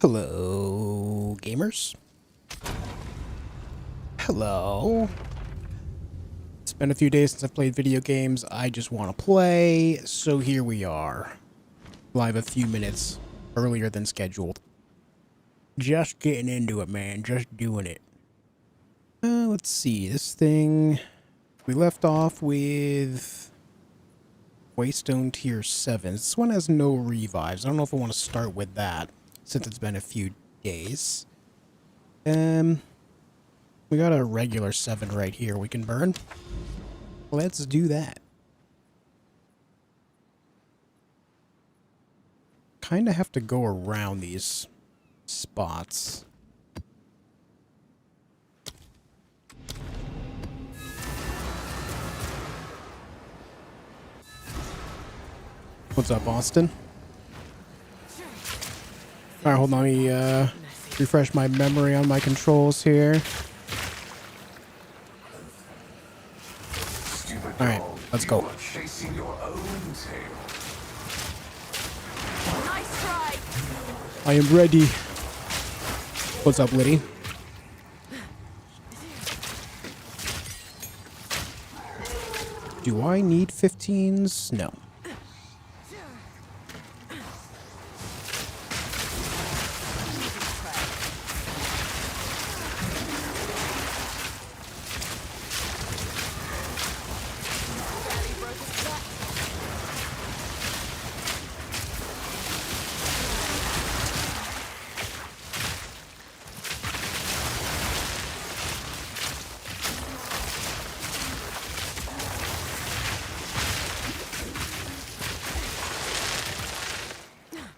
Hello, gamers. Hello. It's been a few days since I've played video games. I just want to play, so here we are. Live a few minutes earlier than scheduled. Just getting into it, man. Just doing it. Let's see. This thing... We left off with... Waystone Tier 7. This one has no revives. I don't know if I want to start with that, since it's been a few days. We got a regular 7 right here we can burn. Let's do that. Kind of have to go around these spots. What's up, Austin? Alright, hold on. Let me refresh my memory on my controls here. Alright, let's go. I am ready. What's up, Liddy? Do I need 15s? No.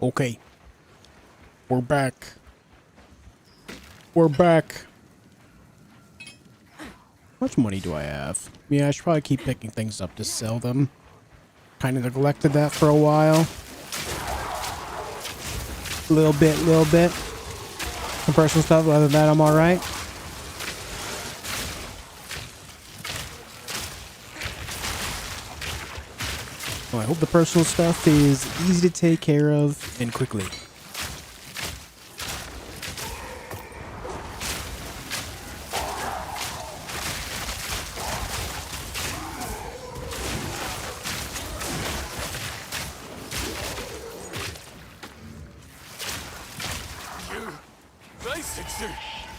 Okay. We're back. We're back. How much money do I have? Yeah, I should probably keep picking things up to sell them. Kind of neglected that for a while. Little bit. Some personal stuff, other than that, I'm alright. Well, I hope the personal stuff is easy to take care of and quickly.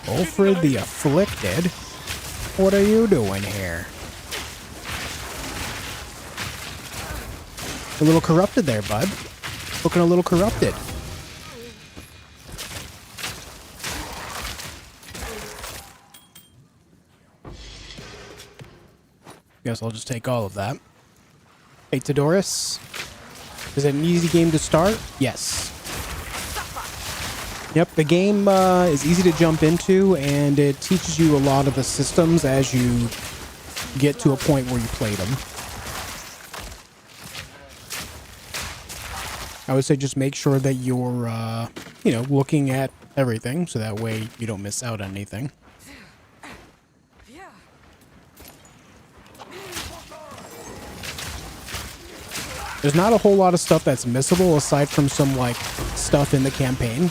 Alfred the Afflicted? What are you doing here? A little corrupted there, bud. Looking a little corrupted. Guess I'll just take all of that. Hey, Doris. Is it an easy game to start? Yes. Yep, the game is easy to jump into, and it teaches you a lot of the systems as you get to a point where you play them. I would say just make sure that you're, looking at everything, so that way you don't miss out on anything. There's not a whole lot of stuff that's missable, aside from some, stuff in the campaign.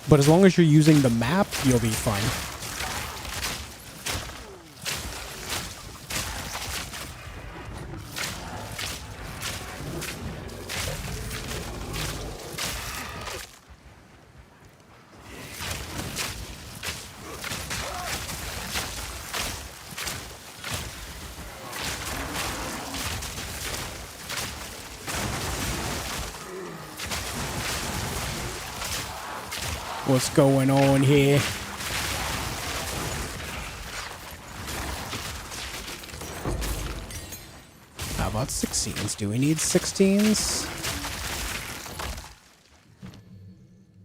But as long as you're using the map, you'll be fine. What's going on here? How about 16s? Do we need 16s?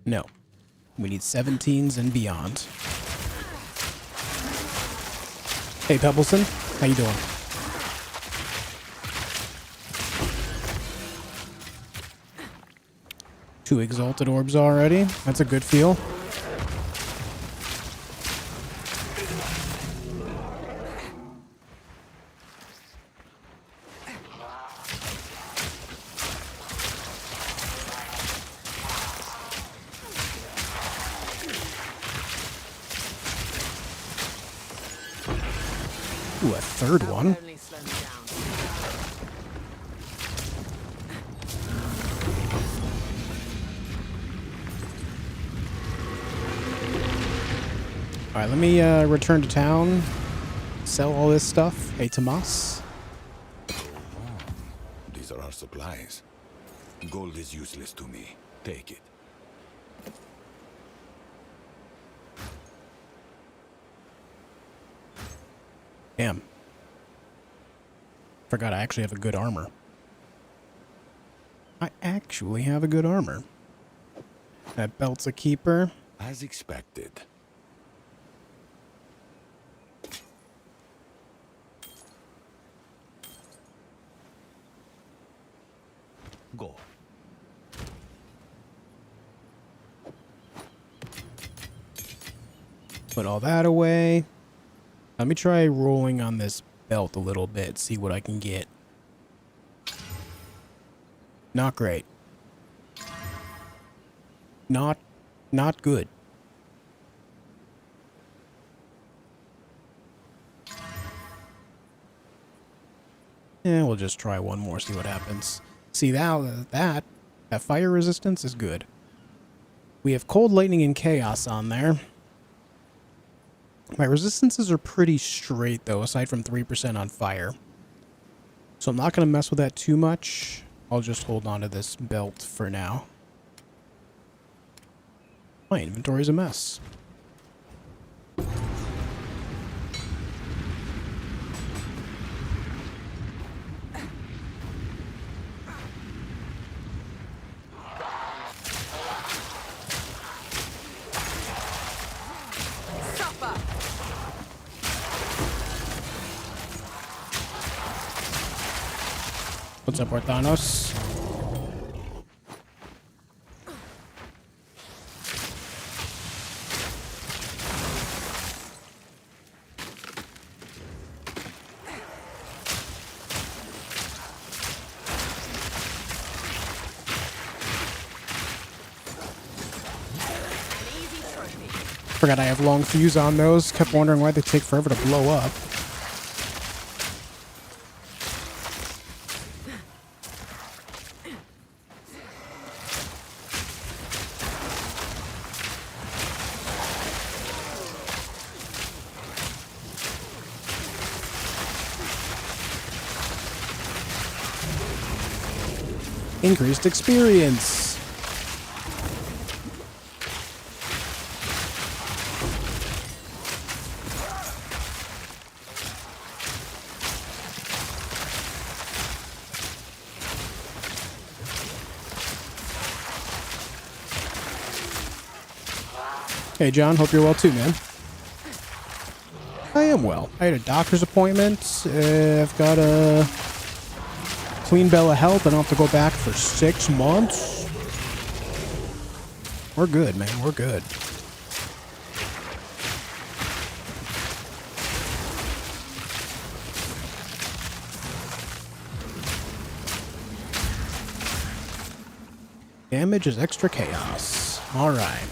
No. We need 17s and beyond. Hey, Pebbleson. How you doing? Two exalted orbs already. That's a good feel. Ooh, a third one. Alright, let me return to town. Sell all this stuff. Hey, Tomas. These are our supplies. Gold is useless to me. Take it. Damn. Forgot I actually have a good armor. I actually have a good armor. That belt's a keeper. As expected. Go. Put all that away. Let me try rolling on this belt a little bit, see what I can get. Not great. Not good. Yeah, we'll just try one more, see what happens. See, that fire resistance is good. We have cold, lightning, and chaos on there. My resistances are pretty straight, though, aside from 3% on fire. So I'm not going to mess with that too much. I'll just hold on to this belt for now. My inventory's a mess. What's up, Orthanos? Forgot I have long fuse on those. Kept wondering why they take forever to blow up. Increased experience. Hey, John. Hope you're well too, man. I am well. I had a doctor's appointment. I've got a clean bill of health. I don't have to go back for 6 months. We're good, man. We're good. Damage is extra chaos. All right.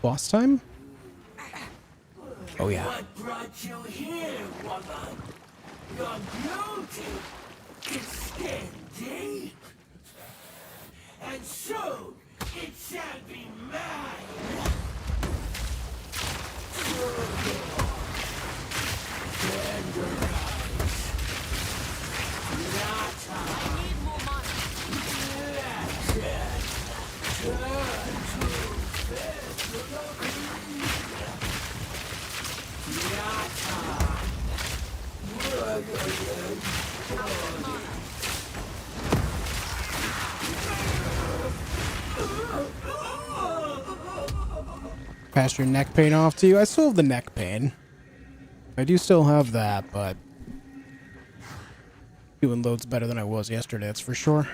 Boss time? Oh yeah. What brought you here, woman? Your beauty can stand deep, and soon it shall be mine. Tender eyes. I need more money. Turn to Pass your neck pain off to you. I still have the neck pain. I do still have that, but Doing loads better than I was yesterday, that's for sure.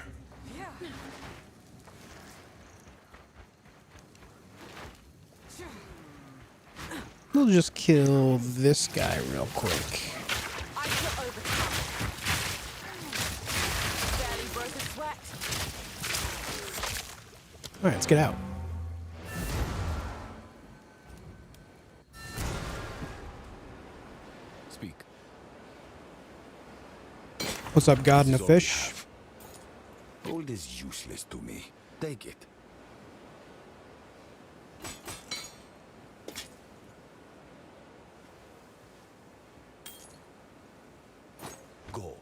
We'll just kill this guy real quick. I shall overcome. Barely broke a sweat. Alright, let's get out. Speak. What's up, God and a This is all we fish? have. Gold is useless to me. Take it. Go.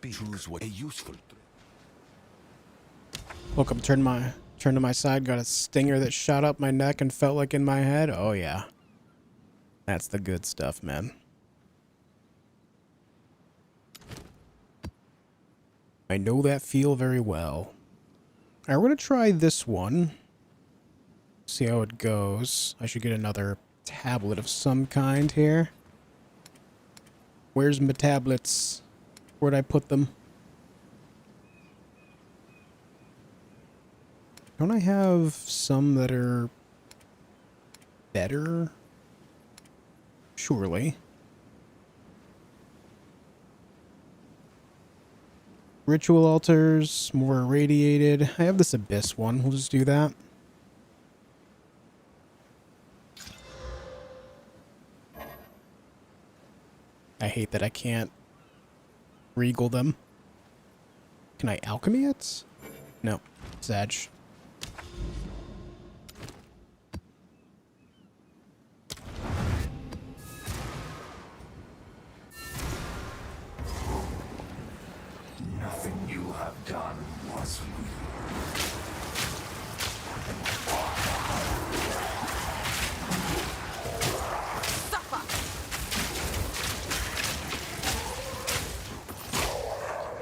Choose what a useful. Welcome, turn to my side, got a stinger that shot up my neck and felt like in my head. Oh yeah. That's the good stuff, man. I know that feel very well. Alright, we're gonna try this one. See how it goes. I should get another tablet of some kind here. Where's my tablets? Where'd I put them? Don't I have some that are better? Surely. Ritual altars, more irradiated. I have this abyss one. We'll just do that. I hate that I can't regal them. Can I alchemy it? No. Zag. Nothing you have done was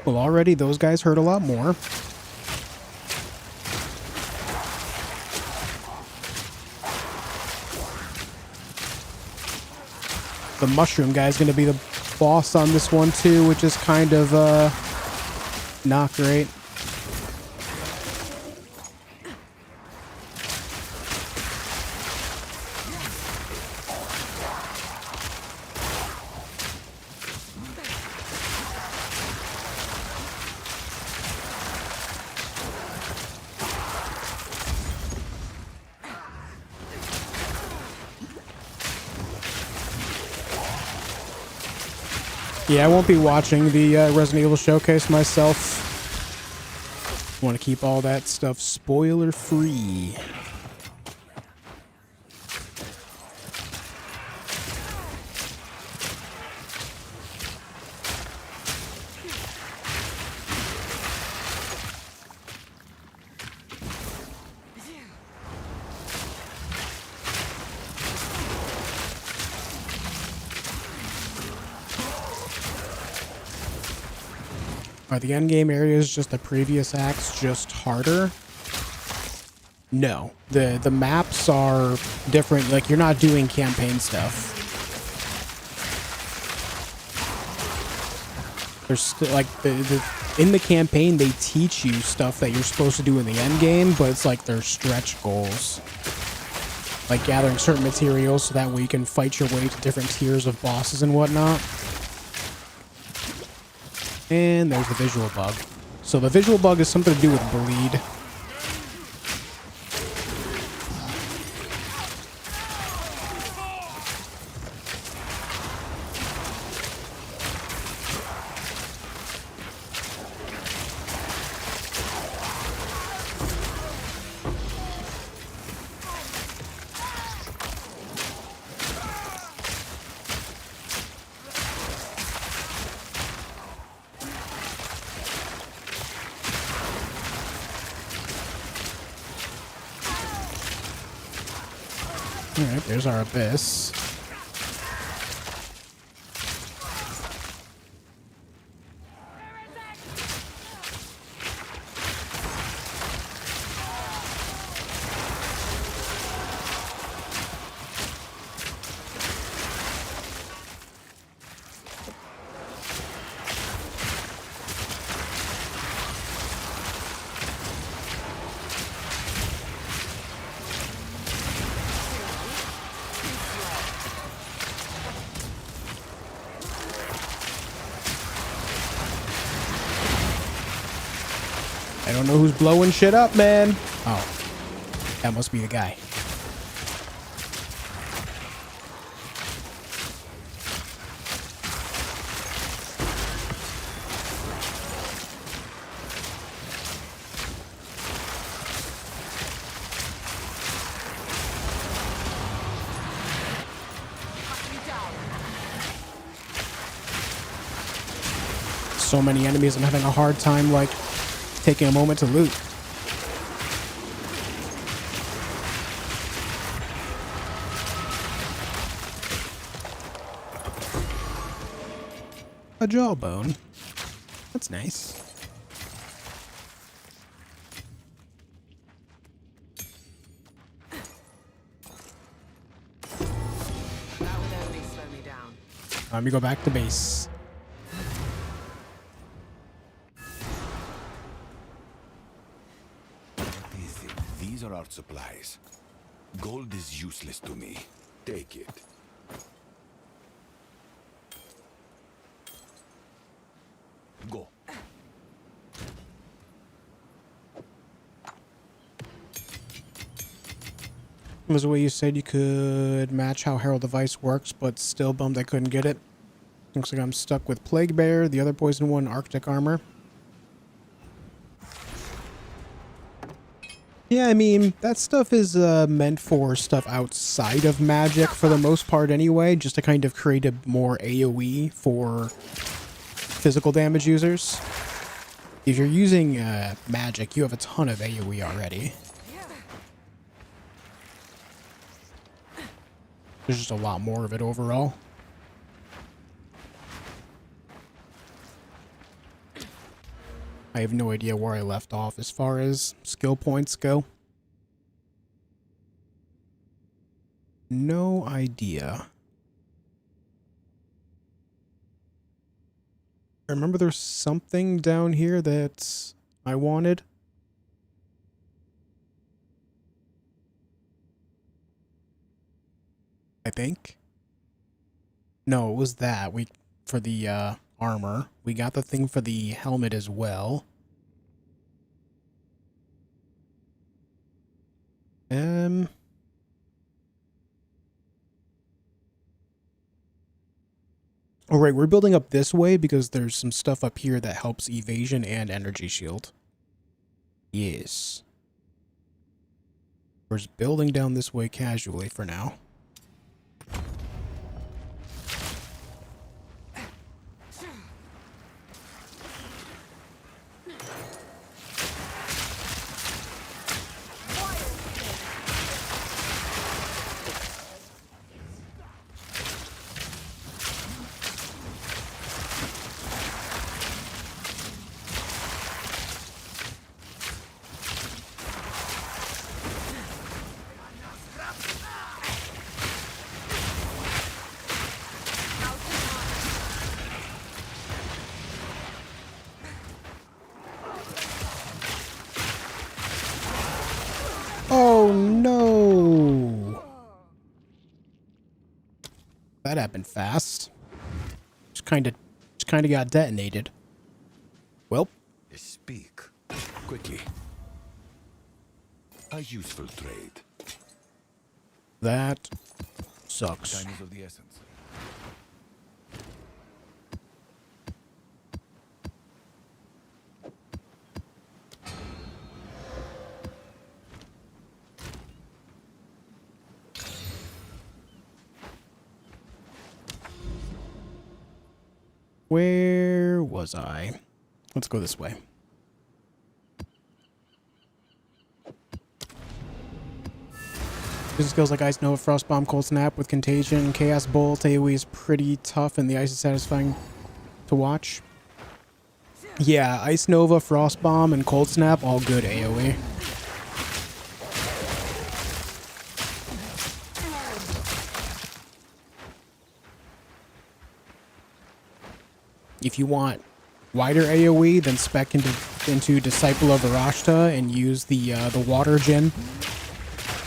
Well, already those guys hurt a lot more. The mushroom guy's going to be the boss on this one too, which is kind of not great. Yeah, I won't be watching the Resident Evil showcase myself. Want to keep all that stuff spoiler free. Are the endgame areas just the previous acts, just harder? No. The maps are different. Like, you're not doing campaign stuff. There's still, like, in the campaign, they teach you stuff that you're supposed to do in the endgame, but it's like they're stretch goals. Like gathering certain materials so that way you can fight your way to different tiers of bosses and whatnot. And there's the visual bug. So the visual bug is something to do with bleed. Alright, there's our abyss. don't know who's blowing shit up, man. Oh, that must be the guy. So many enemies, I'm having a hard time, like, taking a moment to loot. A jawbone. That's nice. That would only slow me down. Let me go back to base. These are our supplies. Gold is useless to me. Take it. Go. Was the way you said you could match how Herald Device works, but still bummed I couldn't get it. Looks like I'm stuck with Plague Bear, the other poison one, Arctic Armor. Yeah, I mean, that stuff is meant for stuff outside of magic for the most part anyway, just to kind of create a more AoE for physical damage users. If you're using magic, you have a ton of AoE already. There's just a lot more of it overall. I have no idea where I left off as far as skill points go. No idea. I remember there's something down here that I wanted. I think. No, it was that. For the armor. We got the thing for the helmet as well. Alright, we're building up this way because there's some stuff up here that helps evasion and energy shield. Yes. We're just building down this way casually for now. Oh no! That happened fast. Just kind of got detonated. Well, Speak quickly. A useful trade. that sucks. Time is of the essence. Where was I? Let's go this way. This skills like Ice Nova, Frost Bomb, Cold Snap with Contagion, Chaos Bolt. AoE is pretty tough and the ice is satisfying to watch. Yeah, Ice Nova, Frost Bomb, and Cold Snap, all good AoE. If you want wider AoE, then spec into Disciple of Arashta and use the water gen.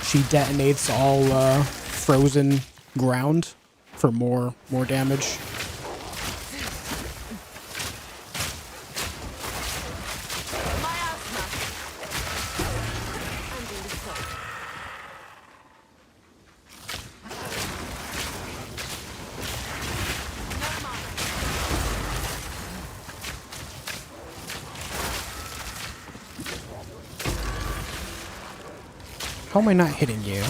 She detonates all frozen ground for more damage. My asthma. How am I not hitting you?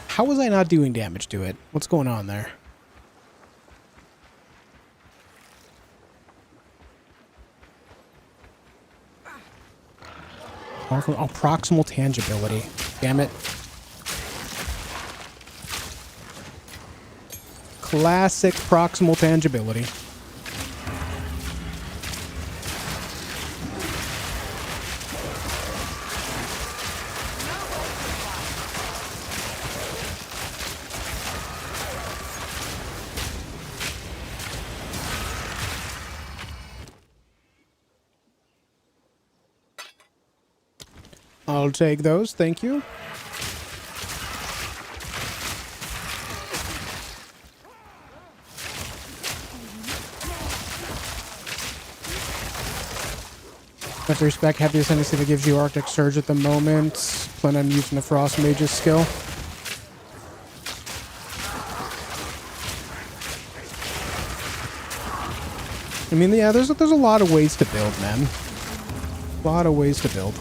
How was I not doing damage to it? What's going on there? Oh, proximal tangibility. Damn it. Classic proximal tangibility. I'll take those, thank you. With respect, heavy ascendancy that gives you Arctic Surge at the moment. Plan on using the Frost Mage's skill. I mean, yeah, there's a lot of ways to build, man. A lot of ways to build.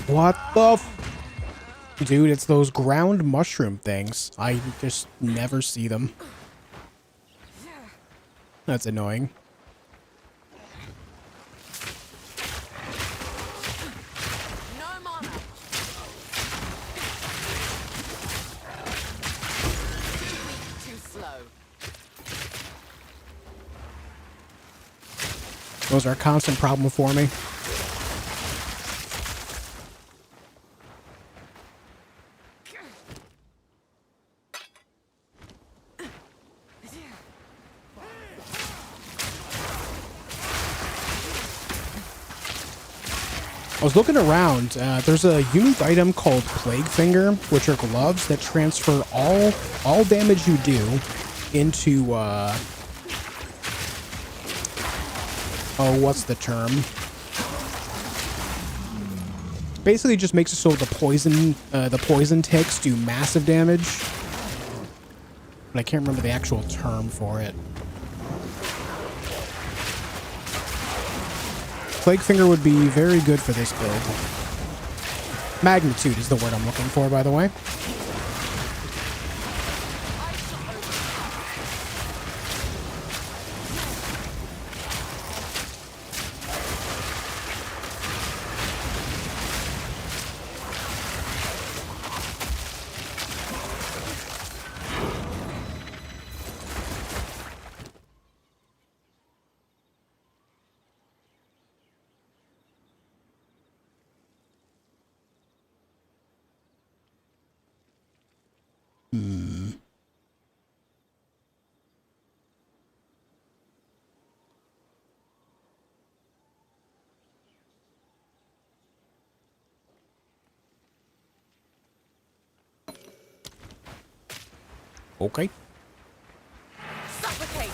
What the f- Dude, it's those ground mushroom things. I just never see them. That's annoying. No mana. Too slow. Those are a constant problem for me. I was looking around. There's a unique item called Plague Finger, which are gloves that transfer all damage you do into oh, what's the term? Basically, just makes it so the poison ticks do massive damage. But I can't remember the actual term for it. Plague Finger would be very good for this build. Magnitude is the word I'm looking for, by the way. Okay. Suffocate.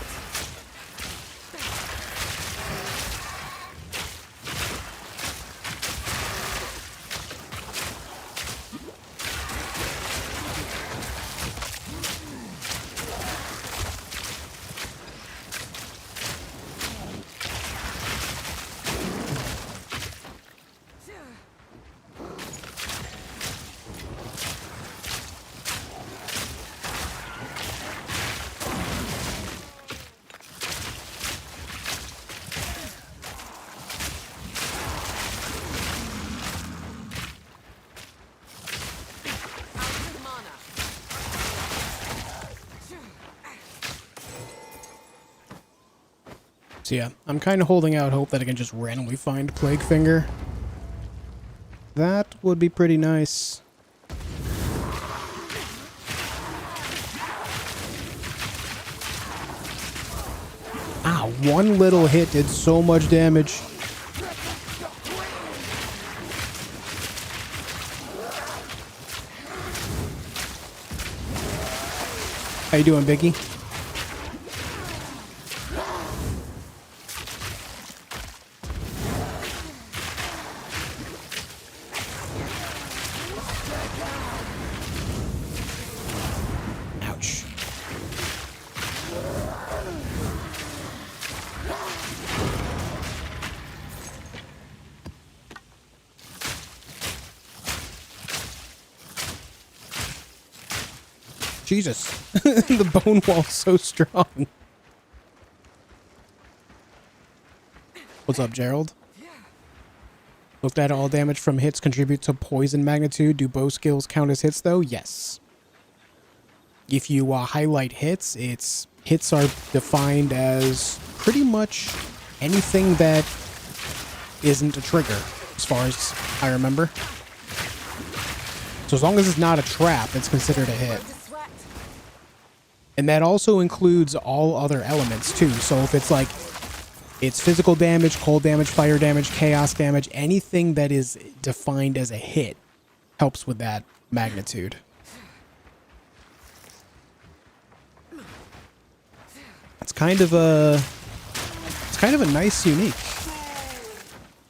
So yeah, I'm kind of holding out hope that I can just randomly find Plague Finger. That would be pretty nice. Ah, one little hit did so much damage. How you doing, Biggie? Jesus. The bone wall's so strong. What's up, Gerald? Looked at all damage from hits contribute to poison magnitude. Do bow skills count as hits, though? Yes. If you highlight hits, hits are defined as pretty much anything that isn't a trigger, as far as I remember. So as long as it's not a trap, it's considered a hit. And that also includes all other elements, too. So if it's like, it's physical damage, cold damage, fire damage, chaos damage, anything that is defined as a hit helps with that magnitude. It's kind of a nice unique.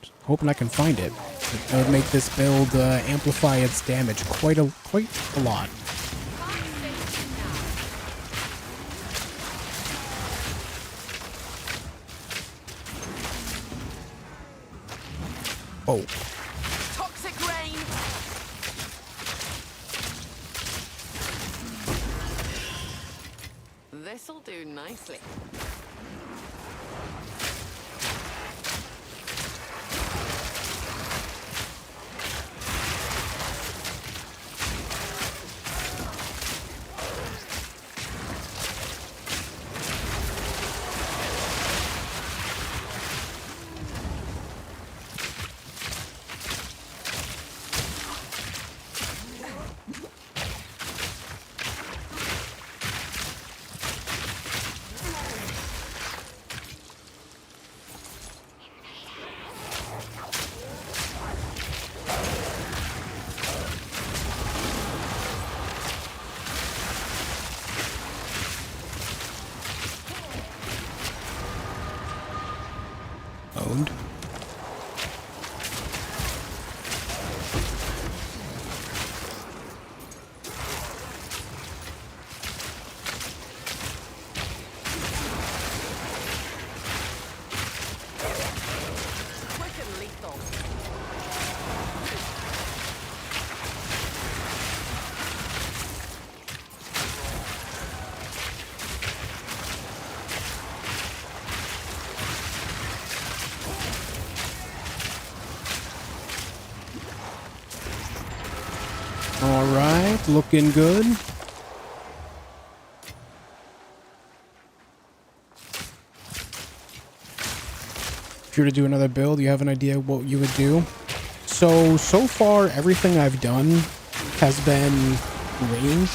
Just hoping I can find it. It would make this build amplify its damage quite a lot. Oh. Toxic rain. This'll do nicely. Owned. Quick and lethal. All right, looking good. If you were to do another build, you have an idea what you would do? So far, everything I've done has been ranged.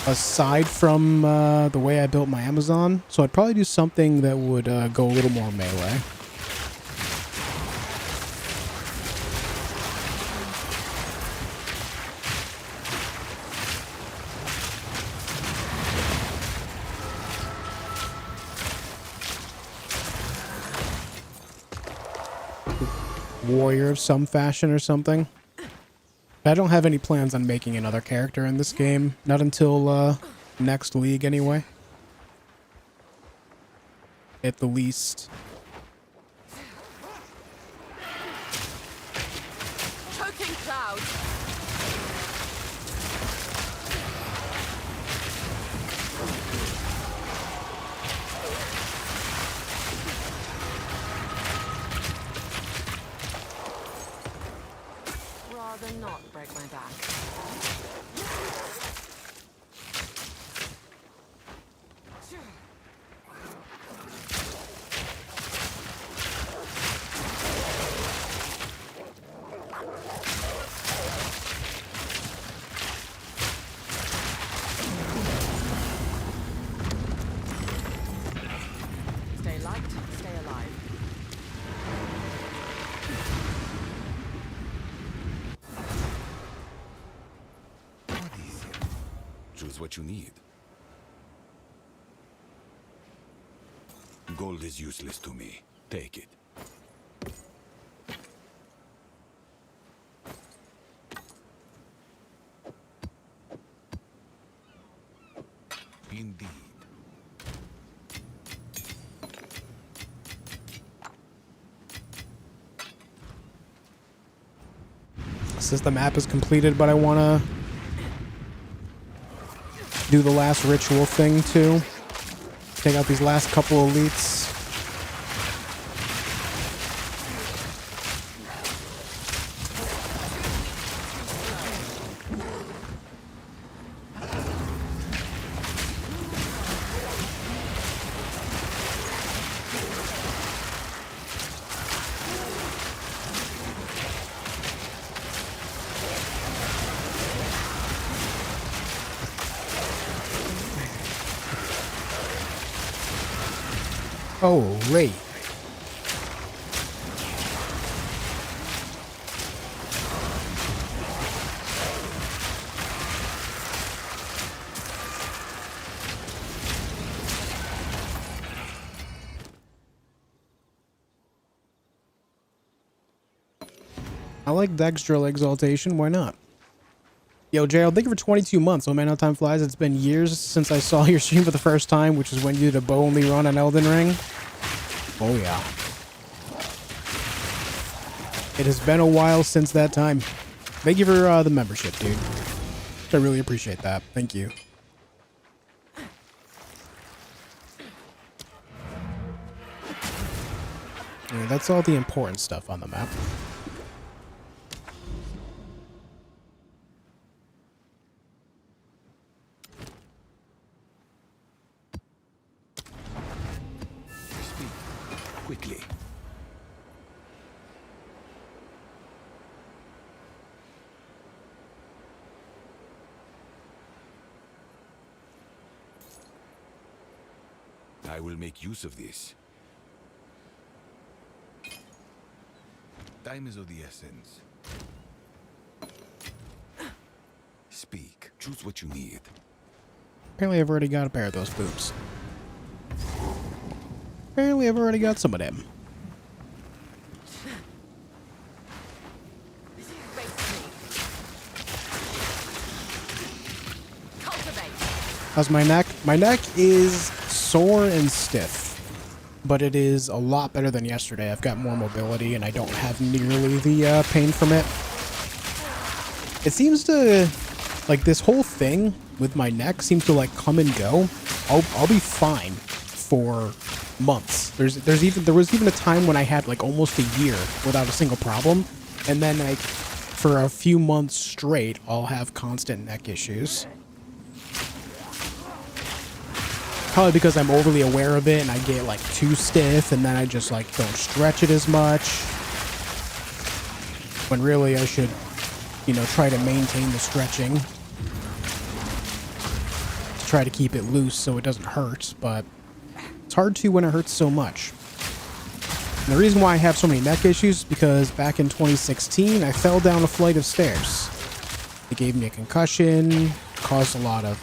Aside from the way I built my Amazon. So I'd probably do something that would go a little more melee. Warrior of some fashion or something. I don't have any plans on making another character in this game. Not until next league anyway. At the least. Choking cloud. Rather not break my back. Stay light, stay alive. What is it? Choose what you need. Gold is useless to me. Take it. Indeed. Since the map is completed, but I want to do the last ritual thing too. Take out these last couple elites. Holy. I like Dextral Exaltation, why not? Yo, Gerald, thank you for 22 months. Oh man, how time flies. It's been years since I saw your stream for the first time, which is when you did a bow-only run on Elden Ring. Oh yeah. It has been a while since that time. Thank you for the membership, dude. I really appreciate that. Thank you. Yeah, that's all the important stuff on the map. Quickly. I will make use of this. Time is of the essence. Speak. Choose what you need. Apparently I've already got a pair of those boobs. Apparently I've already got some of them. How's my neck? My neck is sore and stiff, but it is a lot better than yesterday. I've got more mobility and I don't have nearly the pain from it. It seems to, like, this whole thing with my neck seems to like come and go. I'll be fine for months. There was even a time when I had like almost a year without a single problem, and then like for a few months straight I'll have constant neck issues. Probably because I'm overly aware of it and I get like too stiff, and then I just like don't stretch it as much, when really I should, you know, try to maintain the stretching to try to keep it loose so it doesn't hurt, but it's hard to when it hurts so much. And the reason why I have so many neck issues is because back in 2016, I fell down a flight of stairs. It gave me a concussion, caused a lot of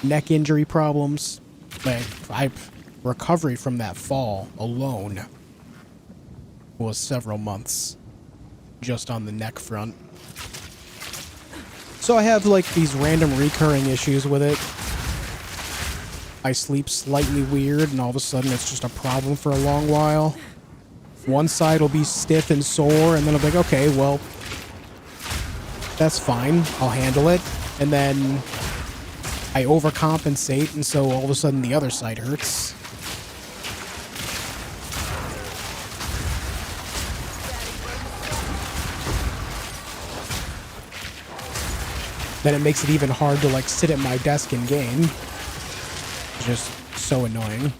neck injury problems. Like, recovery from that fall alone was several months just on the neck front. So I have like these random recurring issues with it. I sleep slightly weird, and all of a sudden it's just a problem for a long while. One side will be stiff and sore, and then I'll be like, okay, well, that's fine. I'll handle it. And then I overcompensate, and so all of a sudden the other side hurts. Then it makes it even hard to like sit at my desk and game. It's just so annoying.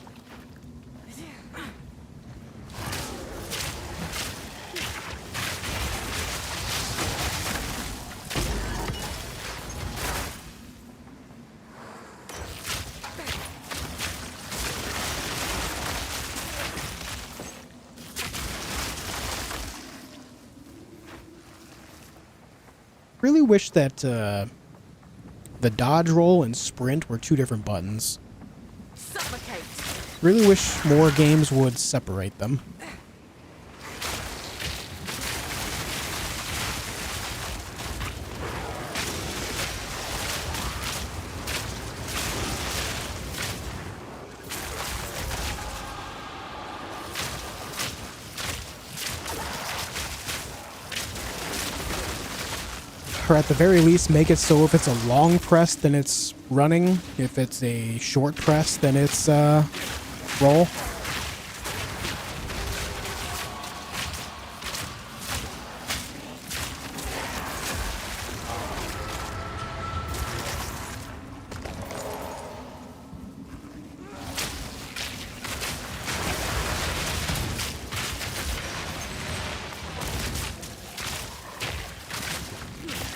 Really wish that the dodge roll and sprint were two different buttons. Suffocate. Really wish more games would separate them. or at the very least make it so if it's a long press, then it's running. If it's a short press, then it's roll.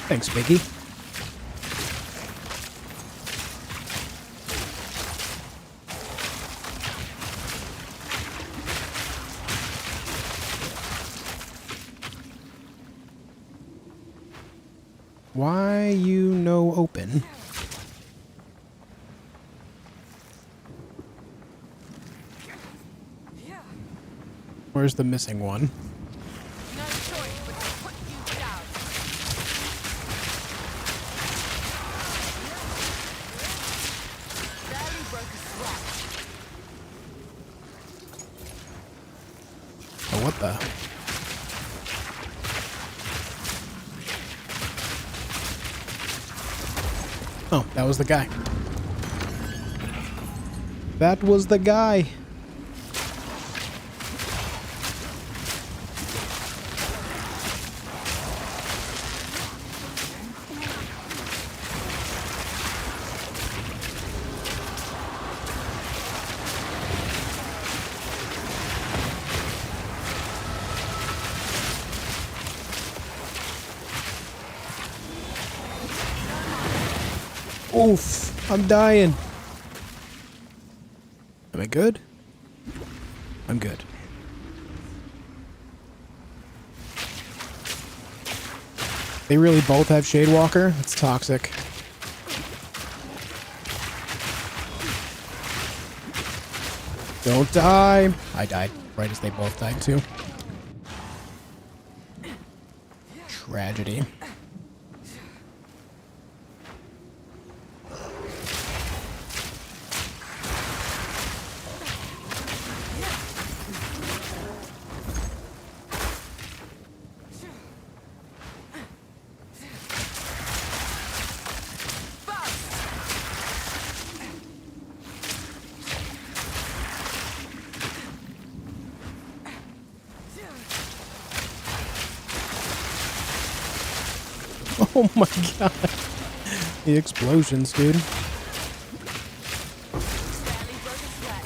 Thanks, Biggie. Why you no open? Where's the missing one? No choice but to put you down. Barely broke a sweat. Oh, what the? Oh, that was the guy. That was the guy. Oof, I'm dying. Am I good? I'm good. They really both have Shadewalker? That's toxic. Don't die. I died right as they both died too. Tragedy. Oh my god. The explosions, dude. Barely broke a sweat.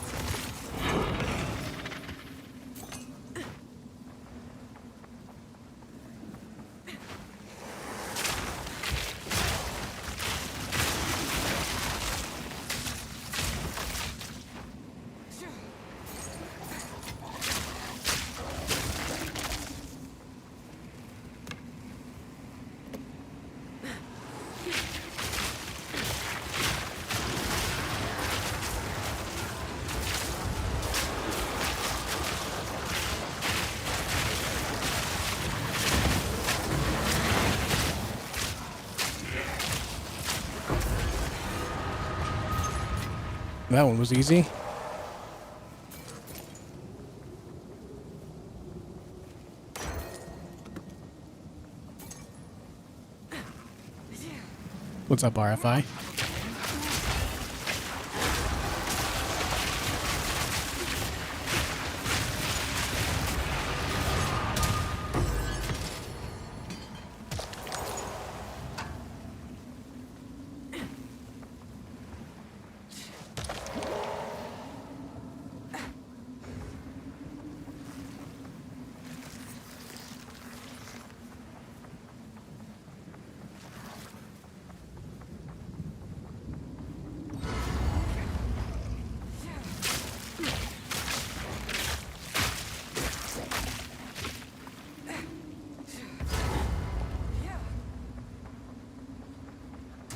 That one was easy. What's up, RFI?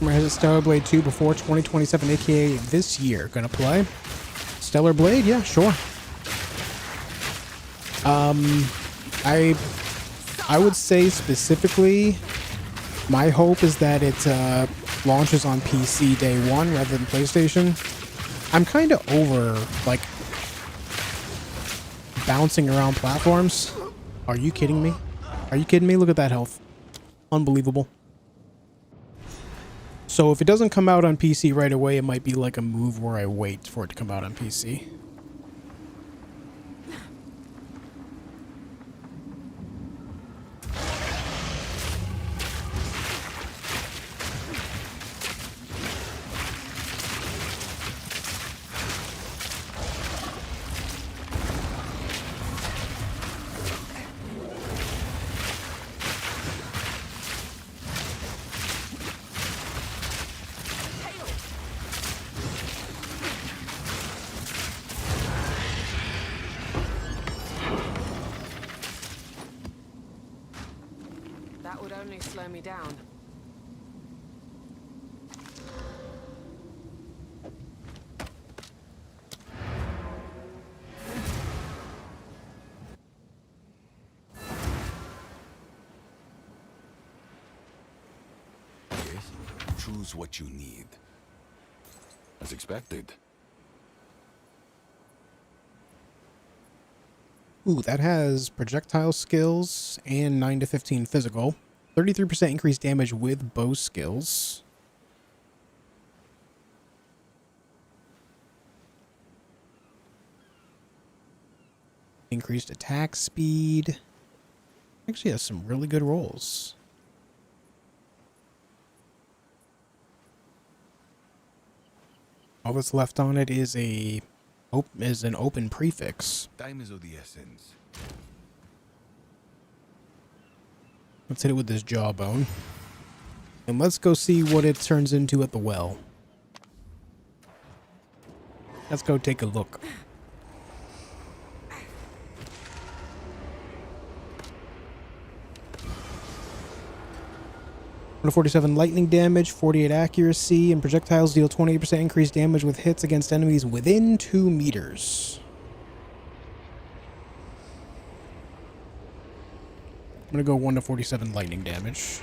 Has a Stellar Blade 2 before 2027, aka this year. Gonna play Stellar Blade? Yeah, sure. I would say specifically, my hope is that it launches on PC day one rather than PlayStation. I'm kind of over like bouncing around platforms. Are you kidding me? Are you kidding me? Look at that health. Unbelievable. So if it doesn't come out on PC right away, it might be like a move where I wait for it to come out on PC. That would only slow me down. Yes? Choose what you need. As expected. Ooh, that has projectile skills and 9 to 15 physical. 33% increased damage with bow skills. Increased attack speed. Actually has some really good rolls. All that's left on it is an open prefix. Time is of the essence. Let's hit it with this jawbone. And let's go see what it turns into at the well. Let's go take a look. 147 lightning damage, 48 accuracy, and projectiles deal 28% increased damage with hits against enemies within 2 meters. I'm gonna go 1 to 47 lightning damage.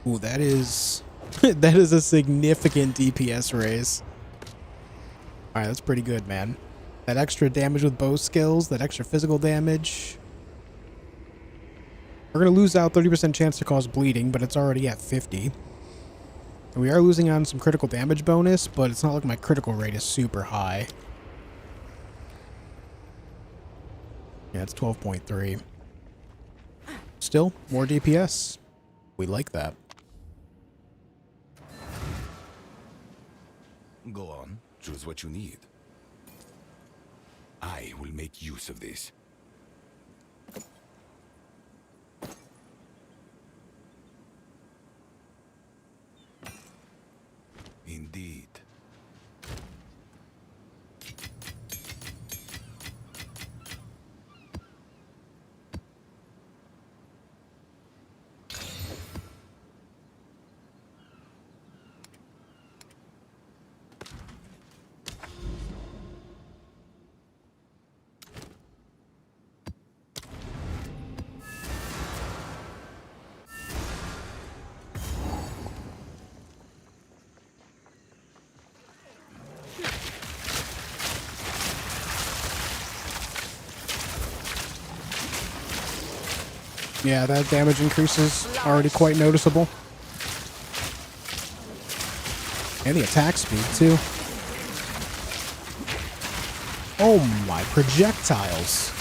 Ooh, that is that is a significant DPS raise. Alright, that's pretty good, man. That extra damage with bow skills, that extra physical damage. We're going to lose out 30% chance to cause bleeding, but it's already at 50. And we are losing on some critical damage bonus, but it's not like my critical rate is super high. Yeah, it's 12.3. Still, more DPS. We like that. Go on. Choose what you need. I will make use of this. Indeed. Yeah, that damage increase is already quite noticeable. And the attack speed, too. Oh my, projectiles.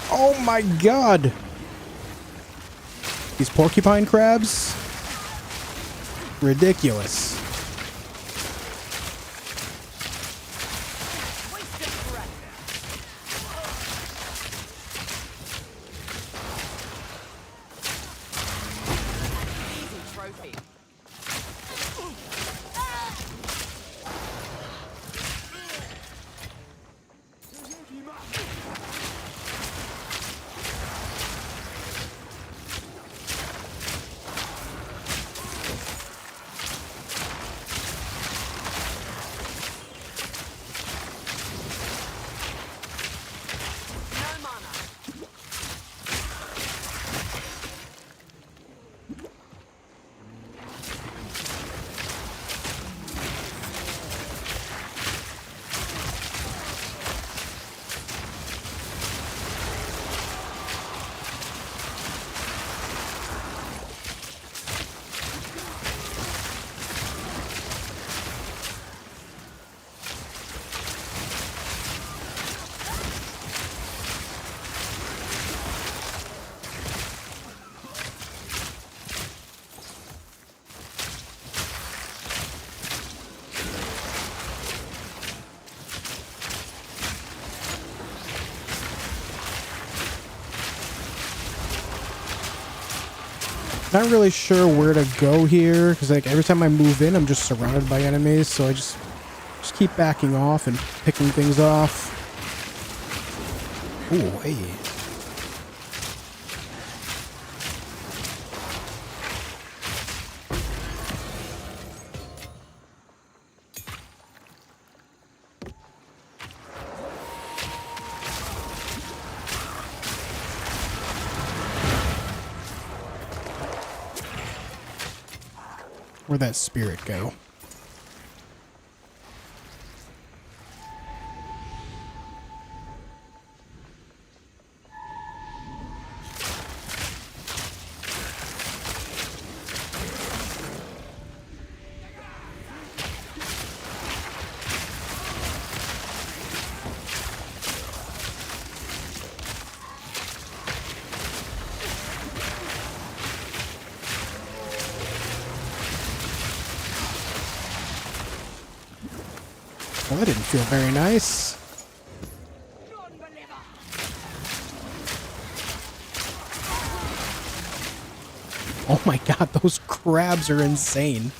Oh my god. These porcupine crabs? Ridiculous. Wasted breath. Easy trophy. Not really sure where to go here, because like every time I move in, I'm just surrounded by enemies, so I just keep backing off and picking things off. Ooh, hey. Where'd that spirit go? Well, that didn't feel very nice. Oh my god, those crabs are insane.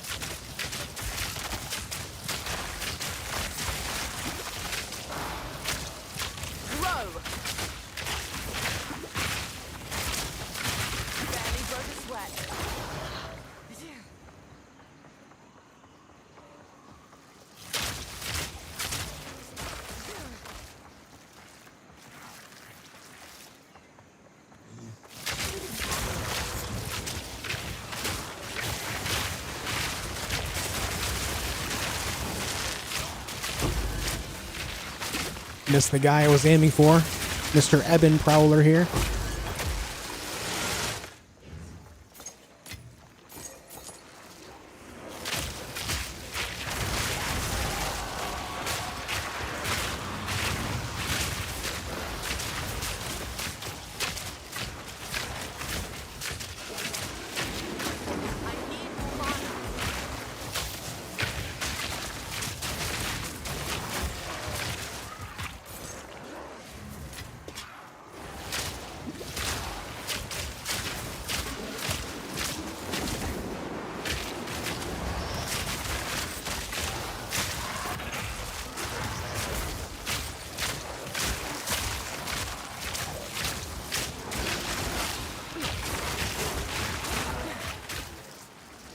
Barely broke a sweat. Missed the guy I was aiming for. Mr. Eben Prowler here.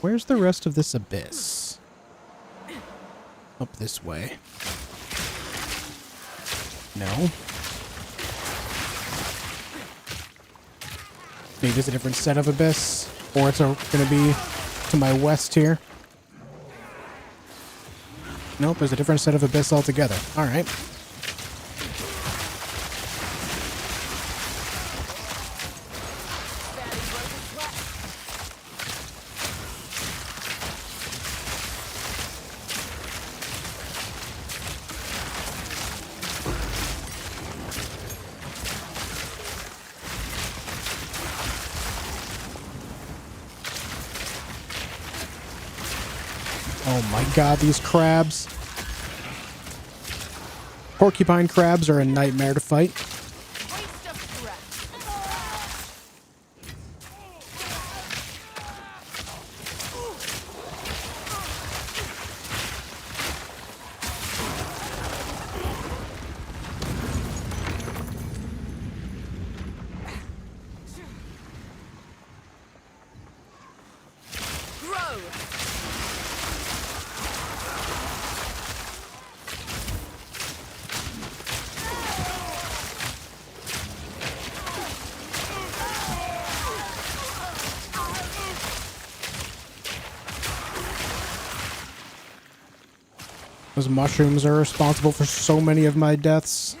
Where's the rest of this abyss? Up this way. No. Maybe there's a different set of abyss. Or it's going to be to my west here. Nope, there's a different set of abyss altogether. Alright. Oh my god, these crabs. Porcupine crabs are a nightmare to fight. Waste of breath. Grow. Those mushrooms are responsible for so many of my deaths.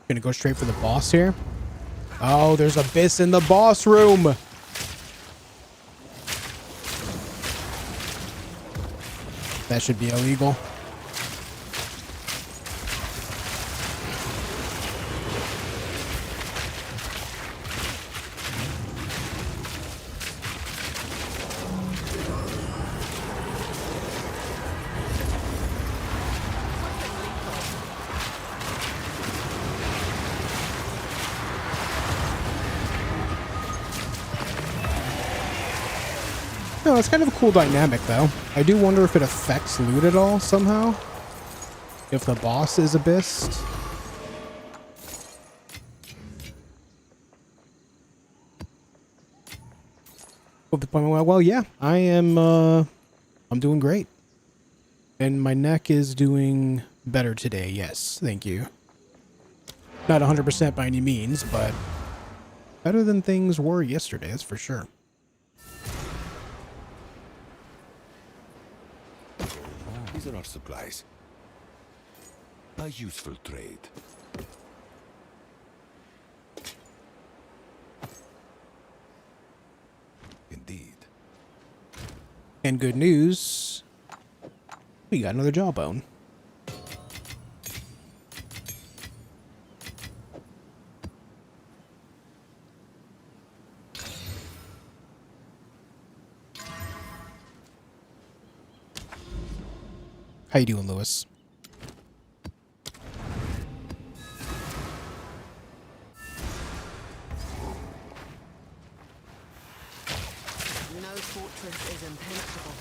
Gonna go straight for the boss here. Oh, there's abyss in the boss room. That should be illegal. No, it's kind of a cool dynamic, though. I do wonder if it affects loot at all, somehow. If the boss is Abyssed. Well, yeah, I am, I'm doing great. And my neck is doing better today, yes, thank you. Not 100% by any means, but better than things were yesterday, that's for sure. These are our supplies. A useful trade. Indeed. And good news, we got another jawbone. How you doing, Lewis? No fortress is impenetrable,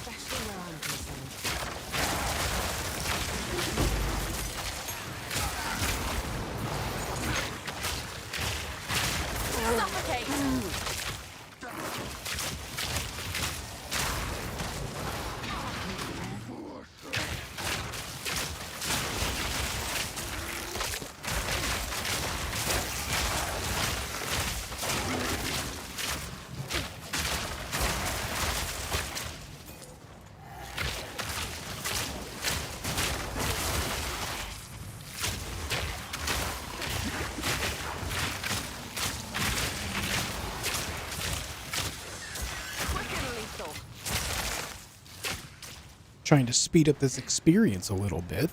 especially where I'm concerned. Suffocate! Trying to speed up this experience a little bit.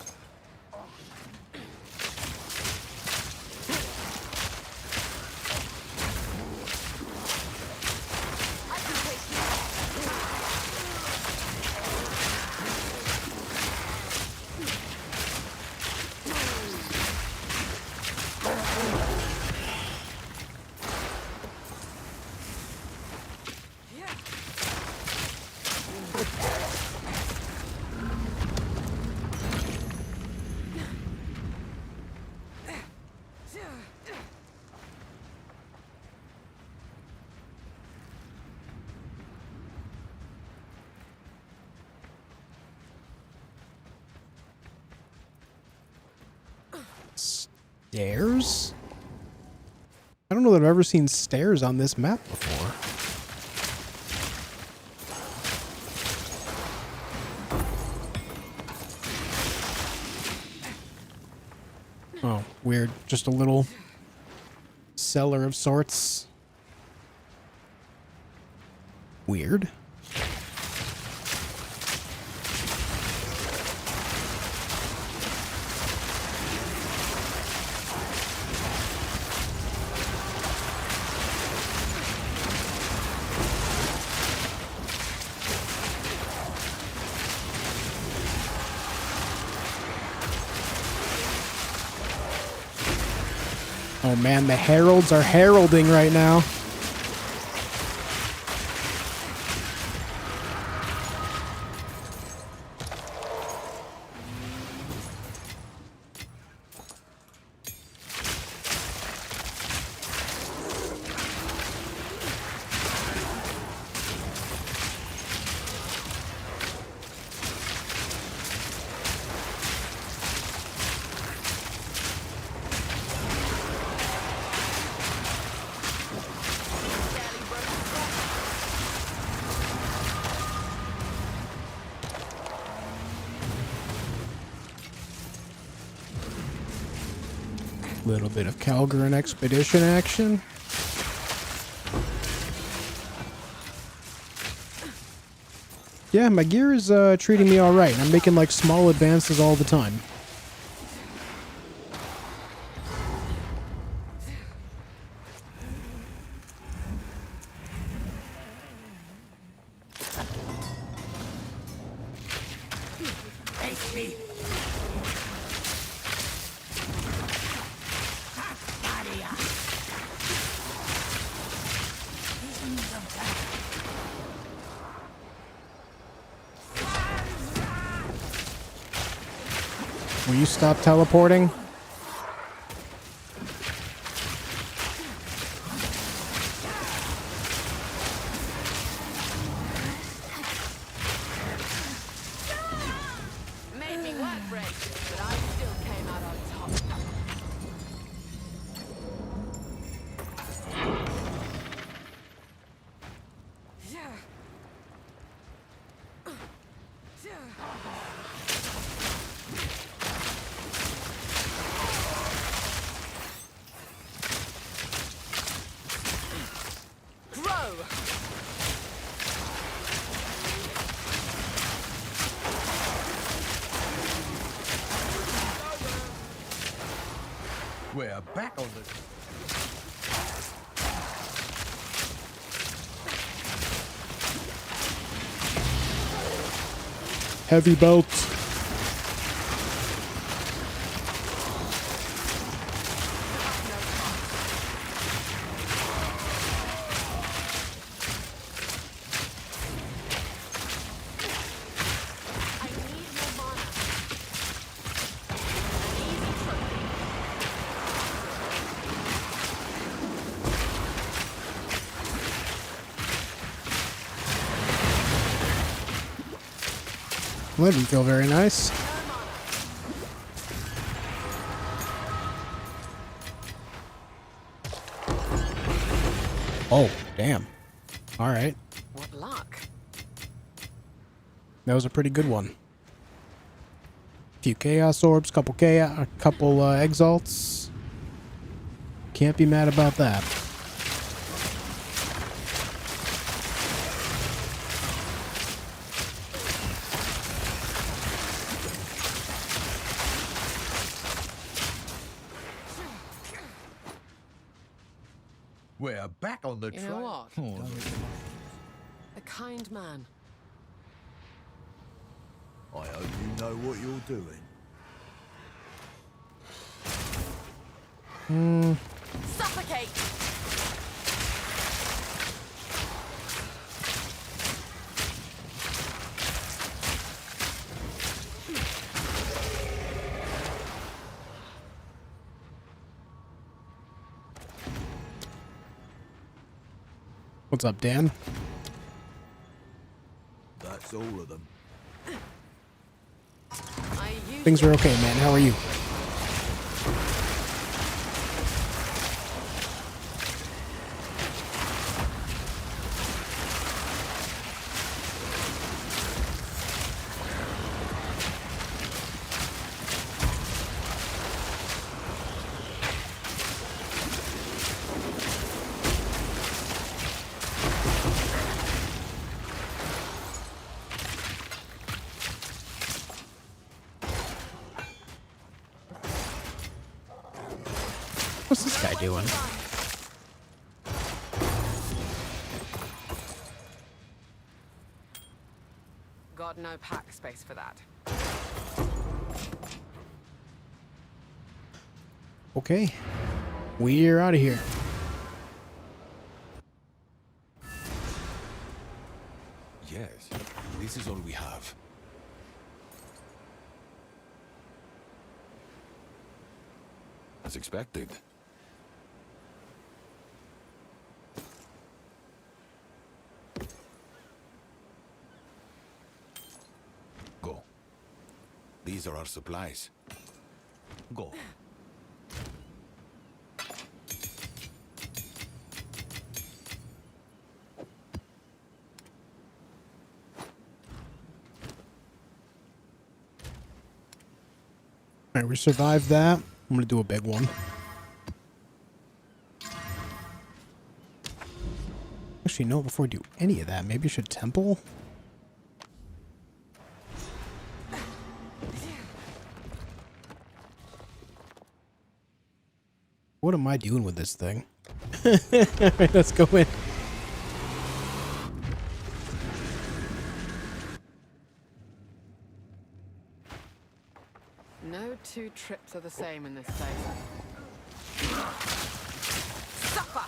Stairs? I don't know that I've ever seen stairs on this map before. Oh, weird. Just a little cellar of sorts. Weird. Oh man, the heralds are heralding right now. Little bit of Calgren expedition action. Yeah, my gear is treating me alright. I'm making like small advances all the time. Will you stop teleporting? Made me work for it, but I still came out on top. Grow! We're back on the... Heavy belts. I need more mana. An easy trophy. Well, that didn't feel very nice. Oh, damn. Alright. What luck. That was a pretty good one. Few chaos orbs, a couple exalts. Can't be mad about that. We're back on the You trail. know what? Oh, A kind man. I hope you know what you're doing. Suffocate! What's up, Dan? That's all of them. I used Things are okay, man. How are you? What's this guy doing? Got no pack space for that. Okay. We're out of here. Yes, this is all we have. As expected. Go. These are our supplies. Go. Alright, we survived that. I'm gonna do a big one. Actually, no, before I do any of that, maybe I should temple? What am I doing with this thing? Alright, let's go in. No two trips are the same in this place. Supper!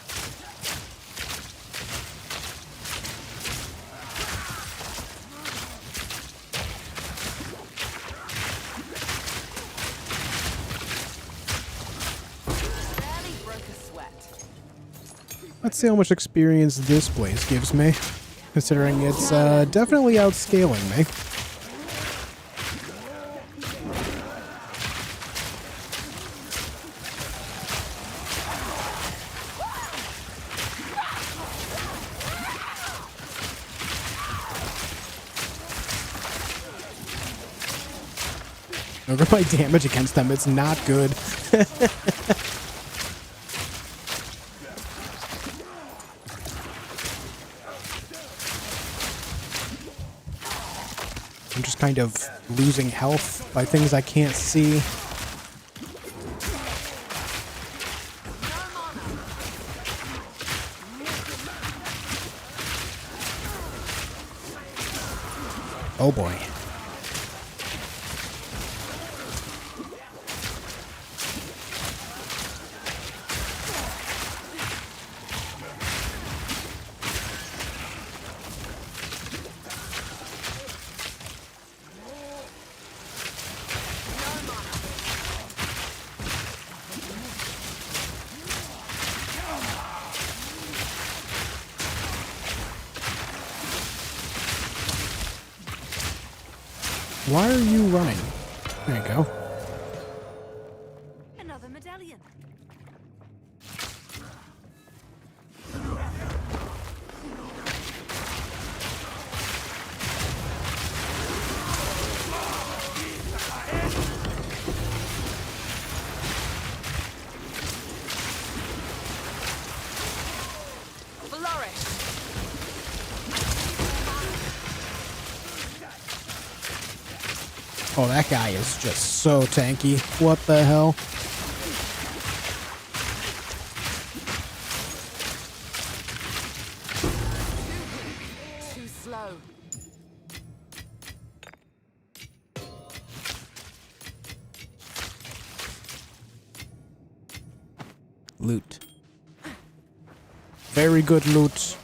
Barely broke a sweat. Let's see how much experience this place gives me, considering it's definitely outscaling me. Look at my damage against them, it's not good. I'm just kind of losing health by things I can't see. Oh boy. Why are you running? There you go. Another medallion. Flourish! Oh, that guy is just so tanky. What the hell? Too slow. Loot. Very good loot.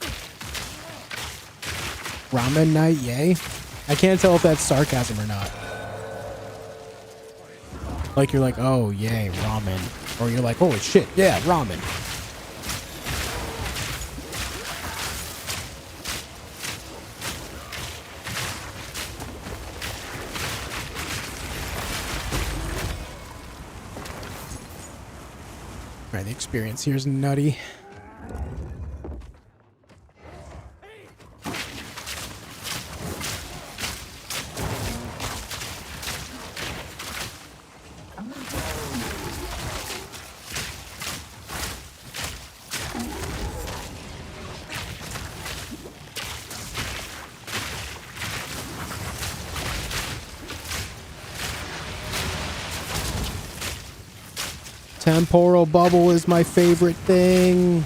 Ramen night, yay. I can't tell if that's sarcasm or not. Like you're like, oh yay, ramen. Or you're like, holy shit, yeah, ramen. Alright, the experience here is nutty. Temporal bubble is my favorite thing.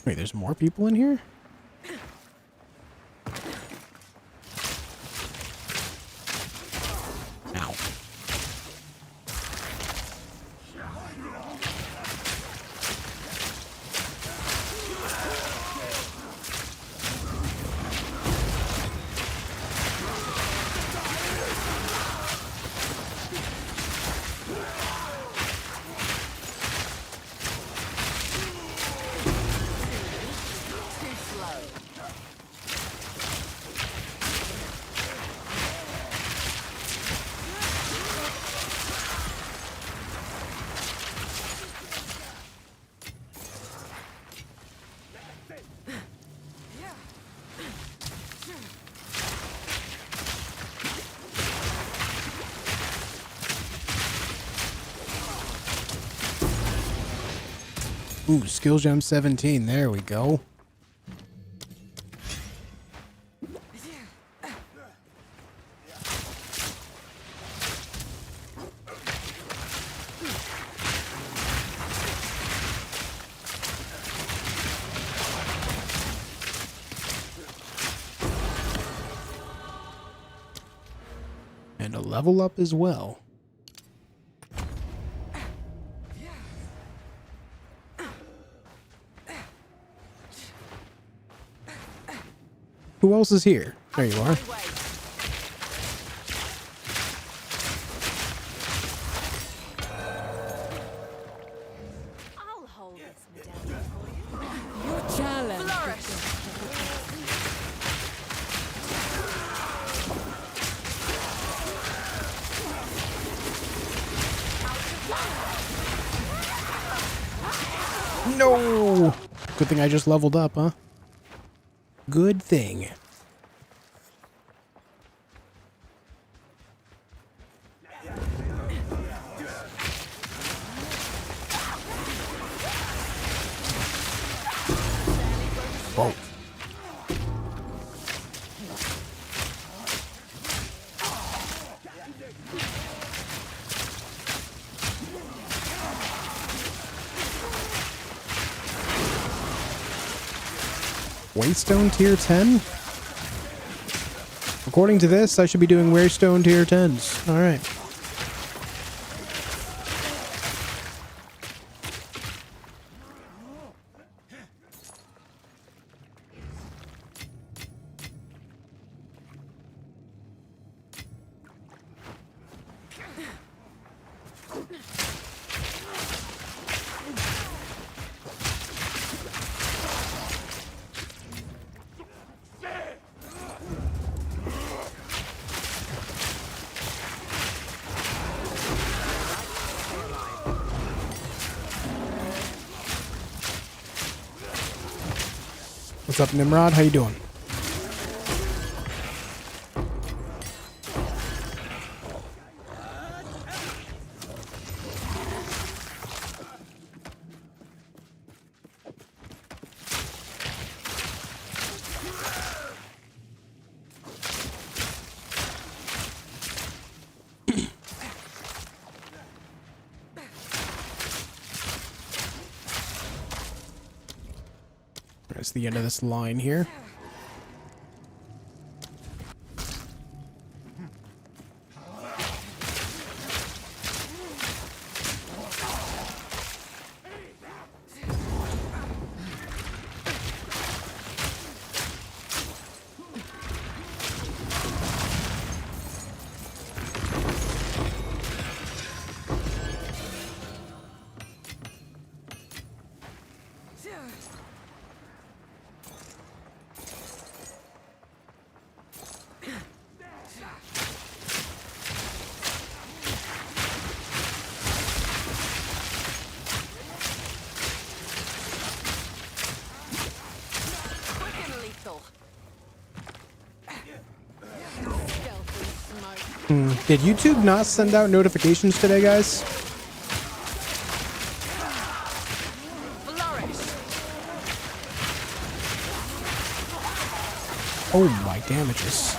Wait, there's more people in here? Ow. Too Ooh, skill gem 17. There we go. And a level up as well. Who else is here? There you are. I'll hold this medallion for you. Your challenge. Flourish. No! Good thing I just leveled up, huh? Good thing. Whoa. Waystone tier 10? According to this, I should be doing Waystone tier 10s. Alright. What's up, Nimrod? How you doing? That's the end of this line here. Quick and lethal. Stealthy smoke. Did YouTube not send out notifications today, guys? Flourish. Oh, my damages.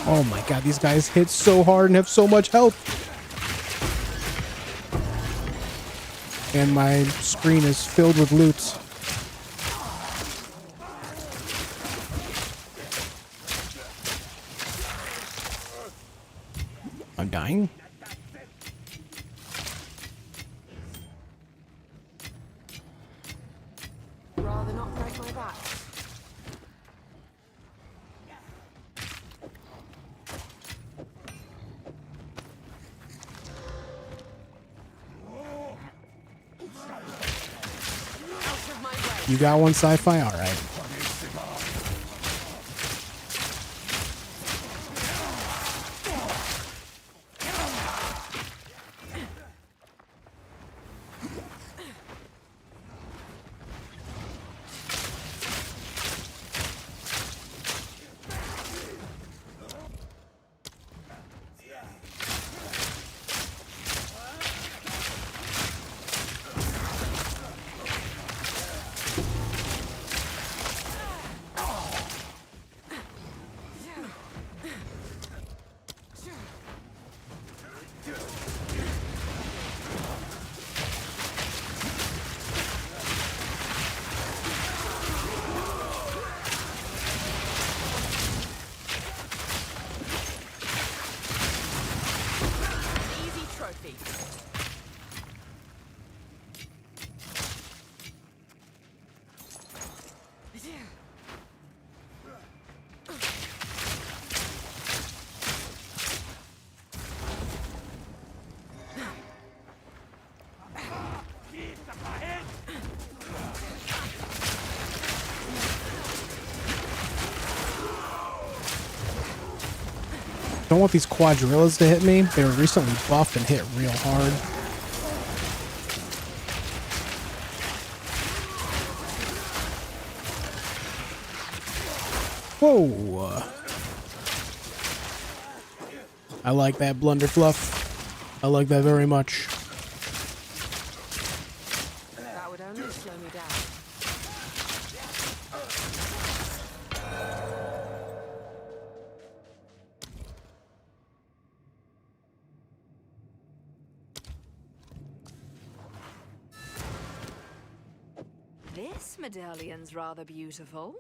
Oh my god, these guys hit so hard and have so much health. And my screen is filled with loot. I'm dying? Rather not break my back. You got one sci-fi? All right. Easy trophy. Don't want these quadrillas to hit me. They were recently buffed and hit real hard. Whoa. I like that blunderfluff. I like that very much. That would only slow me down. This medallion's rather beautiful.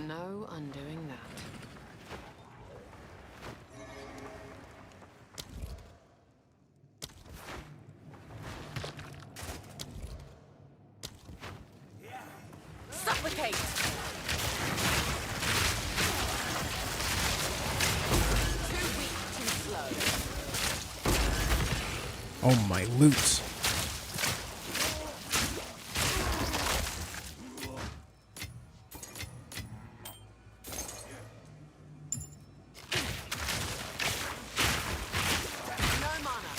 No undoing that. Supplicate! Too weak, too slow. Oh, my loot. No mana.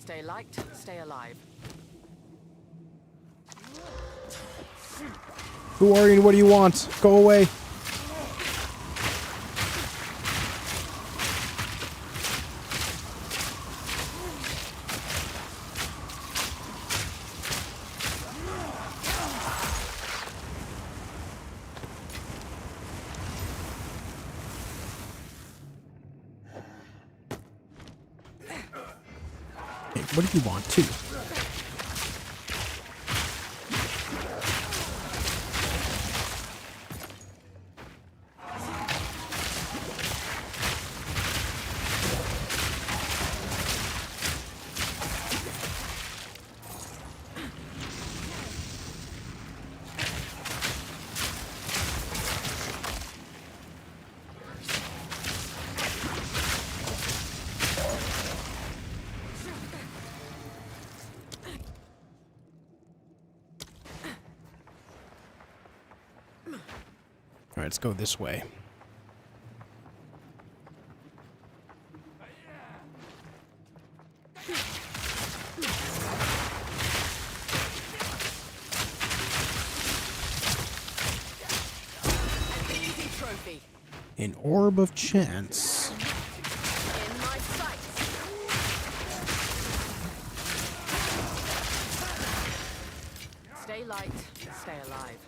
Stay light, stay alive. Who are you and what do you want? Go away. Hey, what do you want too? All right, let's go this way. Easy trophy. An orb of chance. In my sight. Stay light, stay alive.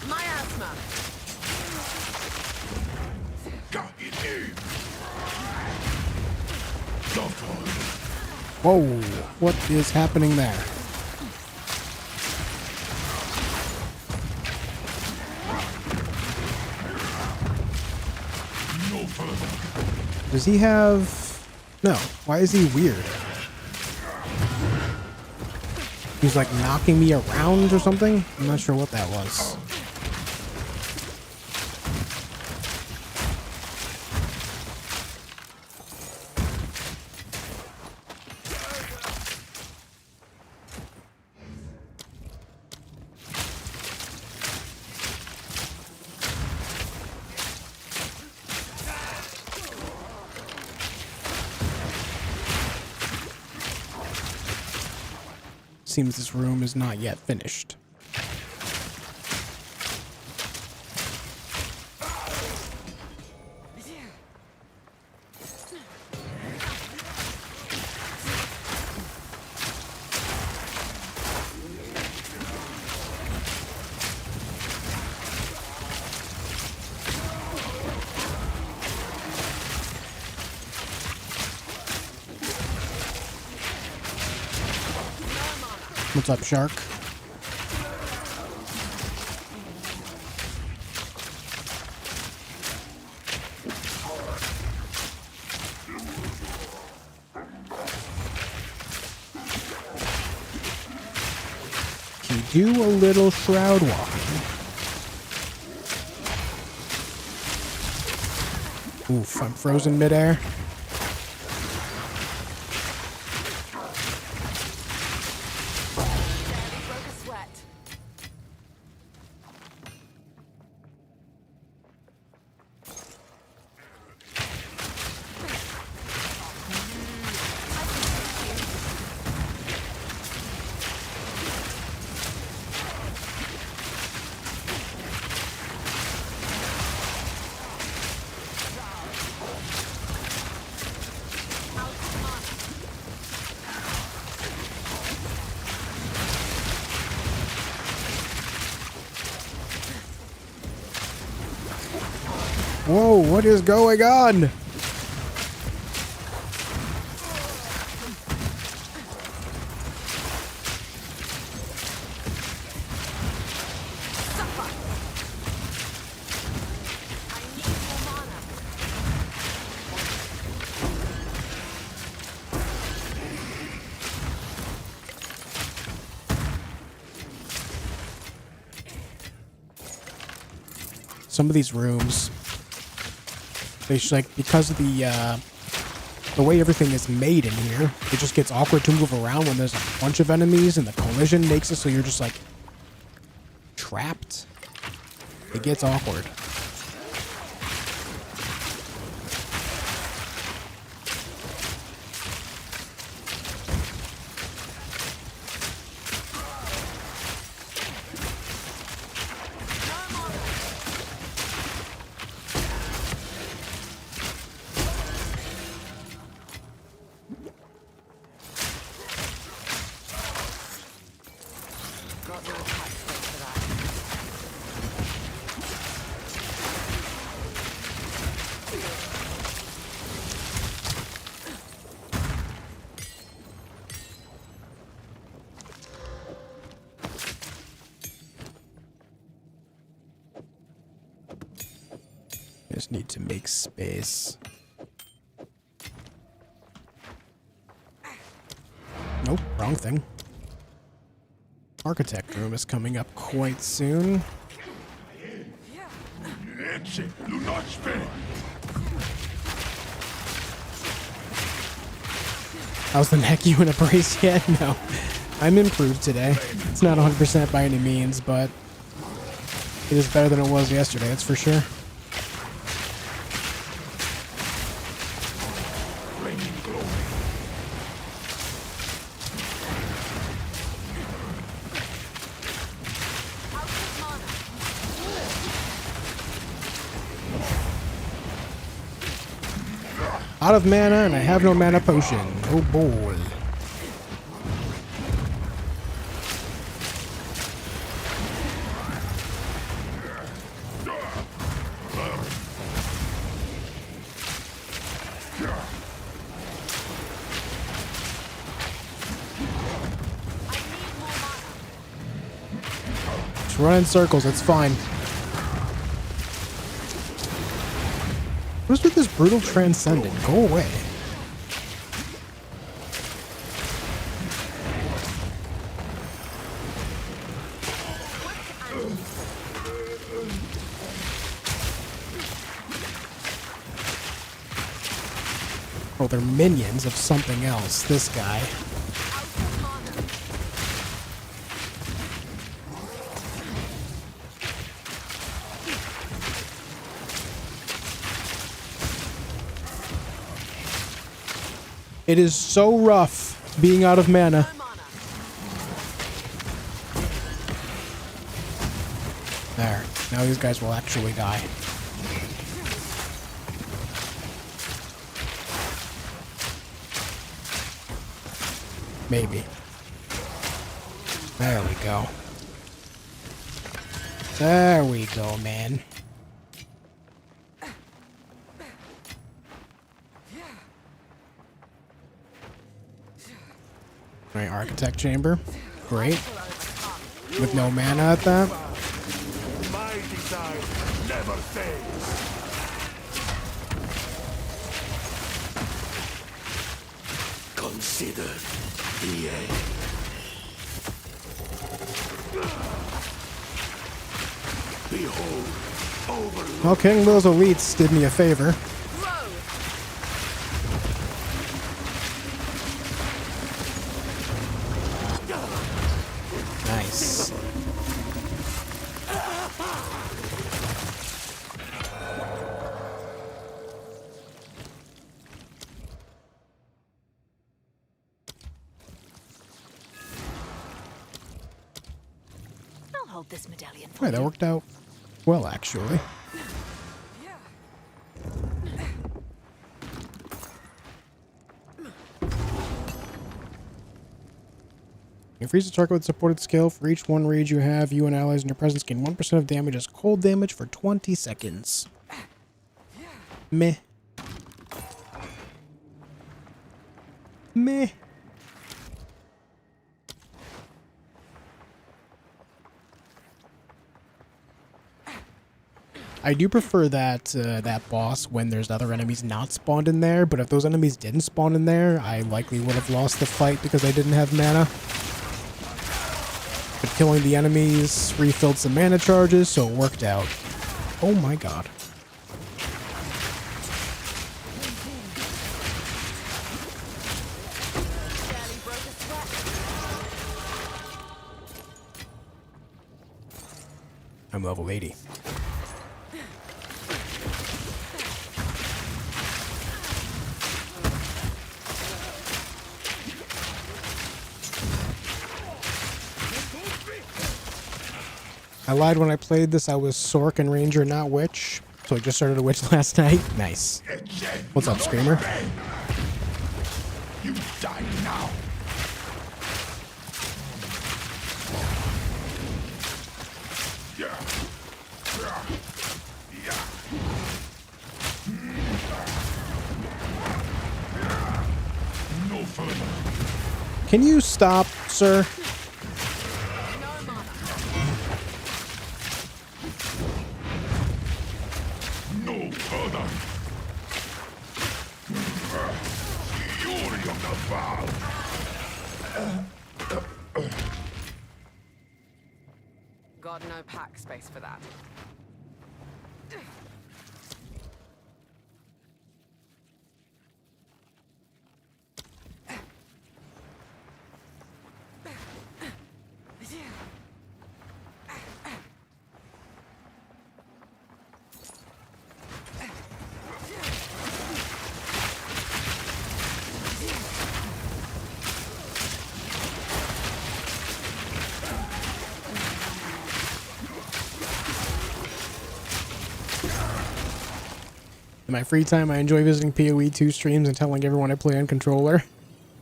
Miasma! Whoa, what is happening there? Does he have... No, why is he weird? He's like knocking me around or something? I'm not sure what that was. Seems this room is not yet finished. What's up, Shark? Can you do a little shroud walking? Oof, I'm frozen midair. Broke a sweat. Whoa, what is going on? Some of these rooms, they like, because of the way everything is made in here, it just gets awkward to move around when there's a bunch of enemies, and the collision makes it so you're just like trapped. It gets awkward. Got no attack space for that. Just need to make space. Nope, wrong thing. Architect room is coming up quite soon. How's the neck? You in a brace yet? No. I'm improved today. It's not 100% by any means, but it is better than it was yesterday, that's for sure. Out of mana, and I have no mana potion. Oh boy. Just run in circles, it's fine. What's with this brutal transcendent? Go away. Oh, they're minions of something else. This guy. It is so rough being out of mana. There. Now these guys will actually die. Maybe. There we go. There we go, man. Alright, Architect Chamber. Great. With no mana at that. My desire never fails. Consider the end. Behold, overlook. Well, King Will's elites did me a favor. Nice. I'll hold this medallion for Right, that worked out well, actually. You freeze a target with supported skill. For each one rage you have, you and allies in your presence gain 1% of damage as cold damage for 20 seconds. Meh. Meh. I do prefer that boss when there's other enemies not spawned in there, but if those enemies didn't spawn in there, I likely would have lost the fight because I didn't have mana. But killing the enemies refilled some mana charges, so it worked out. Oh my god. I'm level 80. I lied when I played this. I was Sork and Ranger, not Witch. So I just started a Witch last night. Nice. What's up, Screamer? You die now. No further. Can you stop, sir? No further. Fury of the vow. Got no pack space for that. In my free time, I enjoy visiting PoE 2 streams and telling everyone I play on controller.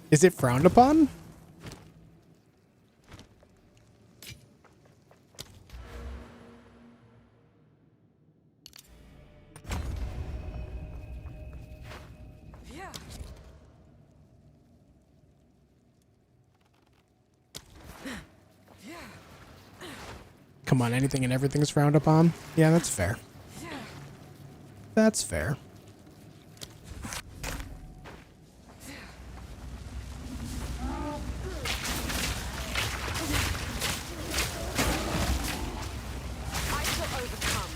Is it frowned upon? Come on, anything and everything's frowned upon? Yeah, that's fair. That's fair. I shall overcome.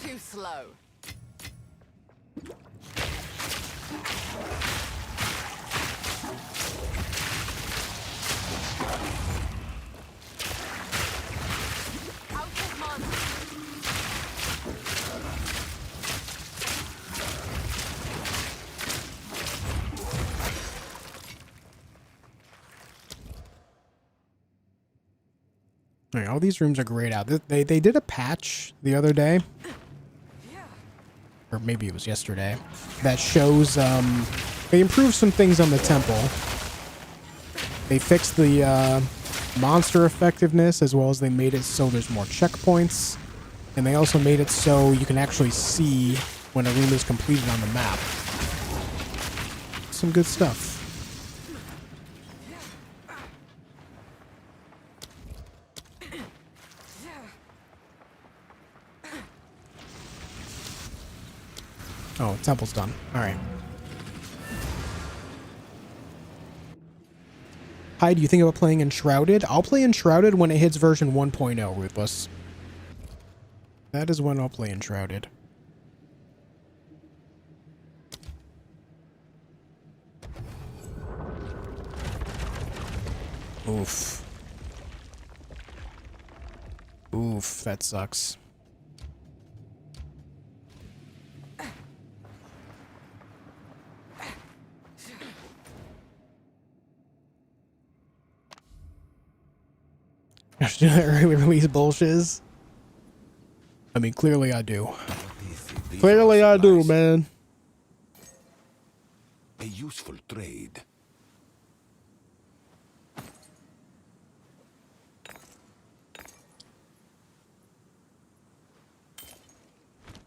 Too slow. Out of mana. All right, all these rooms are grayed out. They did a patch the other day, or maybe it was yesterday, that shows they improved some things on the temple. They fixed the monster effectiveness, as well as they made it so there's more checkpoints, and they also made it so you can actually see when a room is completed on the map. Some good stuff. Oh, temple's done. All right. Hi, do you think about playing Enshrouded? I'll play Enshrouded when it hits version 1.0, Ruthless. That is when I'll play Enshrouded. Oof. Oof, that sucks. Do that early release bullshit. I mean, clearly I do. Clearly I do, man. A useful trade.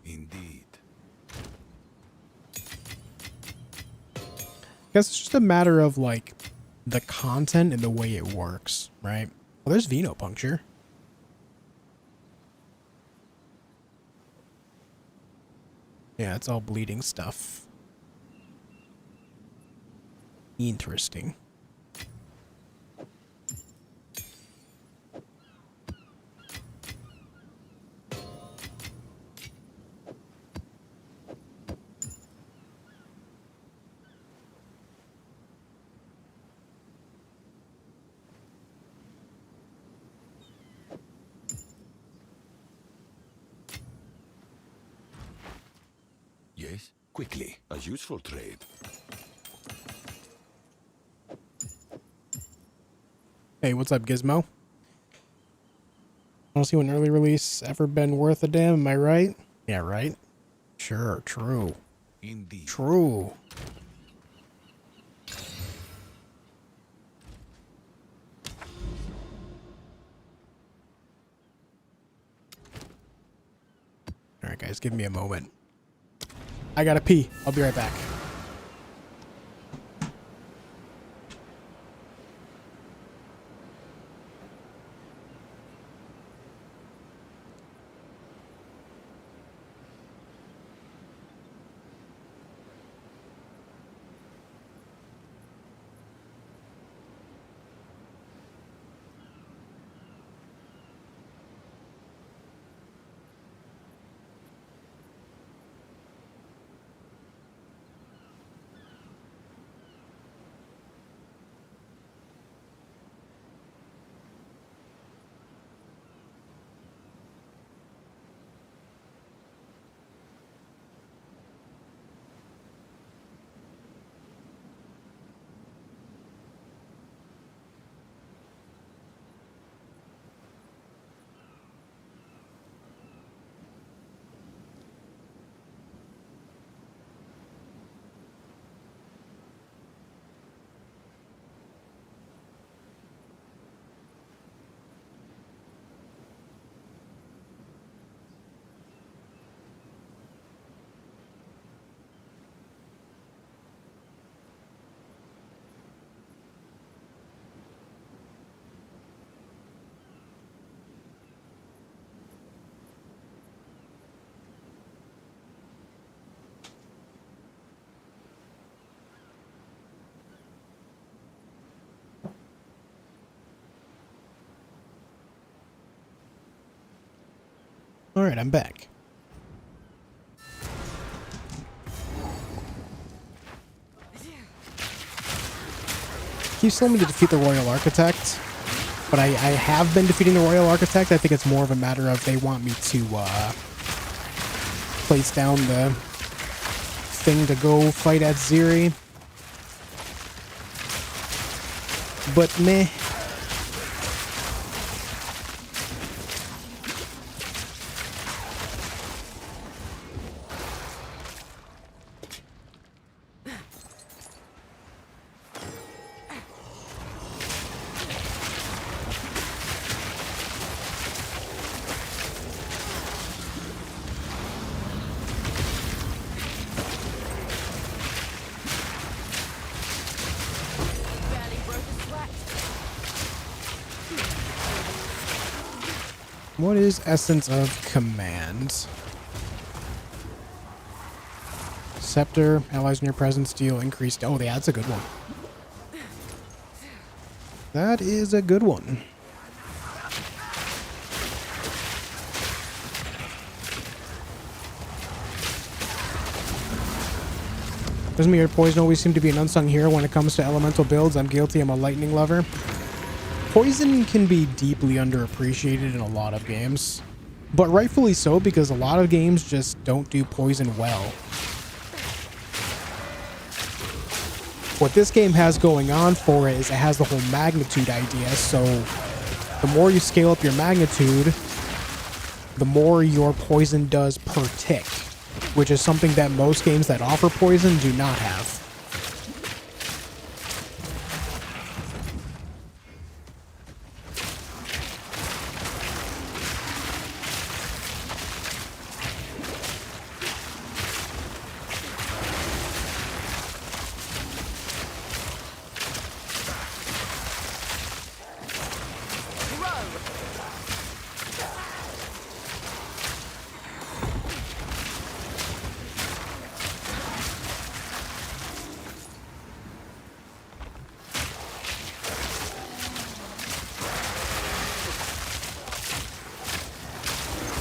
Indeed. I guess it's just a matter of, like, the content and the way it works, right? Well, there's venopuncture. Yeah, it's all bleeding stuff. Interesting. Yes, quickly. A useful trade. Hey, what's up, Gizmo? I don't see an early release ever been worth a damn, am I right? Yeah, right? Sure, true. Indeed. True. Alright, guys, give me a moment. I gotta pee. I'll be right back. Alright, I'm back. Keeps telling me to defeat the Royal Architect, but I have been defeating the Royal Architect. I think it's more of a matter of they want me to place down the thing to go fight at Ziri. But meh. What is Essence of Command? Scepter, allies in your presence deal increased. Oh, yeah, that's a good one. That is a good one. Doesn't mean your poison always seem to be an unsung hero when it comes to elemental builds. I'm guilty, I'm a lightning lover. Poison can be deeply underappreciated in a lot of games, but rightfully so, because a lot of games just don't do poison well. What this game has going on for it is it has the whole magnitude idea, so the more you scale up your magnitude, the more your poison does per tick, which is something that most games that offer poison do not have.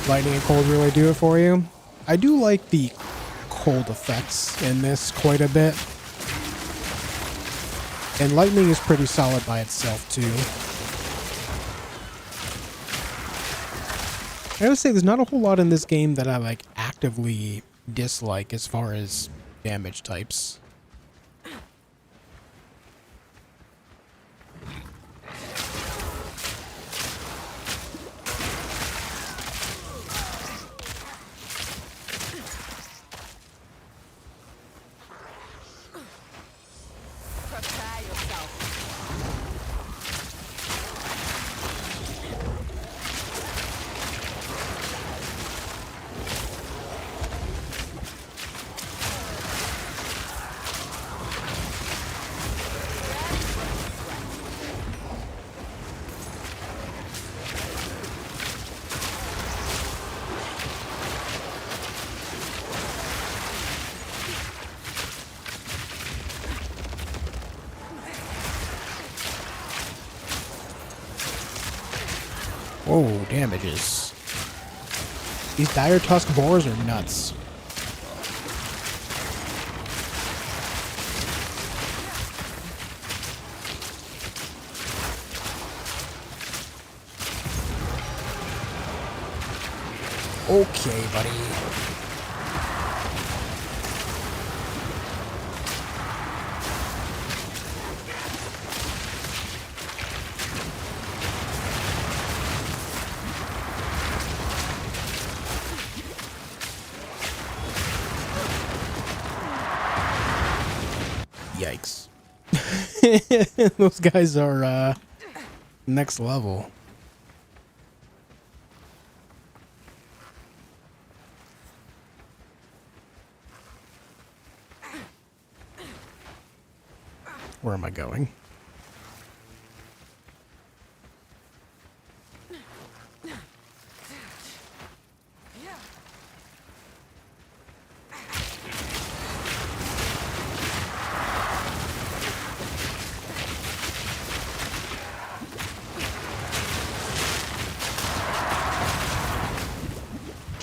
Lightning and cold really do it for you. I do like the cold effects in this quite a bit. And lightning is pretty solid by itself too. I gotta say, there's not a whole lot in this game that I like actively dislike as far as damage types. Whoa, damages. These dire tusk boars are nuts. Okay, buddy. Yikes. Those guys are next level. Where am I going?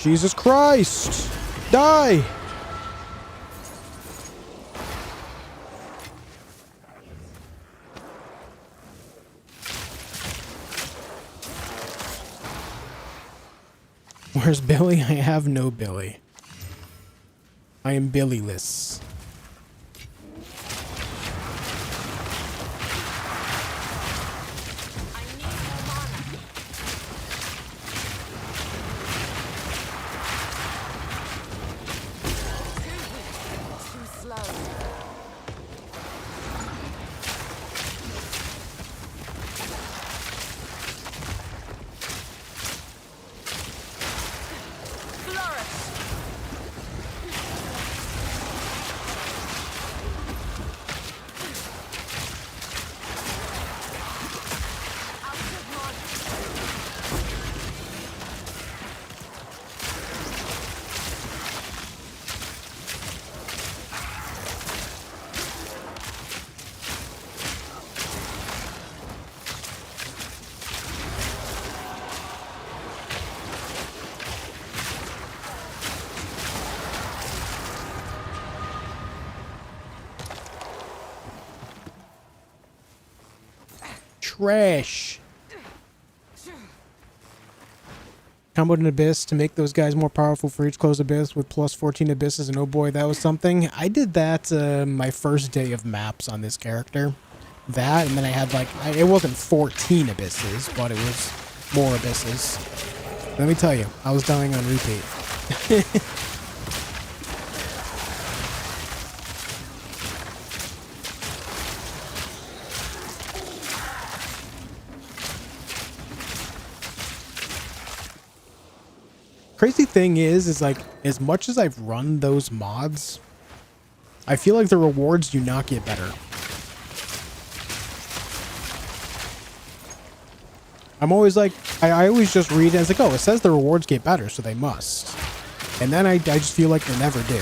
Jesus Christ! Die! Where's Billy? I have no Billy. I am Billyless. Trash. Comboed an abyss to make those guys more powerful for each closed abyss with plus 14 abysses, and oh boy, that was something. I did that my first day of maps on this character. That, and then I had like, it wasn't 14 abysses, but it was more abysses. Let me tell you, I was dying on repeat. Crazy thing is like, as much as I've run those mods, I feel like the rewards do not get better. I'm always like, I always just read it as like, oh, it says the rewards get better, so they must. And then I just feel like they never do.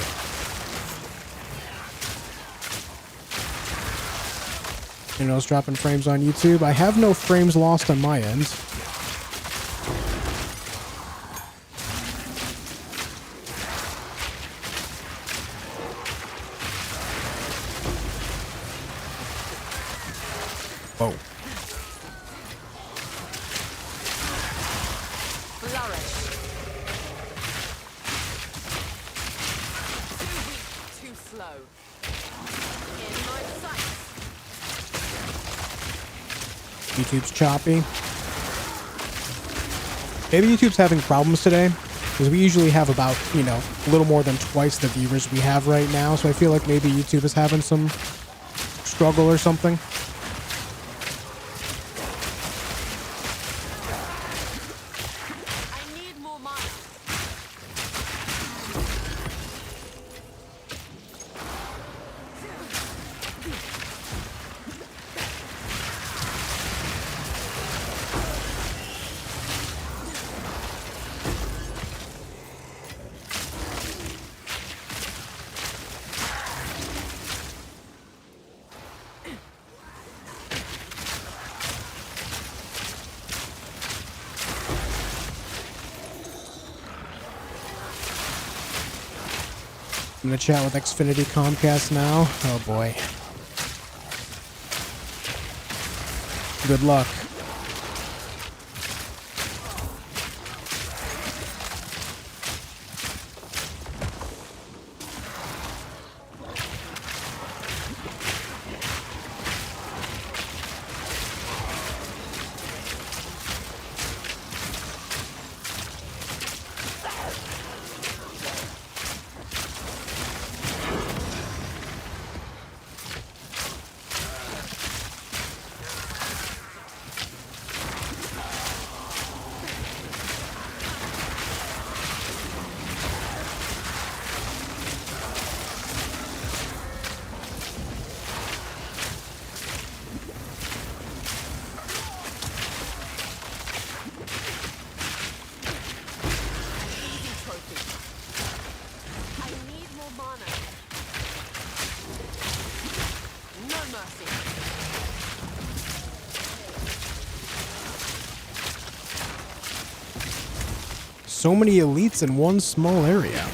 You know, it's dropping frames on YouTube. I have no frames lost on my end. Oh. Flourish. Too weak, too slow. In my sights. YouTube's choppy. Maybe YouTube's having problems today, because we usually have about, you know, a little more than twice the viewers we have right now, so I feel like maybe YouTube is having some struggle or something. I'm gonna chat with Xfinity Comcast now. Oh boy. Good luck. So many elites in one small area.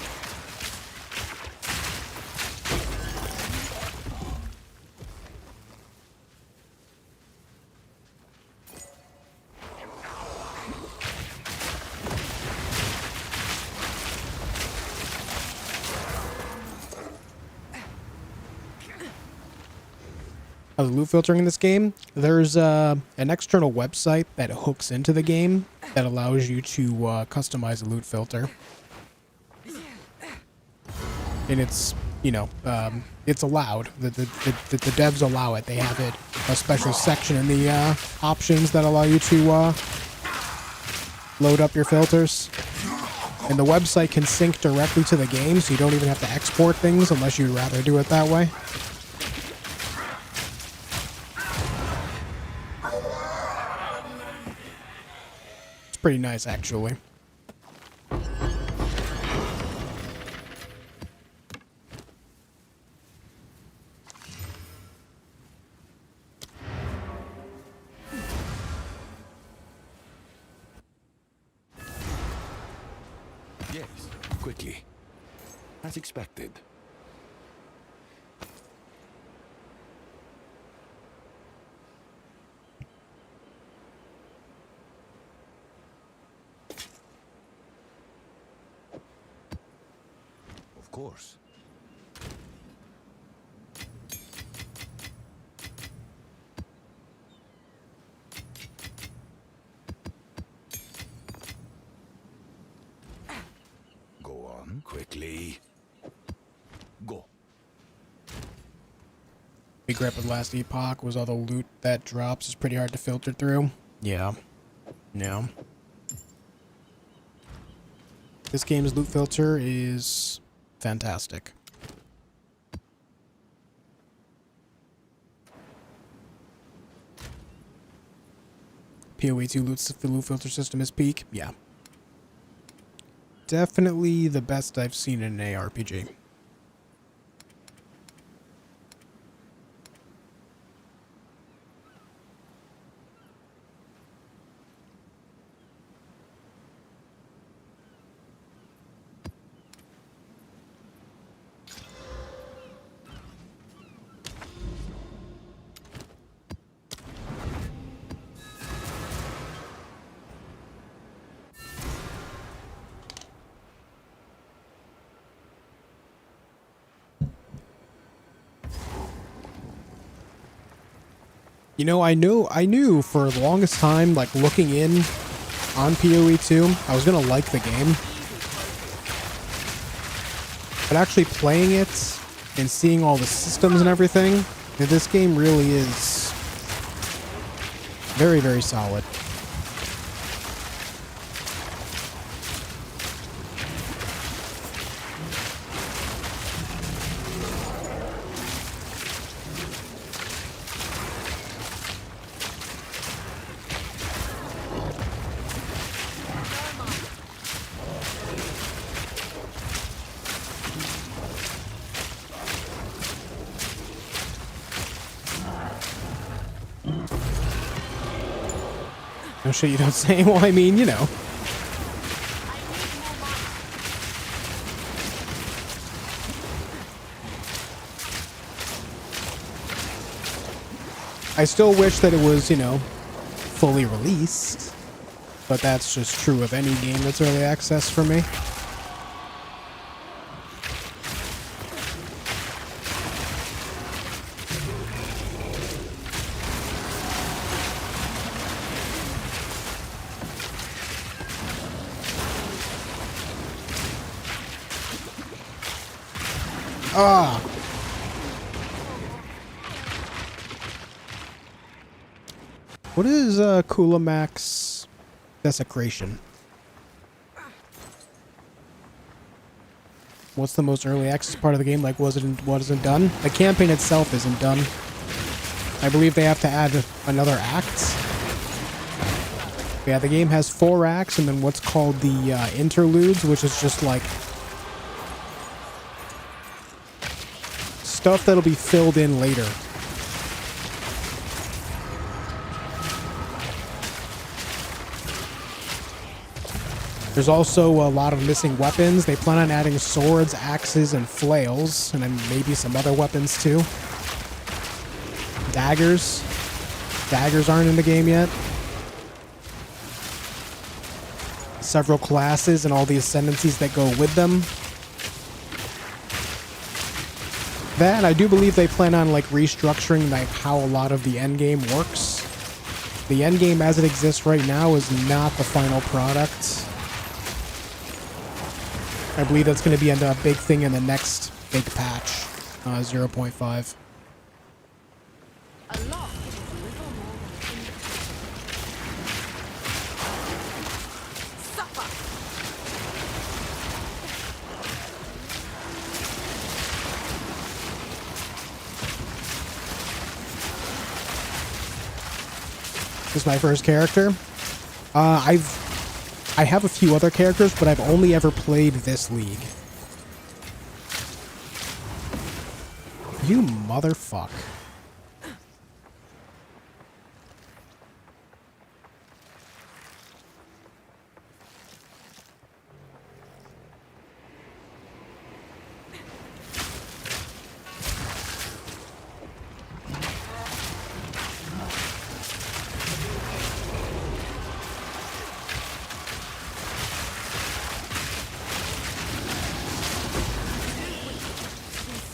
The loot filtering in this game, there's an external website that hooks into the game that allows you to customize a loot filter. And it's, you know, it's allowed. The devs allow it. They have it, a special section in the options that allow you to load up your filters. And the website can sync directly to the game, so you don't even have to export things unless you'd rather do it that way. Pretty nice, actually. Yes, quickly. As expected. Of course. Go on, quickly. Go. Big grip of last epoch was all the loot that drops is pretty hard to filter through. Yeah. Yeah. This game's loot filter is fantastic. PoE 2 loot filter system is peak. Yeah. Definitely the best I've seen in an ARPG. You know, I knew for the longest time, like, looking in on PoE 2, I was gonna like the game. But actually playing it and seeing all the systems and everything, this game really is very, very solid. I'm sure you don't say. Well, I mean, you know. I still wish that it was, you know, fully released. But that's just true of any game that's early access for me. Ah. What is Kulamax Desecration? What's the most early access part of the game? Like, wasn't done? The campaign itself isn't done. I believe they have to add another act. Yeah, the game has 4 acts, and then what's called the interludes, which is just like stuff that'll be filled in later. There's also a lot of missing weapons. They plan on adding swords, axes, and flails, and then maybe some other weapons too. Daggers. Daggers aren't in the game yet. Several classes and all the ascendancies that go with them. That, I do believe they plan on like restructuring like how a lot of the endgame works. The endgame as it exists right now is not the final product. I believe that's going to be a big thing in the next big patch, 0.5. A lock is little more than an Suffer! This is my first character. I have a few other characters, but I've only ever played this league. You motherfuck.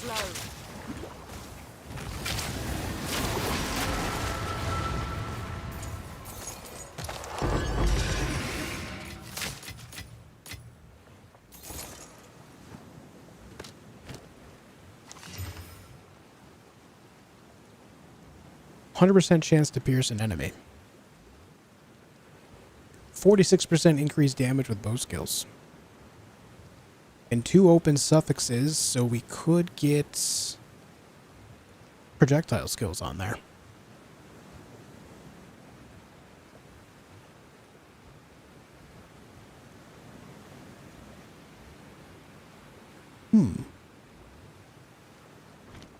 slow. 100% chance to pierce an enemy. 46% increased damage with bow skills. And 2 open suffixes, so we could get projectile skills on there.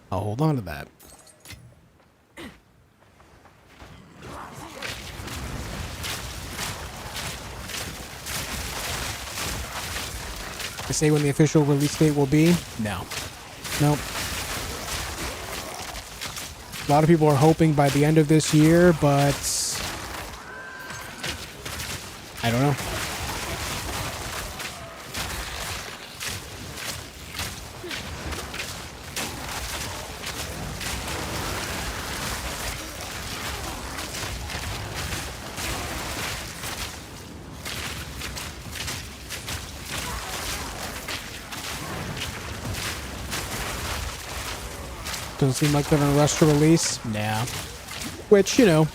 I'll hold on to that. I say when the official release date will be? No. Nope. A lot of people are hoping by the end of this year, but I don't know. Doesn't seem like they're in a rush to release. Nah. Which, you know,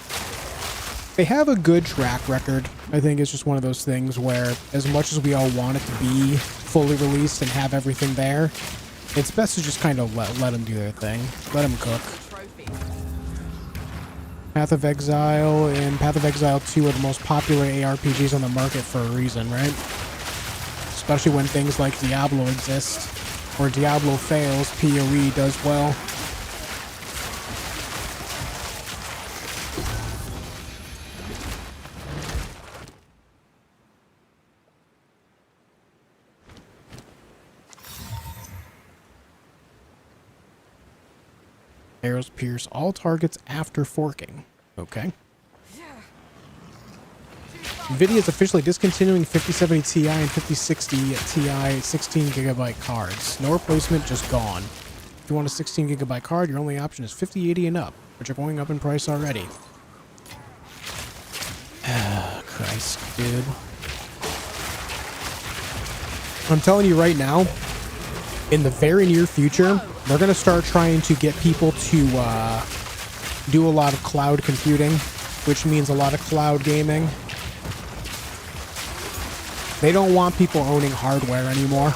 they have a good track record. I think it's just one of those things where, as much as we all want it to be fully released and have everything there, it's best to just kind of let them do their thing. Let them cook. Trophy. Path of Exile and Path of Exile 2 are the most popular ARPGs on the market for a reason, right? Especially when things like Diablo exist. Or Diablo fails, PoE does well. Arrows pierce all targets after forking. Okay. NVIDIA is officially discontinuing 5070 Ti and 5060 Ti 16GB cards. No replacement, just gone. If you want a 16GB card, your only option is 5080 and up, which are going up in price already. Ah, Christ, dude. I'm telling you right now, in the very near future, they're going to start trying to get people to do a lot of cloud computing, which means a lot of cloud gaming. They don't want people owning hardware anymore.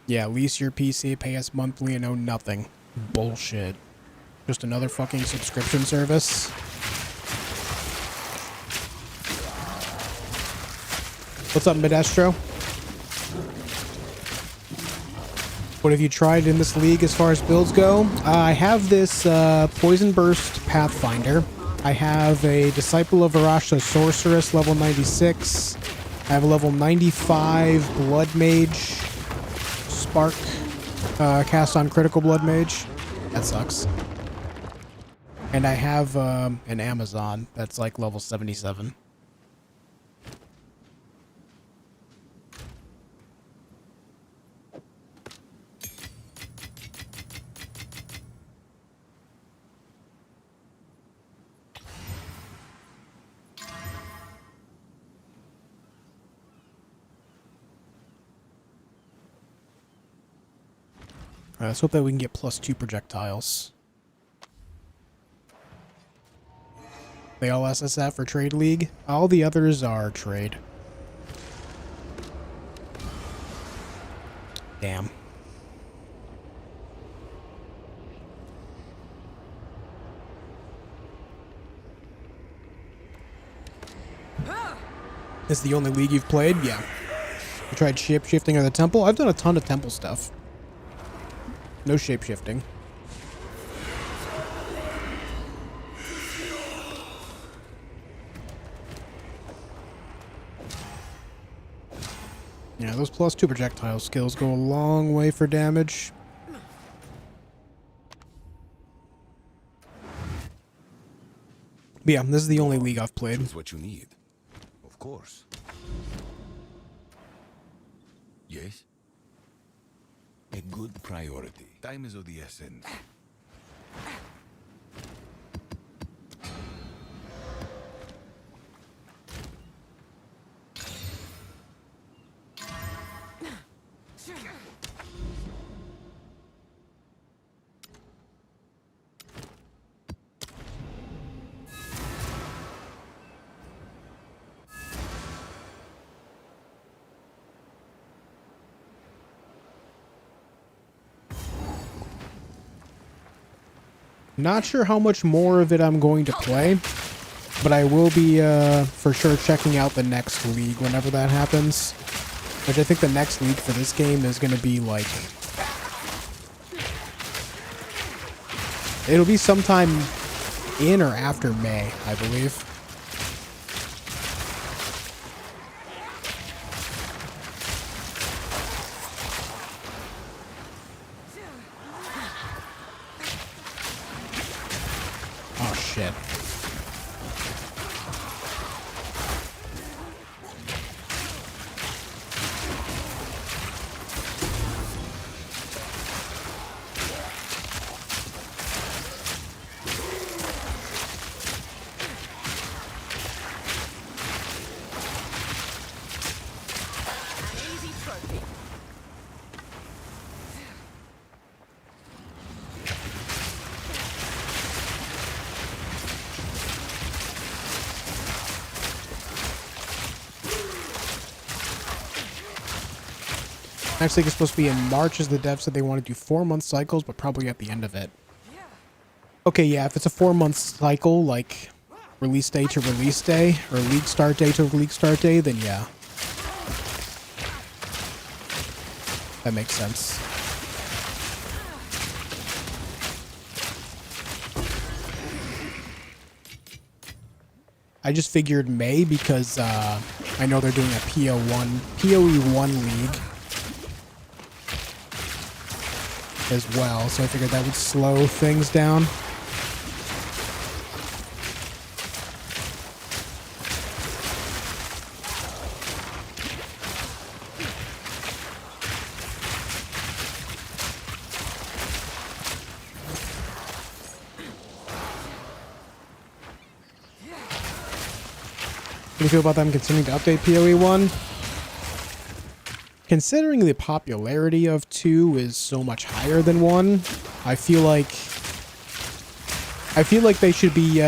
Yeah, lease your PC, pay us monthly, and own nothing. Bullshit. Just another fucking subscription service. What's up, Midestro? What have you tried in this league as far as builds go? I have this Poison Burst Pathfinder. I have a Disciple of Arashta Sorceress, level 96. I have a level 95 Blood Mage Spark cast on Critical Blood Mage. That sucks. And I have an Amazon that's like level 77. Let's hope that we can get +2 projectiles. They all SSF or Trade League? All the others are Trade. Damn. This is the only league you've played? Yeah. You tried shape-shifting or the temple? I've done a ton of temple stuff. No shape-shifting. Yeah, those +2 projectile skills go a long way for damage. But yeah, this is the only league I've played. Choose what you need. Of course. Yes? A good priority. Time is of the essence. Not sure how much more of it I'm going to play, but I will be for sure checking out the next league whenever that happens. Which I think the next league for this game is going to be like... It'll be sometime in or after May, I believe. Oh, shit. Next league is supposed to be in March, as the devs said they want to do 4-month cycles, but probably at the end of it. Okay, yeah, if it's a 4-month cycle, like release day to release day, or league start day to league start day, then yeah. That makes sense. I just figured May because I know they're doing a PoE1 league as well, so I figured that would slow things down. What do you feel about them continuing to update PoE1? Considering the popularity of 2 is so much higher than 1, I feel like they should be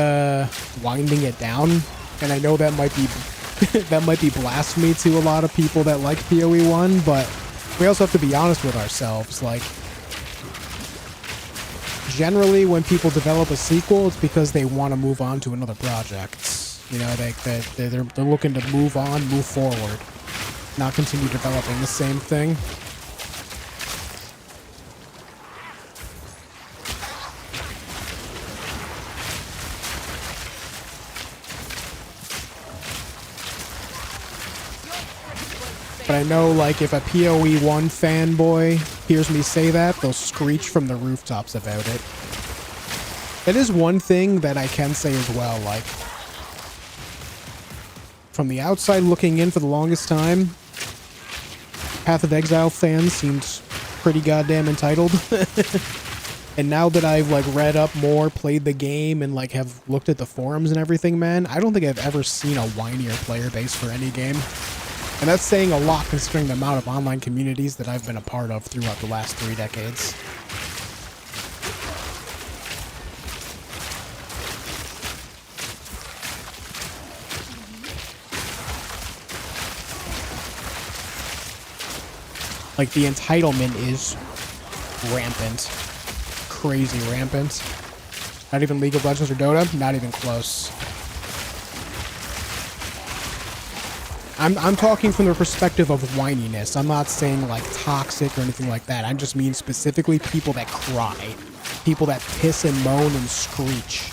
winding it down, and I know that might be that might be blasphemy to a lot of people that like PoE1, but we also have to be honest with ourselves. Like, generally when people develop a sequel, it's because they want to move on to another project. You know, they're looking to move on, move forward, not continue developing the same thing. But I know, like, if a PoE1 fanboy hears me say that, they'll screech from the rooftops about it. It is one thing that I can say as well, like, from the outside looking in for the longest time, Path of Exile fans seemed pretty goddamn entitled. And now that I've, like, read up more, played the game, and, like, have looked at the forums and everything, man, I don't think I've ever seen a whinier player base for any game. And that's saying a lot considering the amount of online communities that I've been a part of throughout the last 3 decades. Like, the entitlement is rampant. Crazy rampant. Not even League of Legends or Dota, not even close. I'm talking from the perspective of whininess. I'm not saying, like, toxic or anything like that. I just mean specifically people that cry. People that piss and moan and screech.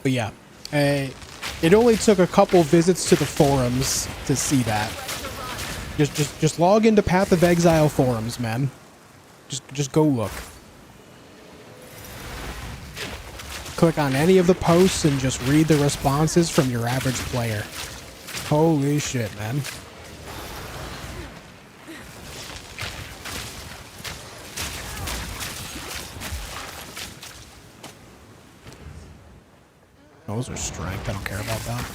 But yeah, it only took a couple visits to the forums to see that. Just log into Path of Exile forums, man. Just go look. Click on any of the posts and just read the responses from your average player. Holy shit, man. Those are strength. I don't care about that.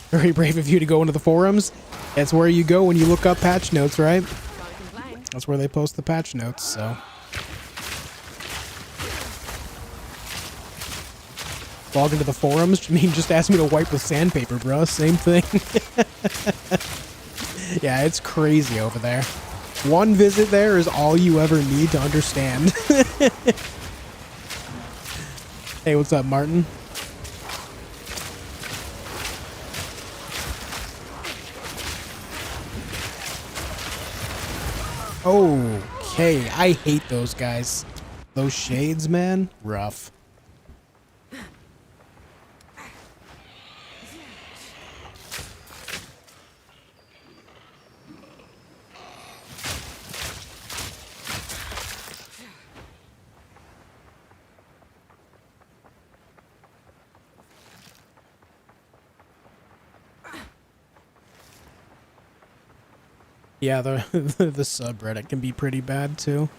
Very brave of you to go into the forums. That's where you go when you look up patch notes, right? That's where they post the patch notes, so. Log into the forums? I mean, just ask me to wipe with sandpaper, bro. Same thing. Yeah, it's crazy over there. One visit there is all you ever need to understand. Hey, what's up, Martin? Okay, I hate those guys. Those shades, man, rough. Yeah, the subreddit can be pretty bad too.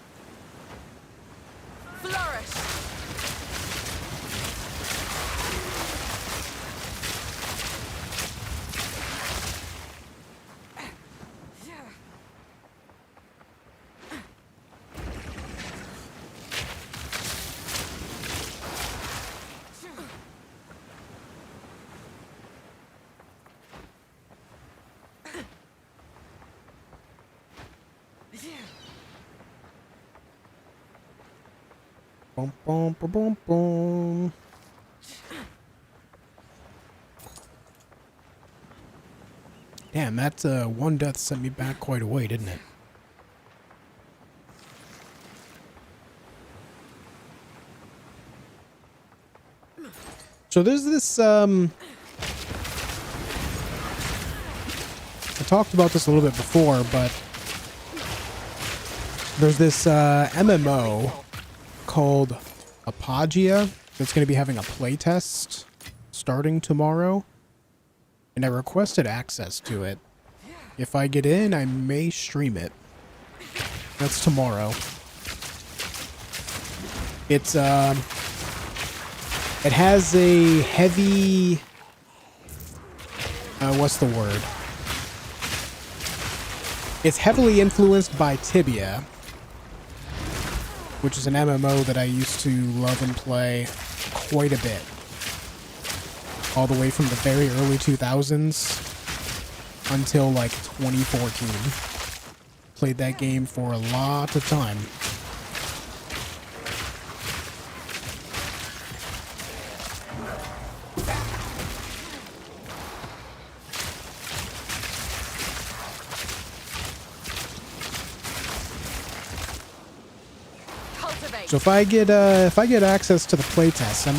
Boom, boom, boom, boom, boom. Damn, that one death sent me back quite a way, didn't it? So there's this, I talked about this a little bit before, but there's this MMO called Apogea that's going to be having a playtest starting tomorrow, and I requested access to it. If I get in, I may stream it. That's tomorrow. It's, it has a heavy, what's the word? It's heavily influenced by Tibia, which is an MMO that I used to love and play quite a bit. All the way from the very early 2000s until like 2014. Played that game for a lot of time. So if I get access to the playtest, I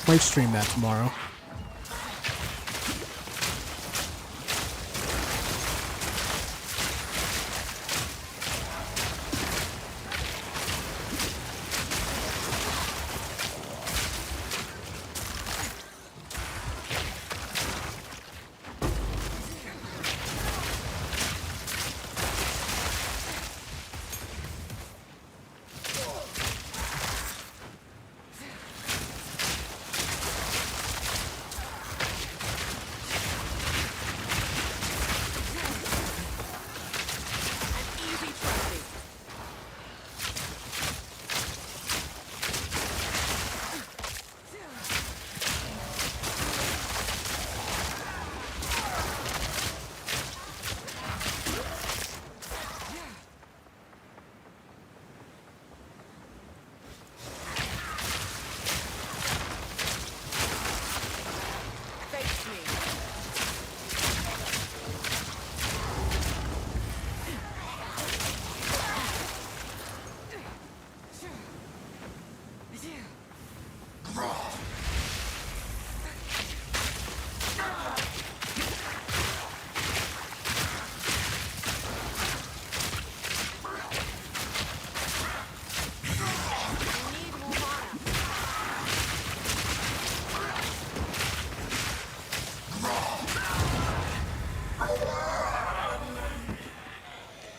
might stream that tomorrow.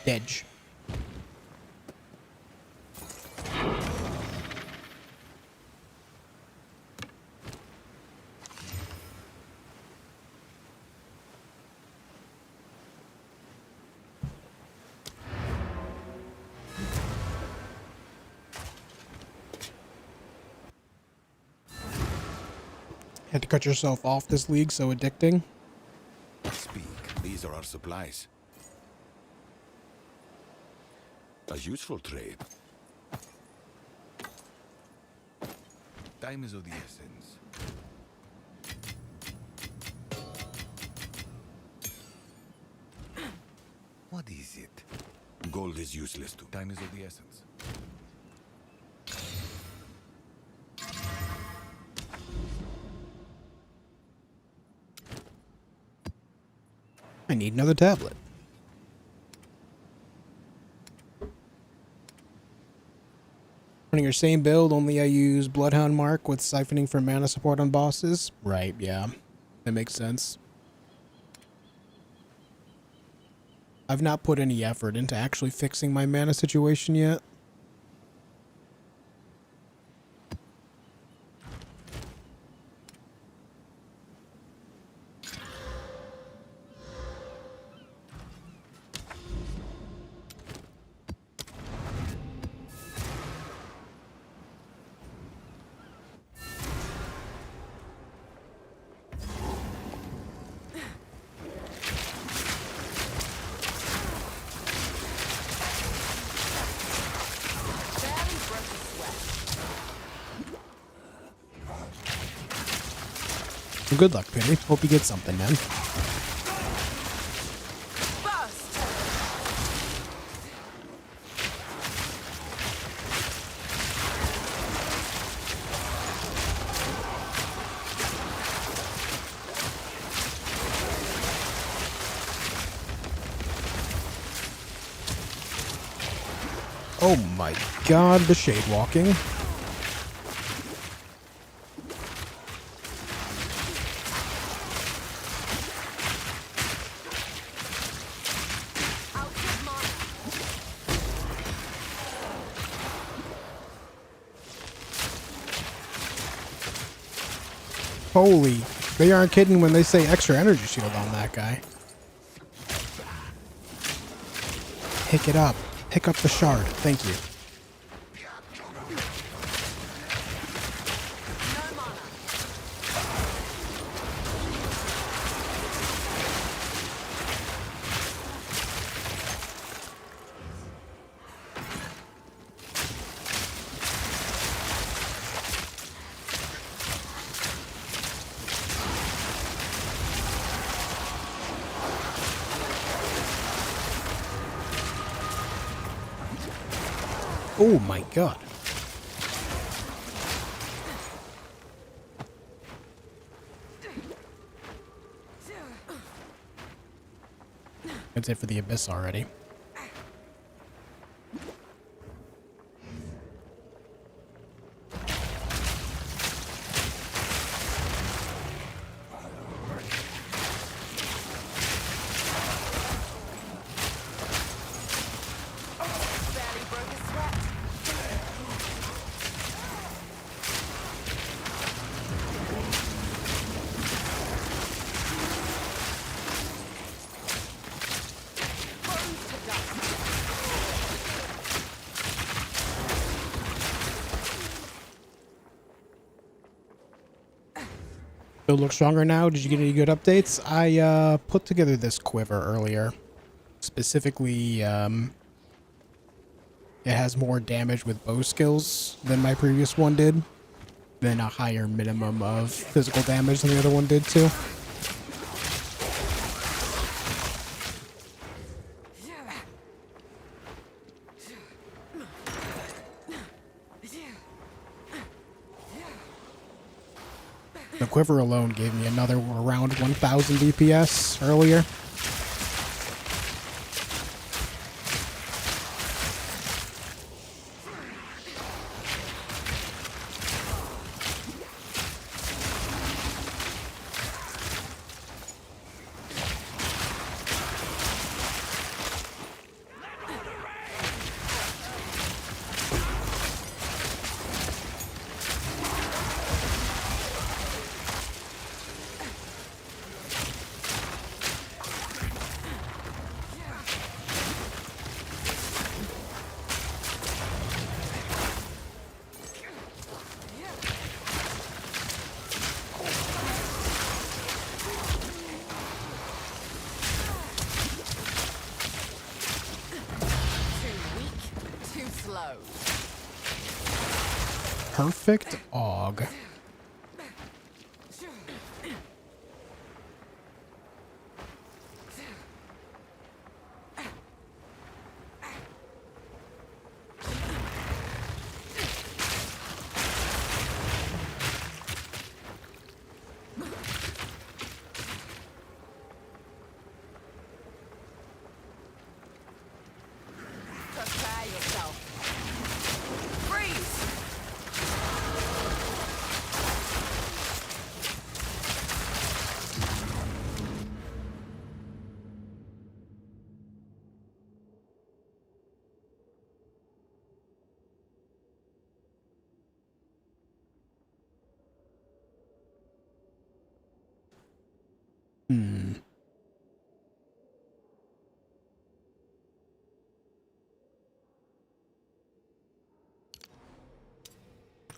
Edge. Had to cut yourself off this league, so addicting. Speak. These are our supplies. A useful trade. Time is of the essence. What is it? Gold is useless too. Time is of the essence. I need another tablet. Running your same build, only I use Bloodhound Mark with siphoning for mana support on bosses. Right, yeah. That makes sense. I've not put any effort into actually fixing my mana situation yet. Well, good luck, Penny. Hope you get something, man. Oh my god, the shade walking. Holy, they aren't kidding when they say extra energy shield on that guy. Pick it up. Pick up the shard. Thank you. Oh my god. That's it for the abyss already. Still look stronger now. Did you get any good updates? I put together this quiver earlier. Specifically, it has more damage with bow skills than my previous one did. Then a higher minimum of physical damage than the other one did too. The quiver alone gave me another around 1,000 DPS earlier. Perfect AUG. Prepare yourself. Freeze!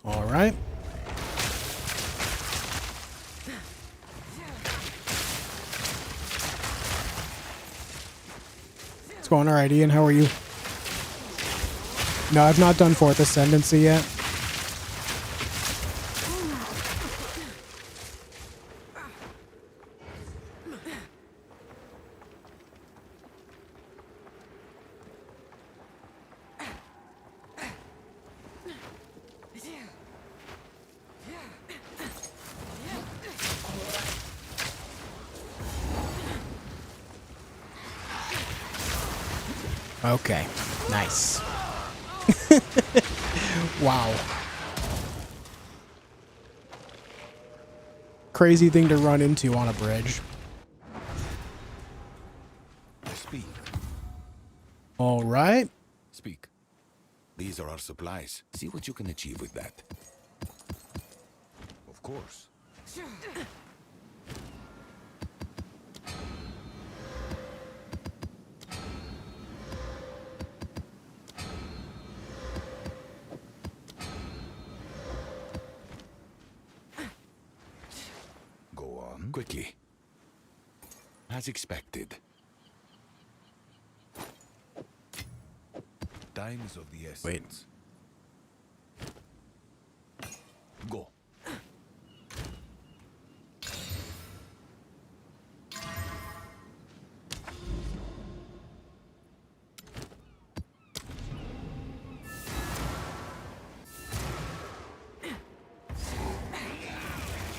All right. What's going on, all right, Ian? How are you? No, I've not done Fourth Ascendancy yet. Okay, nice. Wow. Crazy thing to run into on a bridge. Speak. All right. Speak. These are our supplies. See what you can achieve with that. Of course. Go on. Quickly. As expected. Time is of the essence. Wait. Go.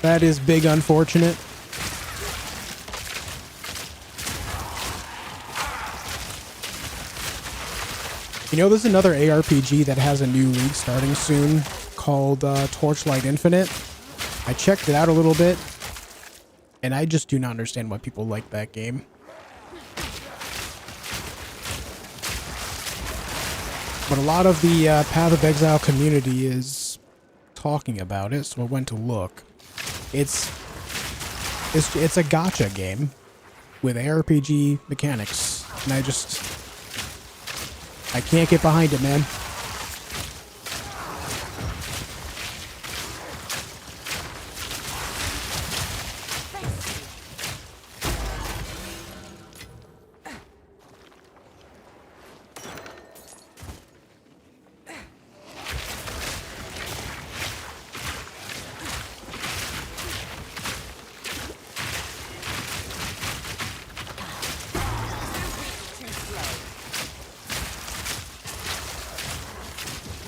That is big unfortunate. You know, there's another ARPG that has a new league starting soon called Torchlight Infinite. I checked it out a little bit, and I just do not understand why people like that game. But a lot of the Path of Exile community is talking about it, so I went to look. It's a gacha game with ARPG mechanics, and I can't get behind it, man.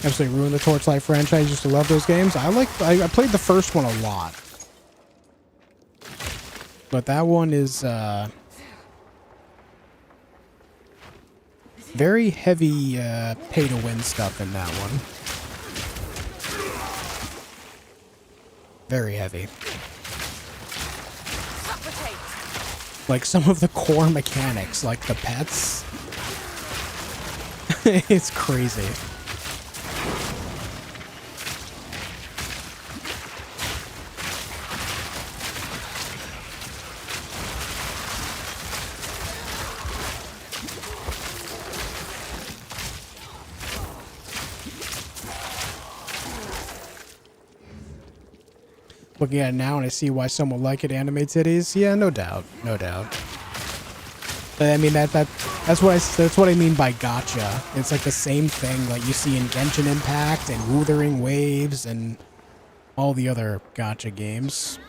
Absolutely ruined the Torchlight franchise. Used to love those games. I played the first one a lot, but that one is very heavy pay to win stuff in that one. Very heavy. Like some of the core mechanics, like the pets. It's crazy. Looking at it now and I see why some would like it, anime titties. Yeah, no doubt, no doubt. But I mean that's what I mean by gacha. It's like the same thing like you see in Genshin Impact and Wuthering Waves and all the other gacha games.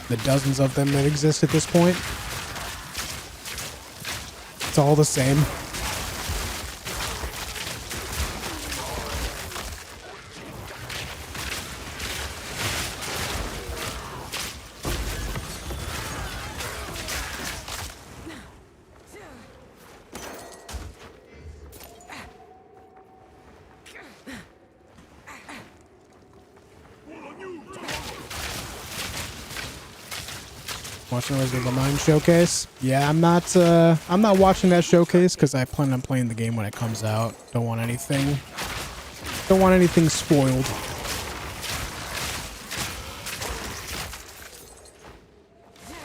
The dozens of them that exist at this point. It's all the same. Watching Resident Evil 9 showcase. Yeah, I'm not watching that showcase because I plan on playing the game when it comes out. Don't want anything spoiled.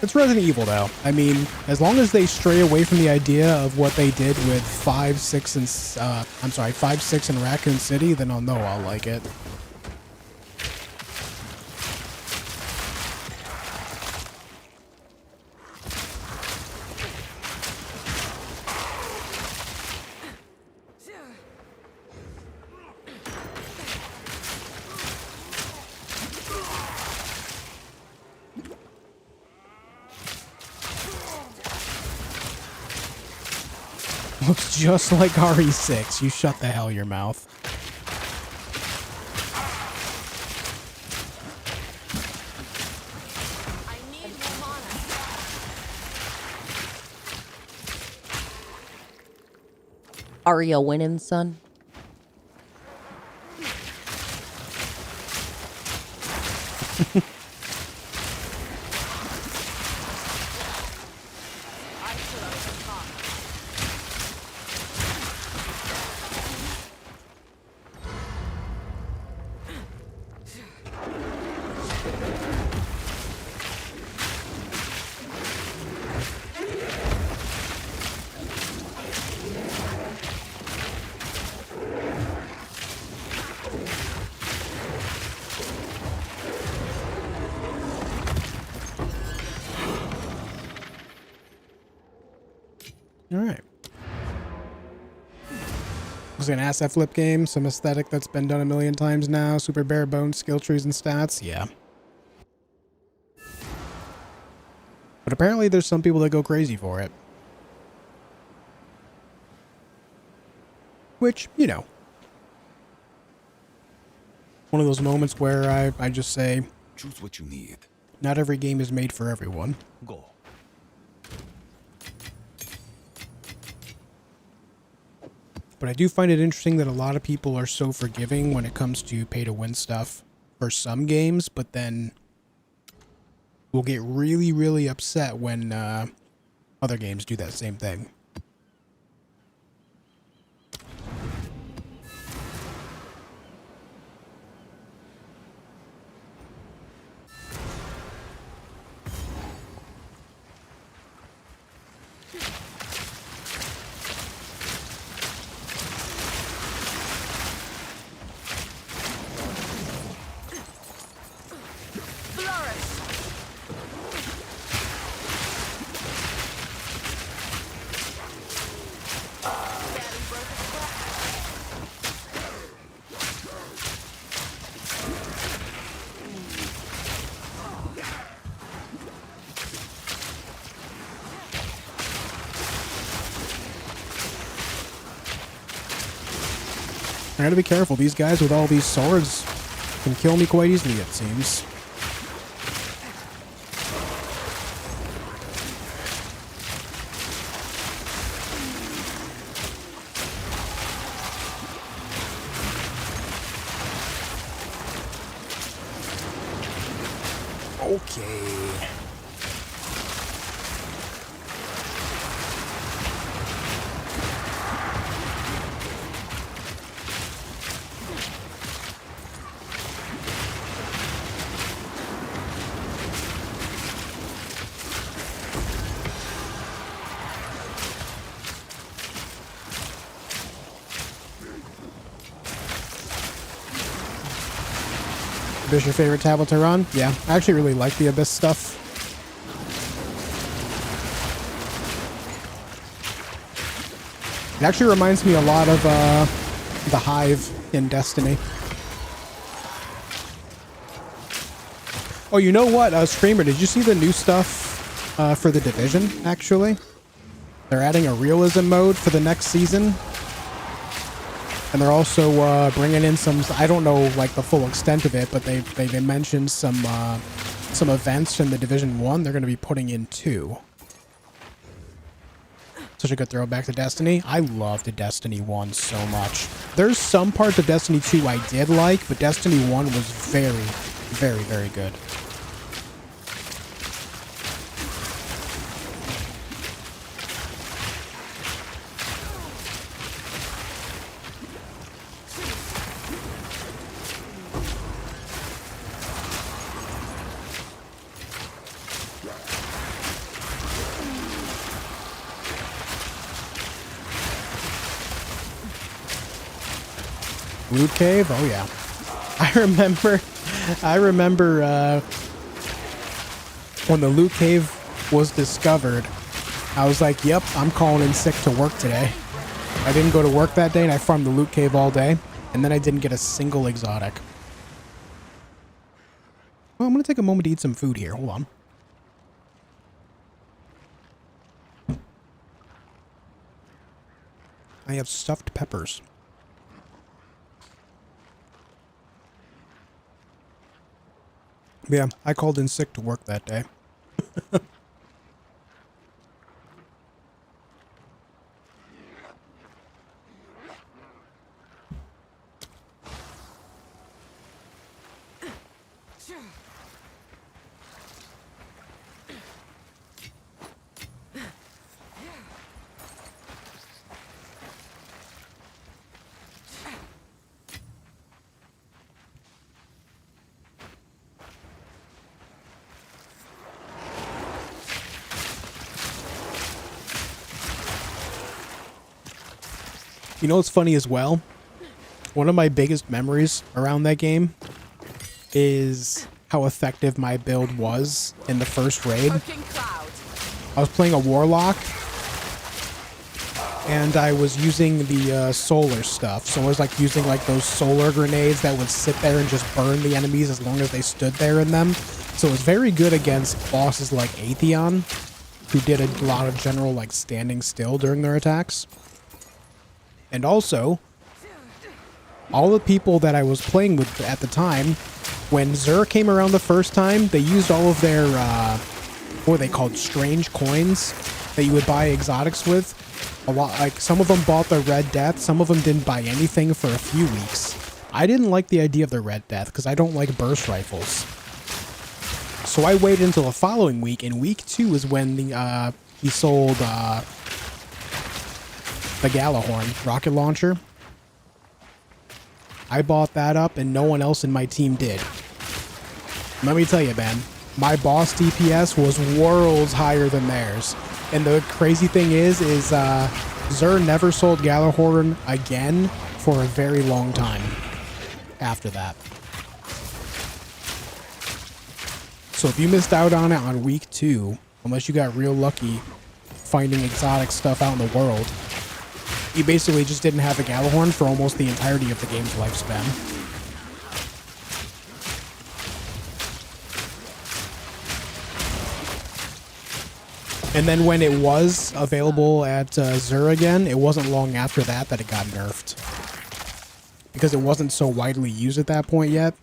It's Resident Evil though. I mean, as long as they stray away from the idea of what they did with 5, 6, and Raccoon City, then I'll know I'll like it. Looks just like RE6. You shut the hell your mouth. I need more mana. Aria winning, son. All right. It's an asset flip game, some aesthetic that's been done a million times now, super bare bones skill trees and stats. Yeah. But apparently there's some people that go crazy for it. Which, you know. One of those moments where I just say, Choose what you need. not every game is made for everyone. Go. But I do find it interesting that a lot of people are so forgiving when it comes to pay-to-win stuff for some games, but then will get really, really upset when other games do that same thing. I gotta be careful. These guys with all these swords can kill me quite easily, it seems. Okay. Abyss your favorite tablet to run? Yeah, I actually really like the Abyss stuff. It actually reminds me a lot of the Hive in Destiny. Oh, you know what, Screamer, did you see the new stuff for The Division, actually? They're adding a realism mode for the next season. And they're also bringing in some, I don't know like the full extent of it, but they mentioned some events in the Division 1 they're going to be putting in 2. Such a good throwback to Destiny. I loved Destiny 1 so much. There's some parts of Destiny 2 I did like, but Destiny 1 was very, very, very good. Loot cave? Oh yeah. I remember when the loot cave was discovered, I was like, yep, I'm calling in sick to work today. I didn't go to work that day and I farmed the loot cave all day, and then I didn't get a single exotic. Well, I'm gonna take a moment to eat some food here. Hold on. I have stuffed peppers. Yeah, I called in sick to work that day. You know what's funny as well? One of my biggest memories around that game is how effective my build was in the first raid. Poking cloud. I was playing a warlock, and I was using the solar stuff. So I was like using like those solar grenades that would sit there and just burn the enemies as long as they stood there in them. So it was very good against bosses like Atheon, who did a lot of general like standing still during their attacks. And also, all the people that I was playing with at the time, when Xur came around the first time, they used all of their, what are they called, strange coins that you would buy exotics with. A lot, like some of them bought the Red Death, some of them didn't buy anything for a few weeks. I didn't like the idea of the Red Death because I don't like burst rifles. So I waited until the following week, and week 2 is when the he sold the Galahorn rocket launcher. I bought that up, and no one else in my team did. Let me tell you, man, my boss DPS was worlds higher than theirs. And the crazy thing is Xur never sold Galahorn again for a very long time after that. So if you missed out on it on week 2, unless you got real lucky finding exotic stuff out in the world, you basically just didn't have a Galahorn for almost the entirety of the game's lifespan. And then when it was available at Xur again, it wasn't long after that that it got nerfed. Because it wasn't so widely used at that point yet.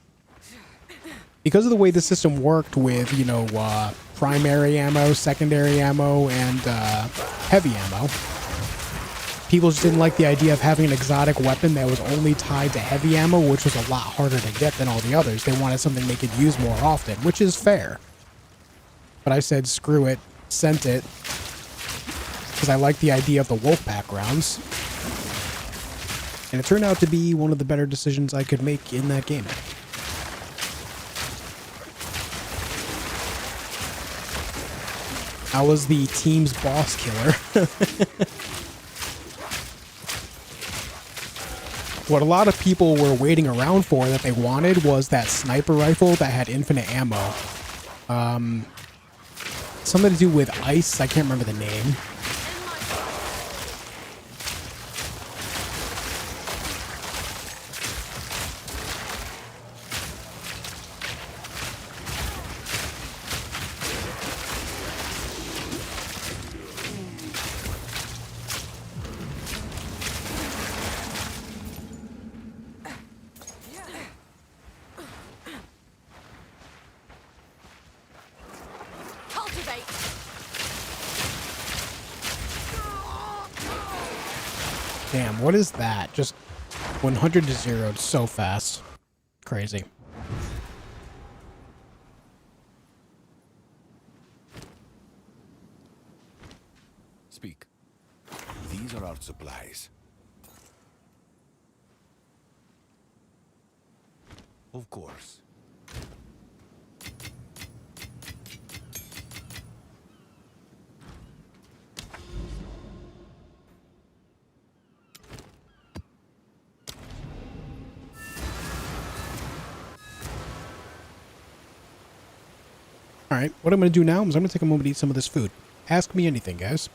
Because of the way the system worked with, you know, primary ammo, secondary ammo, and heavy ammo, people just didn't like the idea of having an exotic weapon that was only tied to heavy ammo, which was a lot harder to get than all the others. They wanted something they could use more often, which is fair. But I said, screw it, sent it, because I like the idea of the Wolfpack rounds. And it turned out to be one of the better decisions I could make in that game. I was the team's boss killer. What a lot of people were waiting around for that they wanted was that sniper rifle that had infinite ammo. Something to do with ice. I can't remember the name. Damn, what is that? Just 100 to 0 so fast. Crazy. Speak. These are our supplies. Of course. Alright, what I'm going to do now is I'm going to take a moment to eat some of this food. Ask me anything, guys.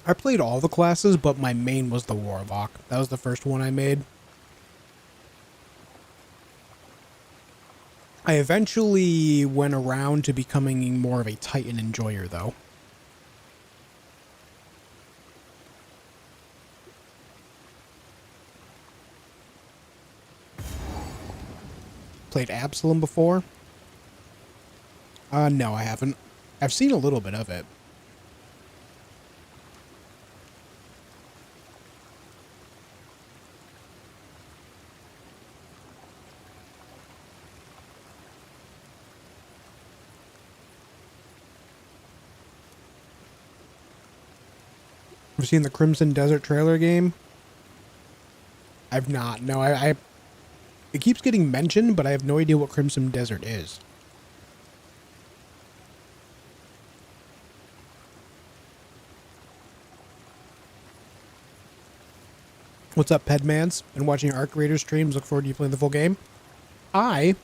I played all the classes, but my main was the Warlock. That was the first one I made. I eventually went around to becoming more of a Titan enjoyer, though. Played Absalom before? No, I haven't. I've seen a little bit of it. I've seen the Crimson Desert trailer game. I've not. No, it keeps getting mentioned, but I have no idea what Crimson Desert is. What's up, Pedmans? Been watching your Arc Raiders streams. Look forward to you playing the full game. I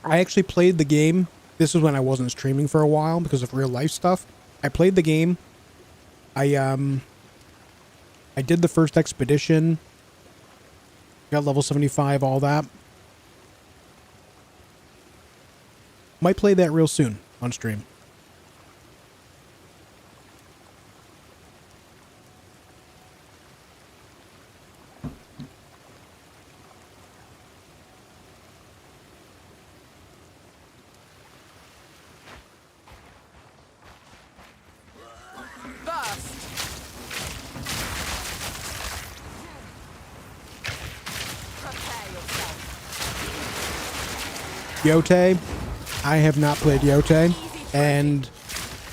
actually played the game. This was when I wasn't streaming for a while because of real life stuff. I played the game. I did the first expedition. Got level 75, all that. Might play that real soon on stream. Yote, I have not played Yote, and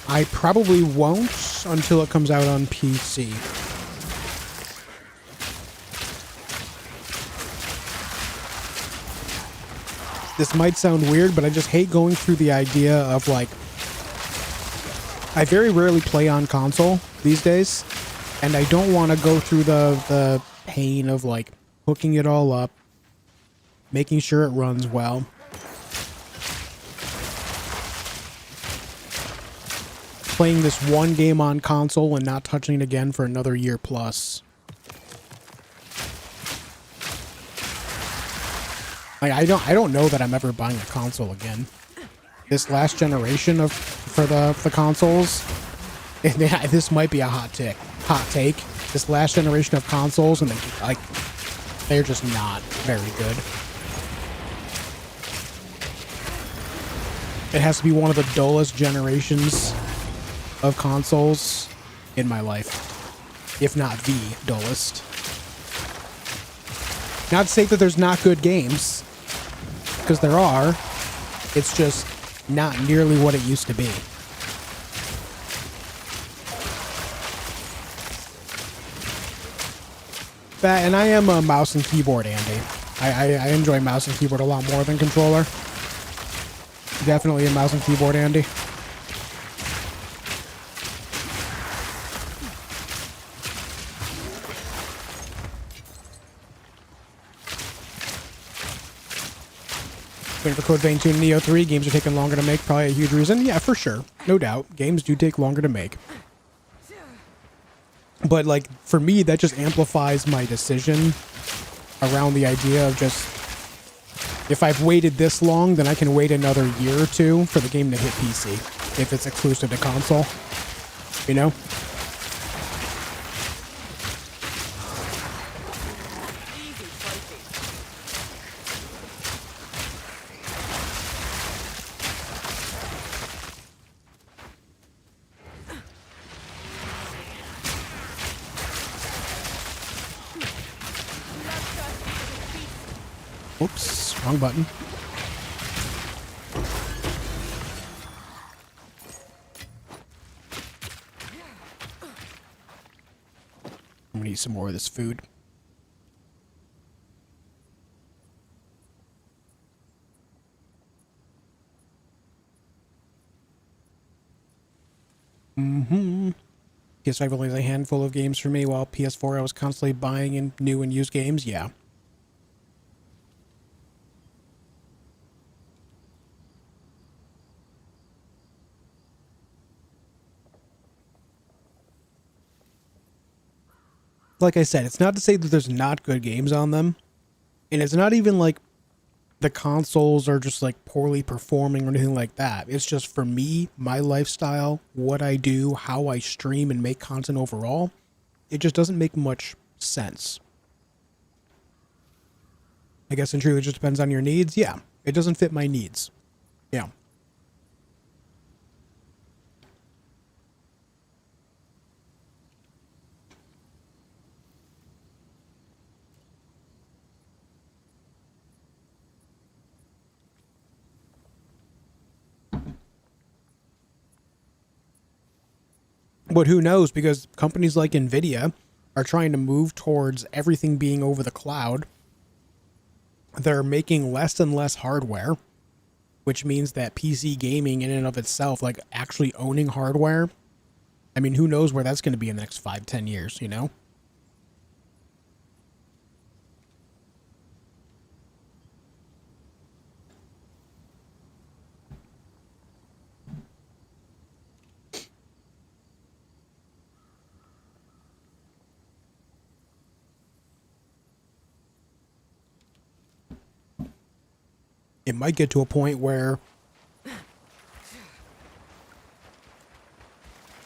I probably won't until it comes out on PC. This might sound weird, but I just hate going through the idea of, like, I very rarely play on console these days, and I don't want to go through the pain of, like, hooking it all up, making sure it runs well. Playing this one game on console and not touching it again for another year plus. Like, I don't know that I'm ever buying a console again. This last generation for the consoles, this might be a hot take. This last generation of consoles, and they're just not very good. It has to be one of the dullest generations of consoles in my life, if not the dullest. Not to say that there's not good games, because there are. It's just not nearly what it used to be. And I am a mouse and keyboard Andy. I enjoy mouse and keyboard a lot more than controller. Definitely a mouse and keyboard Andy. Waiting for Code Vein 2 and Neo 3. Games are taking longer to make. Probably a huge reason. Yeah, for sure. No doubt. Games do take longer to make. But, like, for me, that just amplifies my decision around the idea of just, if I've waited this long, then I can wait another year or two for the game to hit PC, if it's exclusive to console. You know? Oops, wrong button. I'm gonna eat some more of this food. PS5 only has a handful of games for me, while PS4 I was constantly buying in new and used games. Yeah. Like I said, it's not to say that there's not good games on them. And it's not even like the consoles are just like poorly performing or anything like that. It's just for me, my lifestyle, what I do, how I stream and make content overall, it just doesn't make much sense. I guess and truly it just depends on your needs. Yeah, it doesn't fit my needs. Yeah. But who knows? Because companies like Nvidia are trying to move towards everything being over the cloud. They're making less and less hardware, which means that PC gaming in and of itself, like actually owning hardware, I mean, who knows where that's going to be in the next 5-10 years, you know? It might get to a point where, I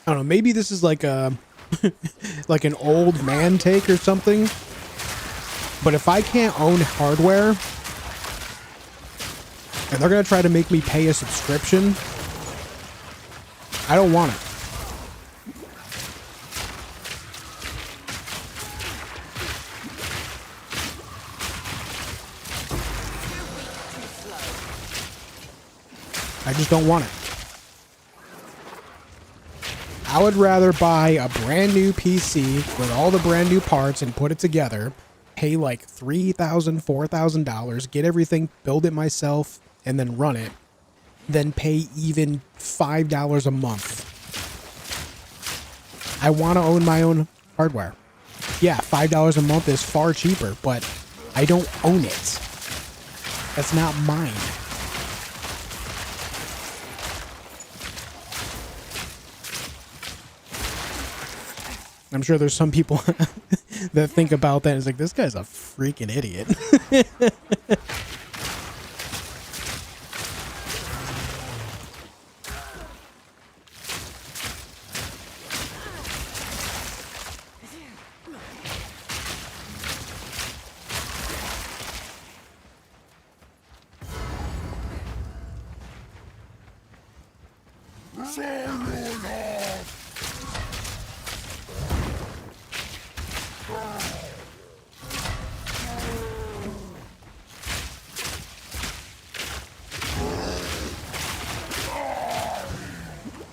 don't know, maybe this is like a like an old man take or something. But if I can't own hardware and they're going to try to make me pay a subscription, I don't want it. I just don't want it. I would rather buy a brand new PC with all the brand new parts and put it together, pay like $3,000, $4,000, get everything, build it myself, and then run it, than pay even $5 a month. I want to own my own hardware. Yeah, $5 a month is far cheaper, but I don't own it. That's not mine. I'm sure there's some people that think about that and it's like, this guy's a freaking idiot.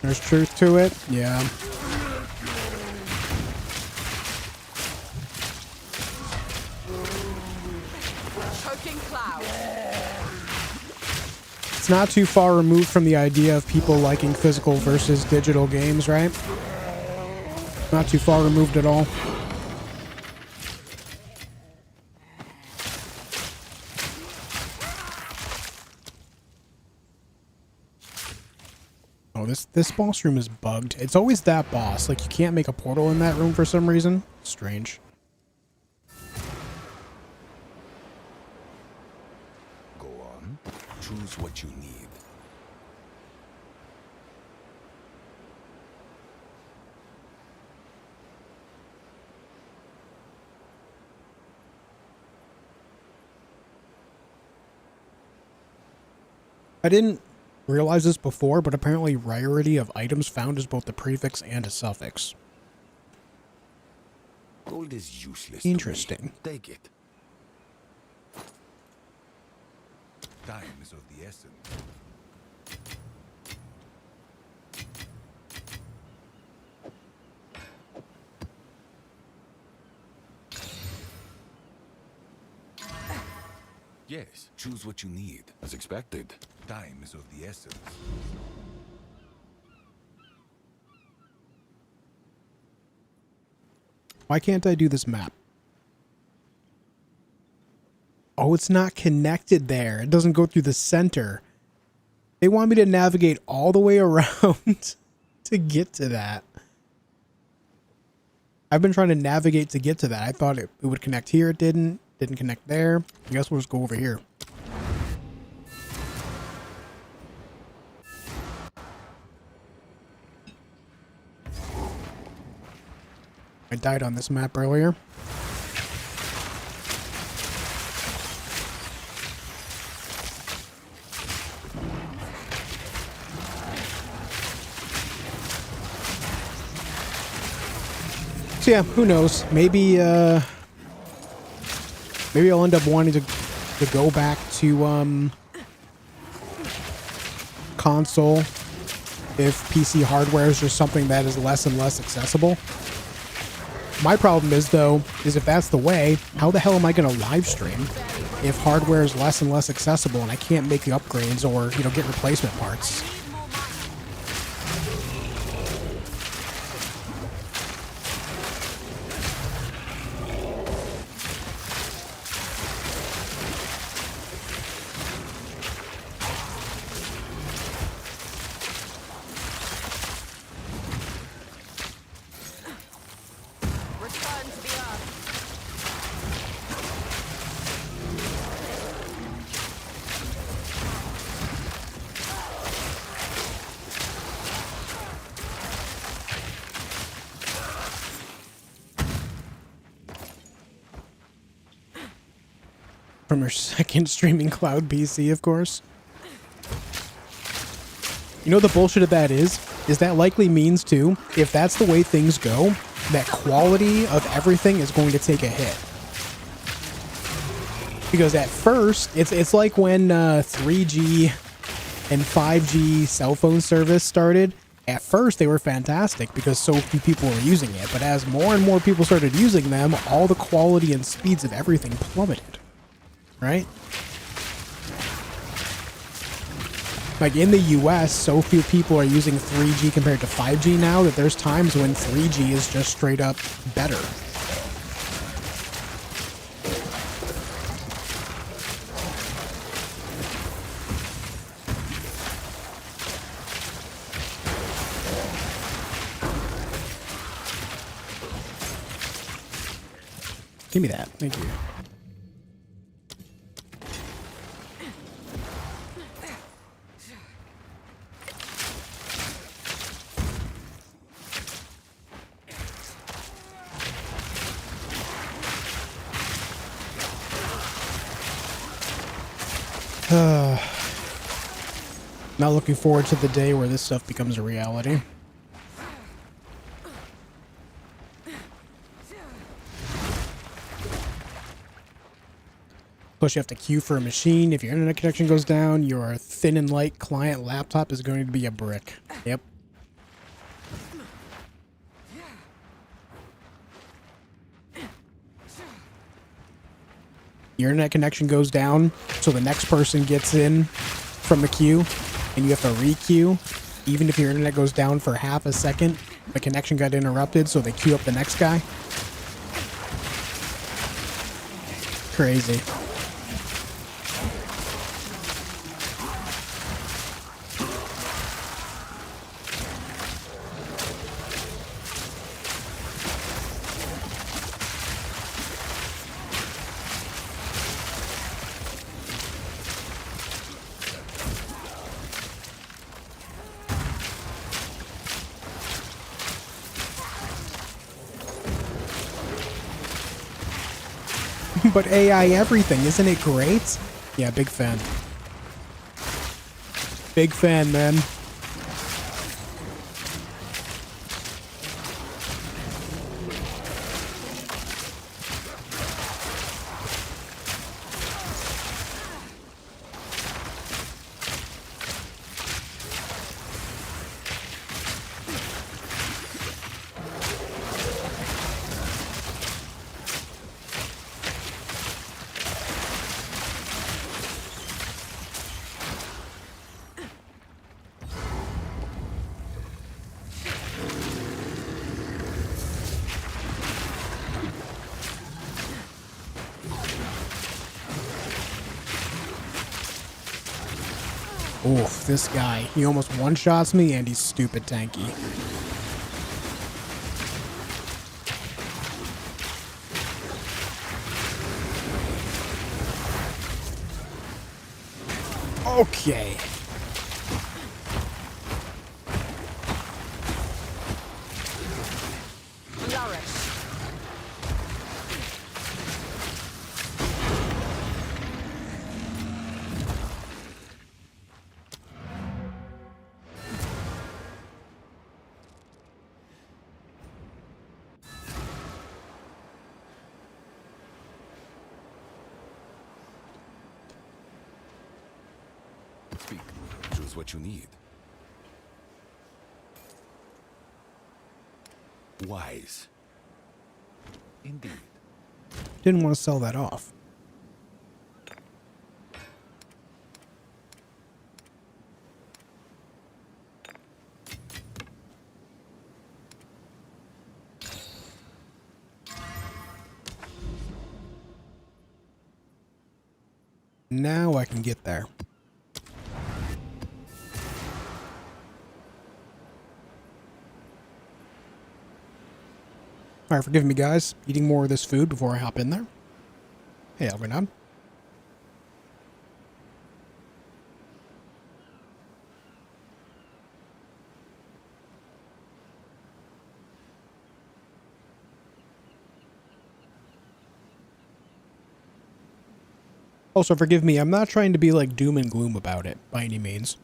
There's truth to it. Yeah. Choking cloud. It's not too far removed from the idea of people liking physical versus digital games, right? Not too far removed at all. Oh, this boss room is bugged. It's always that boss. Like, you can't make a portal in that room for some reason. Strange. Go on. Choose what you need. I didn't realize this before, but apparently rarity of items found is both a prefix and a suffix. Gold is useless. Interesting. To me. Take it. Time is of the essence. Yes, choose what you need, as expected. Time is of the essence. Why can't I do this map? Oh, it's not connected there. It doesn't go through the center. They want me to navigate all the way around to get to that. I've been trying to navigate to get to that. I thought it would connect here. It didn't. Didn't connect there. I guess we'll just go over here. I died on this map earlier. So yeah, who knows? Maybe maybe I'll end up wanting to go back to console if PC hardware is just something that is less and less accessible. My problem is, though, is if that's the way, how the hell am I going to live stream if hardware is less and less accessible and I can't make the upgrades or, you know, get replacement parts? Return to the earth. From your second streaming cloud PC, of course. You know what the bullshit of that is? Is that likely means, too, if that's the way things go, that quality of everything is going to take a hit. Because at first, it's like when 3G and 5G cell phone service started. At first, they were fantastic because so few people were using it. But as more and more people started using them, all the quality and speeds of everything plummeted. Right? Like in the US, so few people are using 3G compared to 5G now that there's times when 3G is just straight up better. Give me that. Thank you. Not looking forward to the day where this stuff becomes a reality. Plus, you have to queue for a machine. If your internet connection goes down, your thin and light client laptop is going to be a brick. Yep. Your internet connection goes down, so the next person gets in from the queue, and you have to re-queue. Even if your internet goes down for half a second, the connection got interrupted, so they queue up the next guy. Crazy. But AI everything, isn't it great? Yeah, big fan. Big fan, man. Oof, this guy. He almost one-shots me, and he's stupid tanky. Okay. Speak. Choose what you need. wise. Indeed. Didn't want to sell that off. Now I can get there. Alright, forgive me guys. Eating more of this food before I hop in there. Hey, Algernon. Also, forgive me, I'm not trying to be like doom and gloom about it, by any means.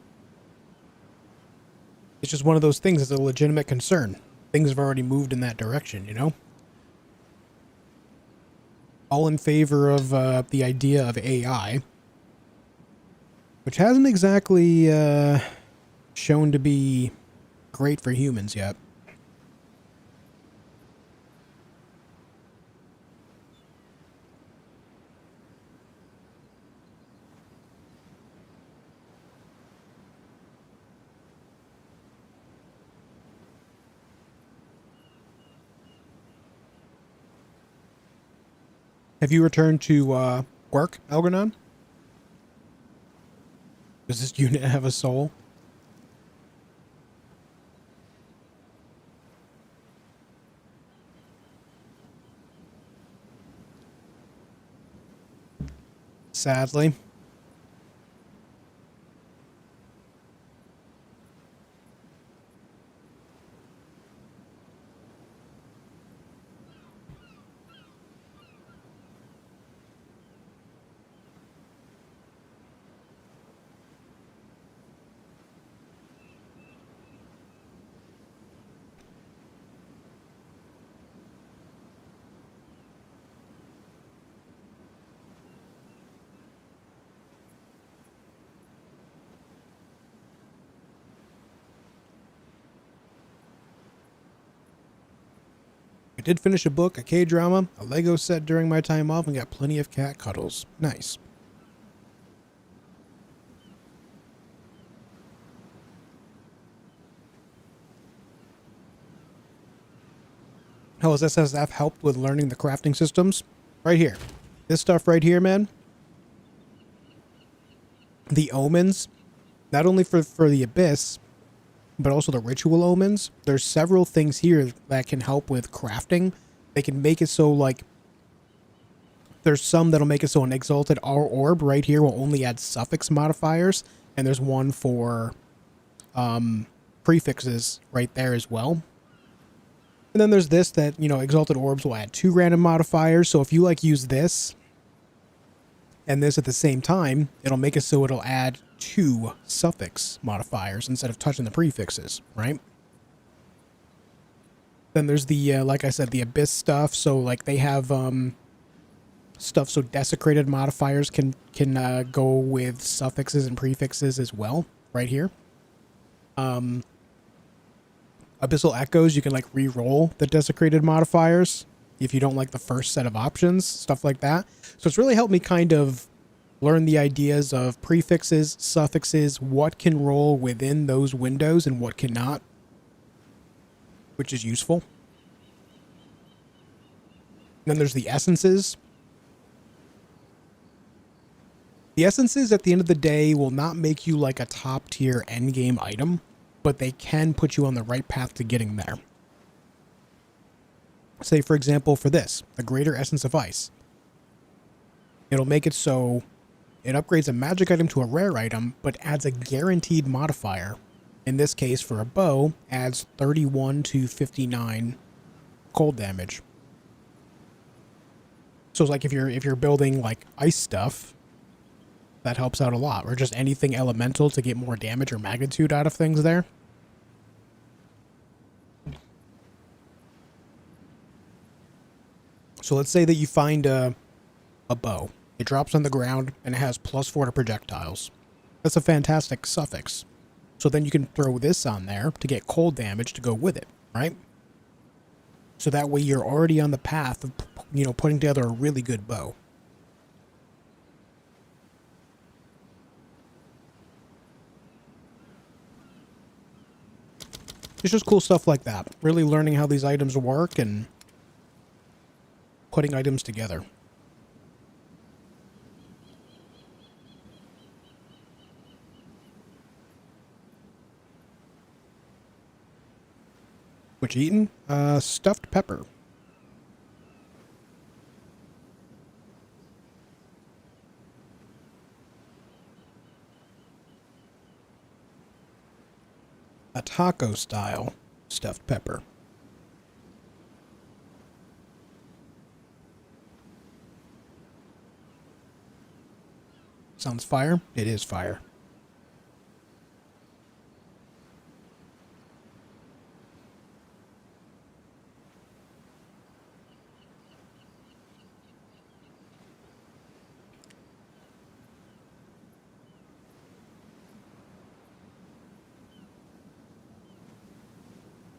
It's just one of those things that's a legitimate concern. Things have already moved in that direction, you know? All in favor of the idea of AI, which hasn't exactly shown to be great for humans yet. Have you returned to work, Algernon? Does this unit have a soul? Sadly. I did finish a book, a K-drama, a Lego set during my time off, and got plenty of cat cuddles. Nice. How has SSF helped with learning the crafting systems? Right here. This stuff right here, man. The omens, not only for the Abyss, but also the ritual omens. There's several things here that can help with crafting. They can make it so, like, there's some that'll make it so an exalted orb right here will only add suffix modifiers, and there's one for prefixes right there as well. And then there's this that, you know, exalted orbs will add 2 random modifiers. So if you like use this and this at the same time, it'll make it so it'll add 2 suffix modifiers instead of touching the prefixes, right? Then there's the, like I said, the Abyss stuff. So like they have stuff so desecrated modifiers can go with suffixes and prefixes as well, right here. Abyssal Echoes, you can like re-roll the desecrated modifiers if you don't like the first set of options, stuff like that. So it's really helped me kind of learn the ideas of prefixes, suffixes, what can roll within those windows and what cannot, which is useful. Then there's the essences. The essences at the end of the day will not make you like a top tier endgame item, but they can put you on the right path to getting there. Say, for example, for this, the Greater Essence of Ice. It'll make it so it upgrades a magic item to a rare item, but adds a guaranteed modifier. In this case, for a bow, adds 31 to 59 cold damage. So it's like if you're building like ice stuff, that helps out a lot, or just anything elemental to get more damage or magnitude out of things there. So let's say that you find a bow. It drops on the ground and it has +4 to projectiles. That's a fantastic suffix. So then you can throw this on there to get cold damage to go with it, right? So that way you're already on the path of, you know, putting together a really good bow. It's just cool stuff like that. Really learning how these items work and putting items together. What you eating? Stuffed pepper. A taco style stuffed pepper. Sounds fire? It is fire.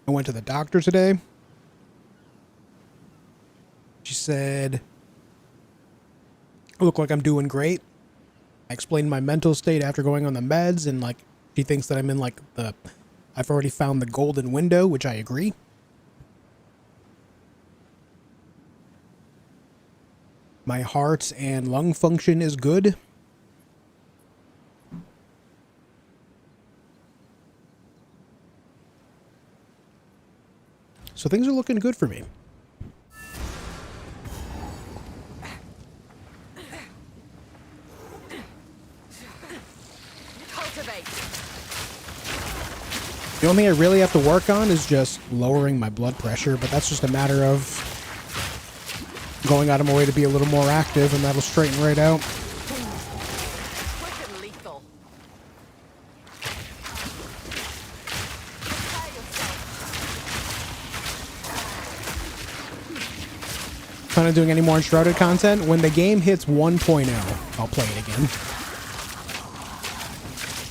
I went to the doctor today. She said, I look like I'm doing great. I explained my mental state after going on the meds, and like she thinks that I'm in like I've already found the golden window, which I agree. My heart and lung function is good. So things are looking good for me. Cultivate. The only thing I really have to work on is just lowering my blood pressure, but that's just a matter of going out of my way to be a little more active, and that'll straighten right out. Quick and lethal. Plan on doing any more Enshrouded content? When the game hits 1.0, I'll play it again.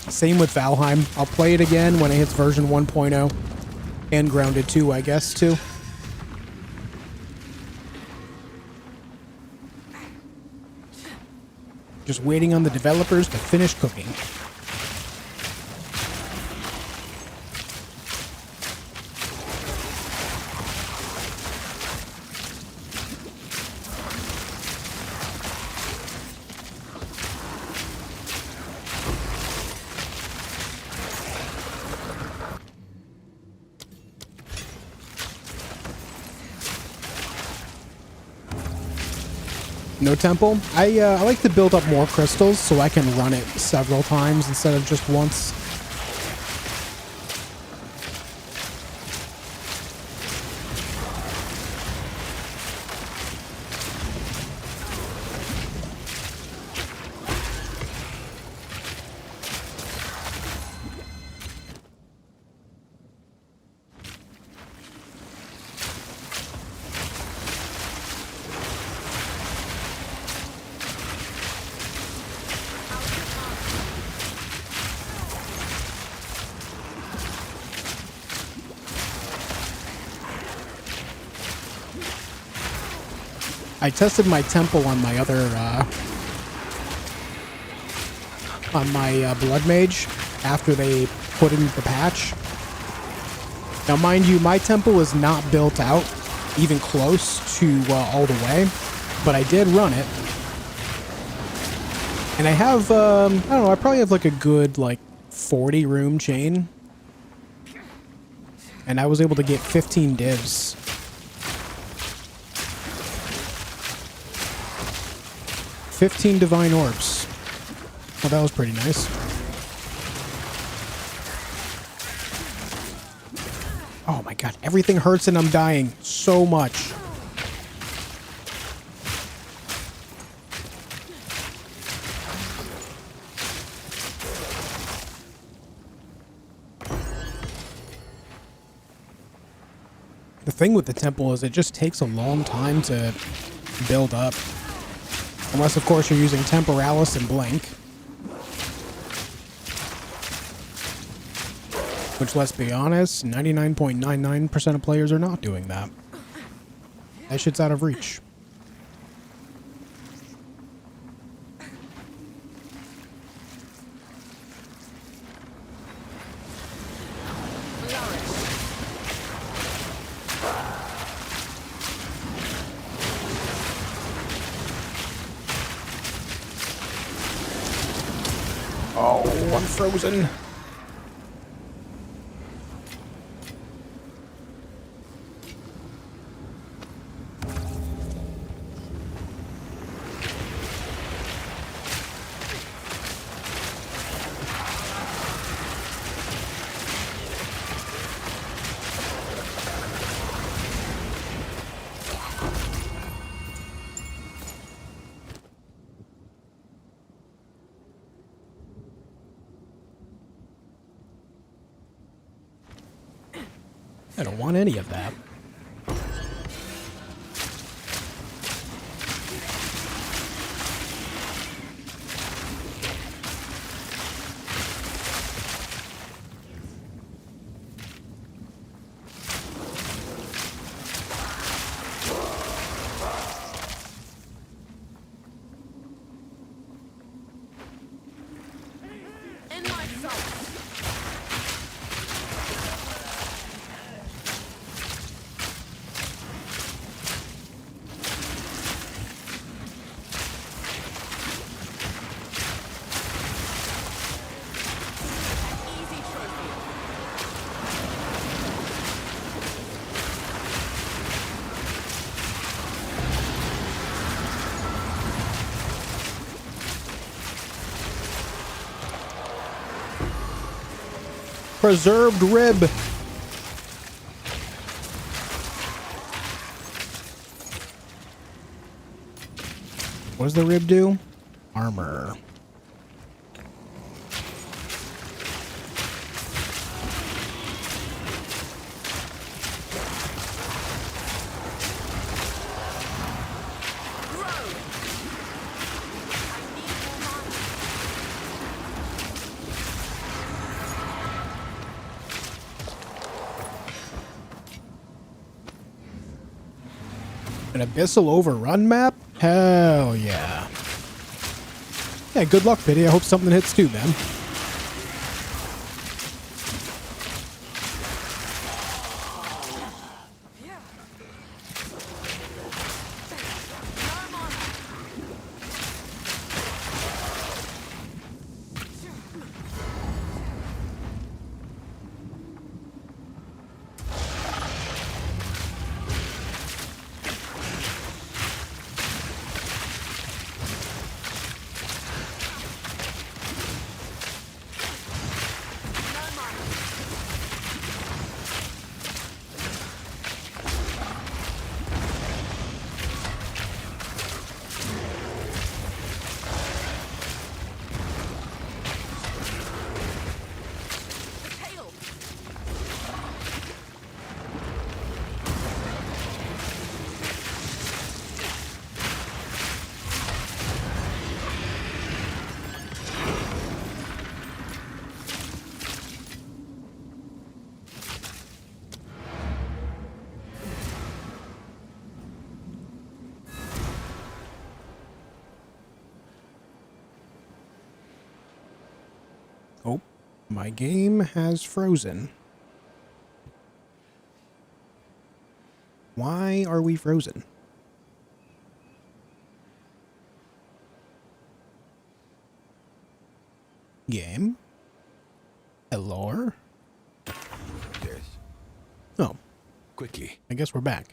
Same with Valheim. I'll play it again when it hits version 1.0. And Grounded 2, I guess, too. Just waiting on the developers to finish cooking. No temple. I like to build up more crystals so I can run it several times instead of just once. I tested my temple on my other, on my Blood Mage after they put in the patch. Now, mind you, my temple is not built out even close to all the way, but I did run it. And I have, I don't know, I probably have like a good, like, 40 room chain. And I was able to get 15 divs. 15 divine orbs. Well, that was pretty nice. Oh my god, everything hurts and I'm dying so much. The thing with the temple is it just takes a long time to build up. Unless, of course, you're using Temporalis and Blink. Which, let's be honest, 99.99% of players are not doing that. That shit's out of reach. Oh, I'm frozen. I don't want any of that. In my sight. Easy trophy. Preserved rib. What does the rib do? Armor. An Abyssal Overrun map? Hell yeah. Yeah, good luck, Pity. I hope something hits too, man. Oh, my game has frozen. Why are we frozen? Game? Hello? Yes. Oh, Quickly. I guess we're back.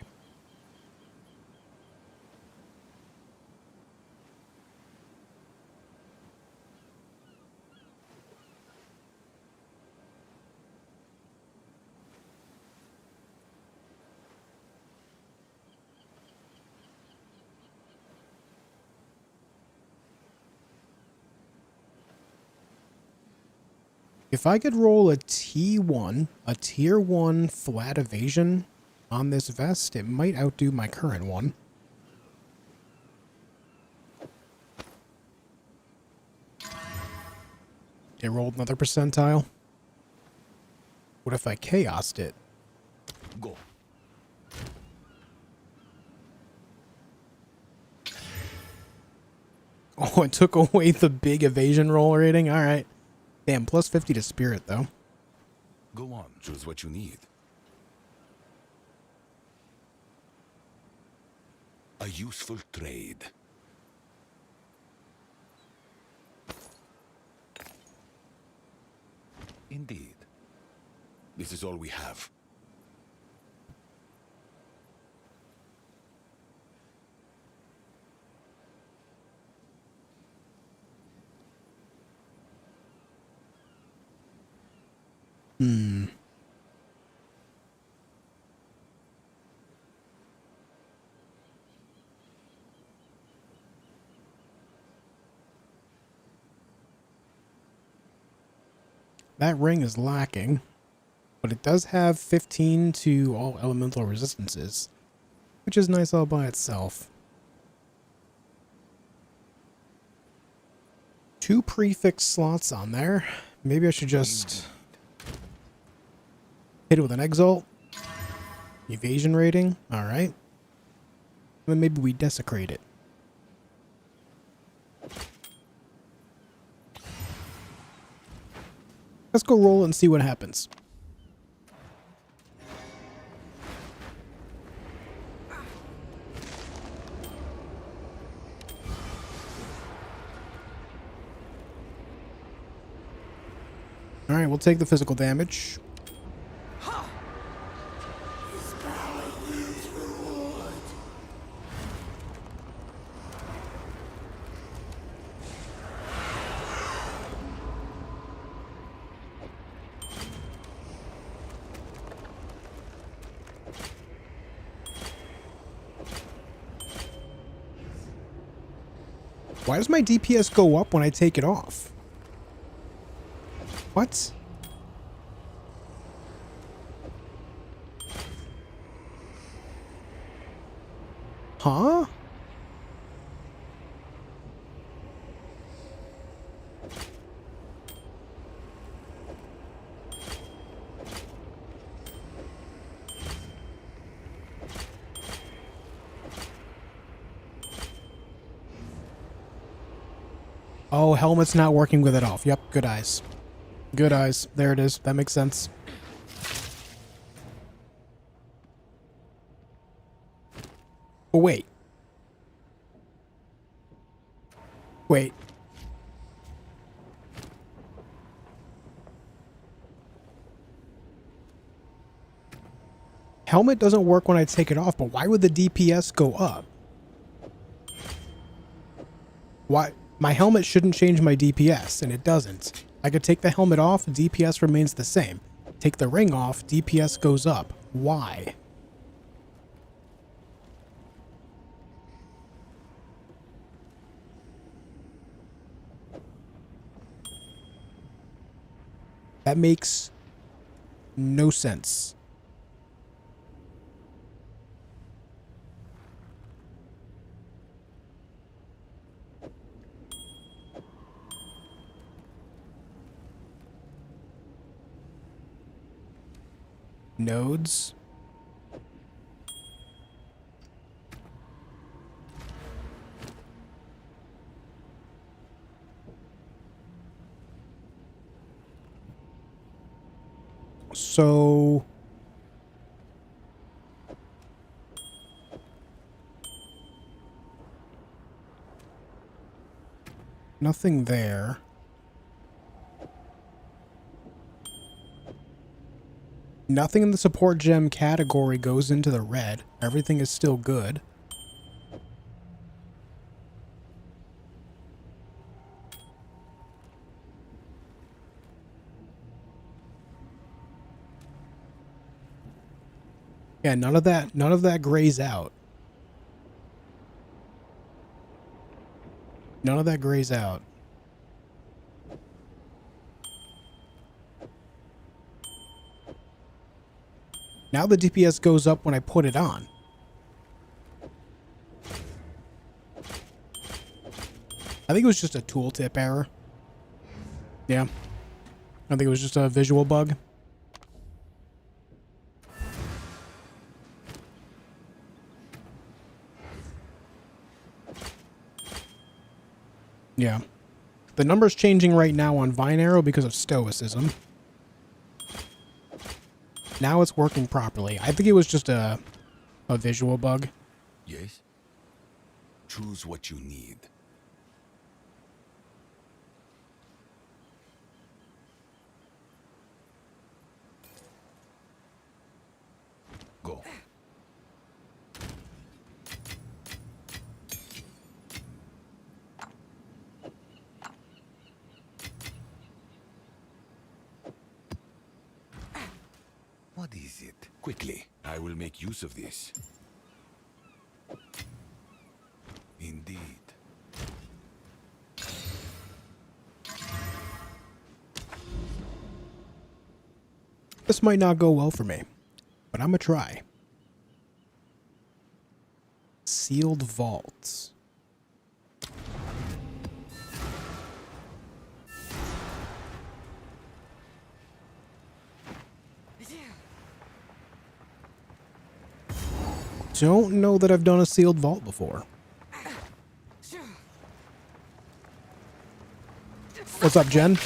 If I could roll a T1, a tier 1 flat evasion on this vest, it might outdo my current one. It rolled another percentile. What if I chaosed it? Go. Oh, it took away the big evasion roll rating? Alright. Damn, plus 50 to spirit, though. Go on, choose what you need. A useful trade. Indeed. This is all we have. That ring is lacking, but it does have 15 to all elemental resistances, which is nice all by itself. 2 prefix slots on there. Maybe I should just hit it with an Exile. Evasion rating. Alright. Then maybe we desecrate it. Let's go roll it and see what happens. Alright, we'll take the physical damage. Why does my DPS go up when I take it off? What? Huh? Oh, helmet's not working with it off. Yep, good eyes. Good eyes. There it is. That makes sense. Oh, wait. Wait. Helmet doesn't work when I take it off, but why would the DPS go up? Why? My helmet shouldn't change my DPS, and it doesn't. I could take the helmet off, DPS remains the same. Take the ring off, DPS goes up. Why? That makes no sense. Nodes. So nothing there. Nothing in the support gem category goes into the red. Everything is still good. Yeah, none of that grays out. None of that grays out. Now the DPS goes up when I put it on. I think it was just a tooltip error. Yeah. I think it was just a visual bug. Yeah. The number's changing right now on Vine Arrow because of stoicism. Now it's working properly. I think it was just a visual bug. Yes? Choose what you need. Go. What is it? Quickly, I will make use of this. Indeed. This might not go well for me, but I'm gonna try. Sealed vaults. Don't know that I've done a sealed vault before. What's up, Jen?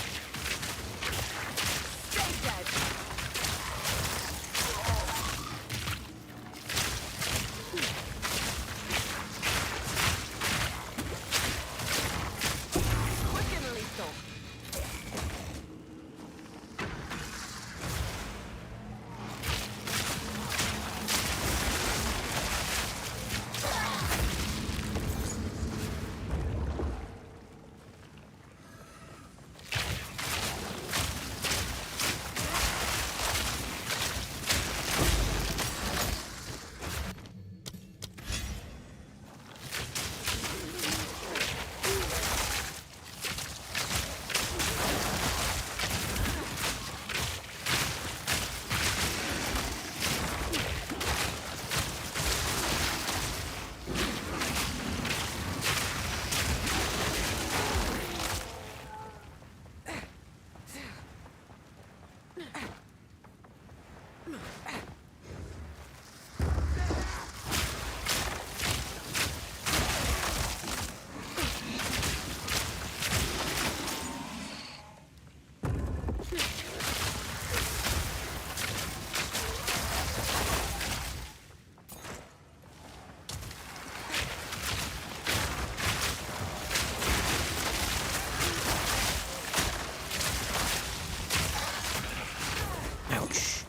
Ouch.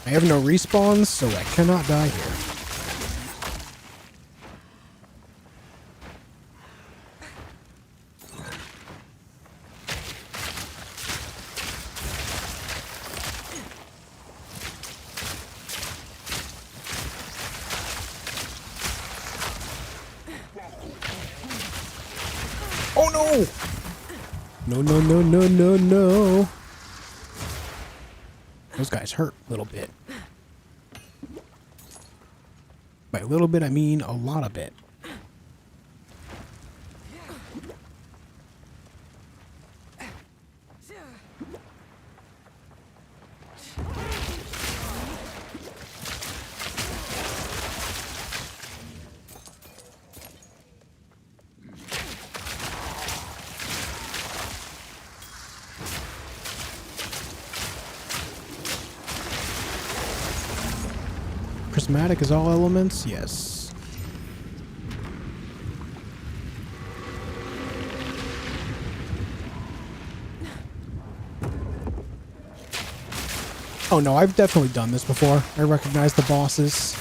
I have no respawns, so I cannot die here. Oh no! No, no, no, no, no, no. Those guys hurt a little bit. By a little bit, I mean a lot of it. Prismatic is all elements? Yes. Oh no, I've definitely done this before. I recognize the bosses.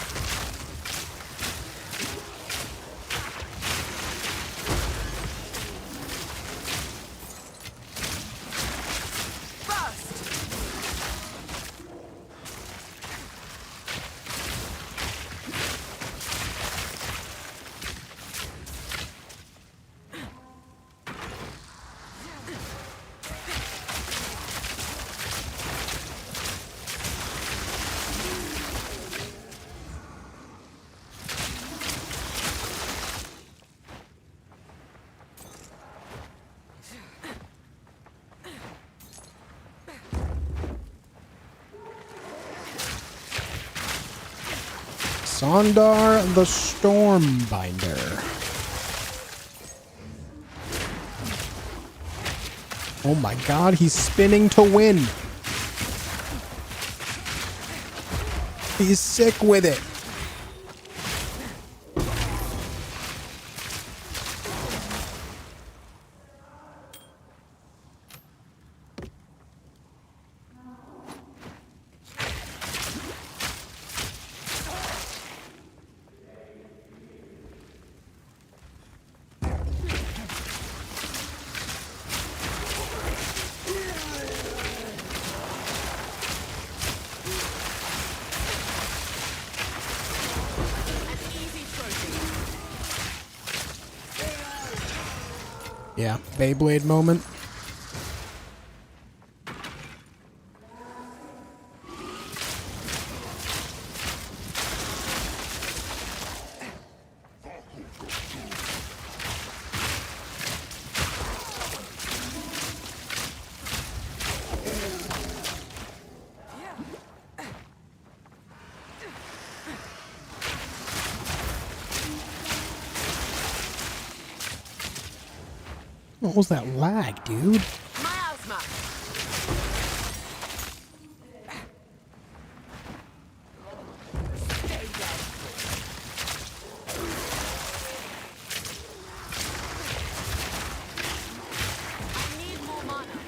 Sondar the Stormbinder. Oh my god, he's spinning to win. He's sick with it. Yeah, Beyblade moment. What was that lag, dude? Miasma. I need more mana.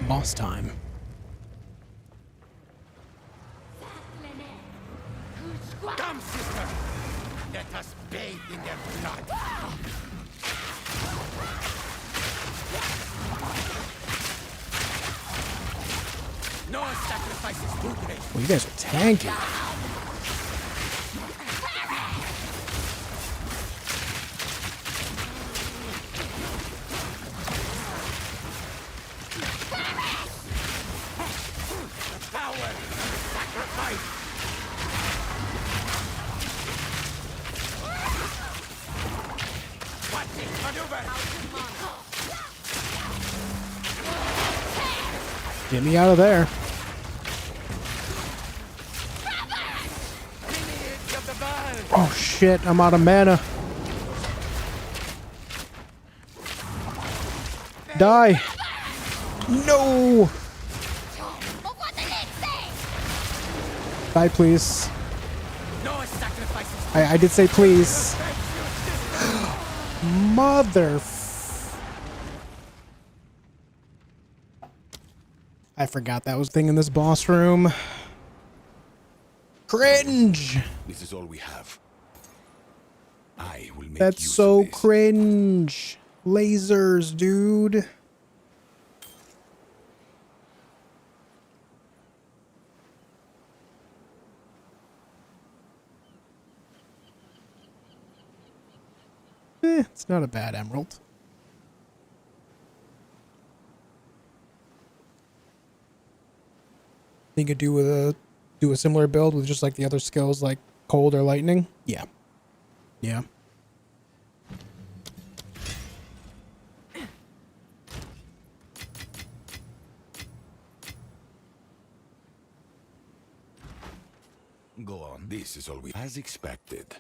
Boss time. Come, sister! Let us bathe in their blood! No sacrifices too great! Well, you guys are tanky. Power! Sacrifice! What's it? Maneuver! Get me out of there. Lineage of the bird! Oh shit, I'm out of mana. Die. No. Die, please. No sacrifices! I did say please. Mother. I forgot that was a thing in this boss room. Cringe. This is all we have. I will make That's use so of this. cringe. Lasers, dude. It's not a bad emerald. You could do a similar build with just like the other skills like cold or lightning. Yeah. Yeah. Go on. This is all we... As expected.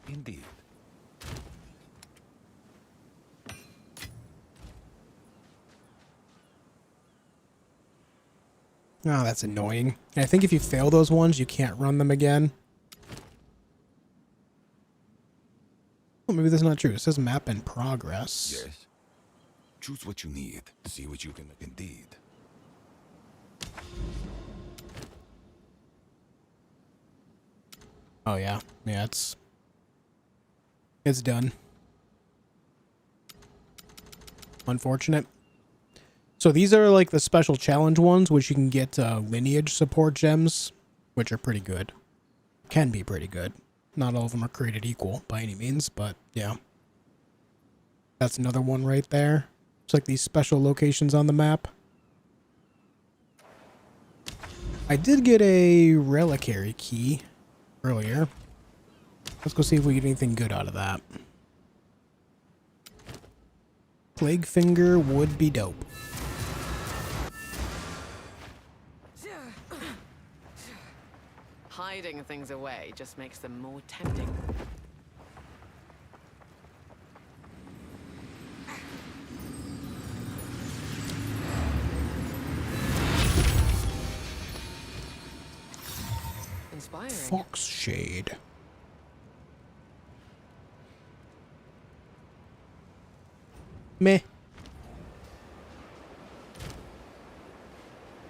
Indeed. Oh, that's annoying. And I think if you fail those ones, you can't run them again. Well, maybe that's not true. It says map in progress. Yes. Choose what you need. See what you can... Indeed. Oh, yeah. Yeah, it's done. Unfortunate. So these are like the special challenge ones, which you can get lineage support gems, which are pretty good. Can be pretty good. Not all of them are created equal by any means, but yeah. That's another one right there. It's like these special locations on the map. I did get a reliquary key earlier. Let's go see if we get anything good out of that. Plague Finger would be dope. hiding things away just makes them more tempting. Inspiring. Fox Shade. Meh.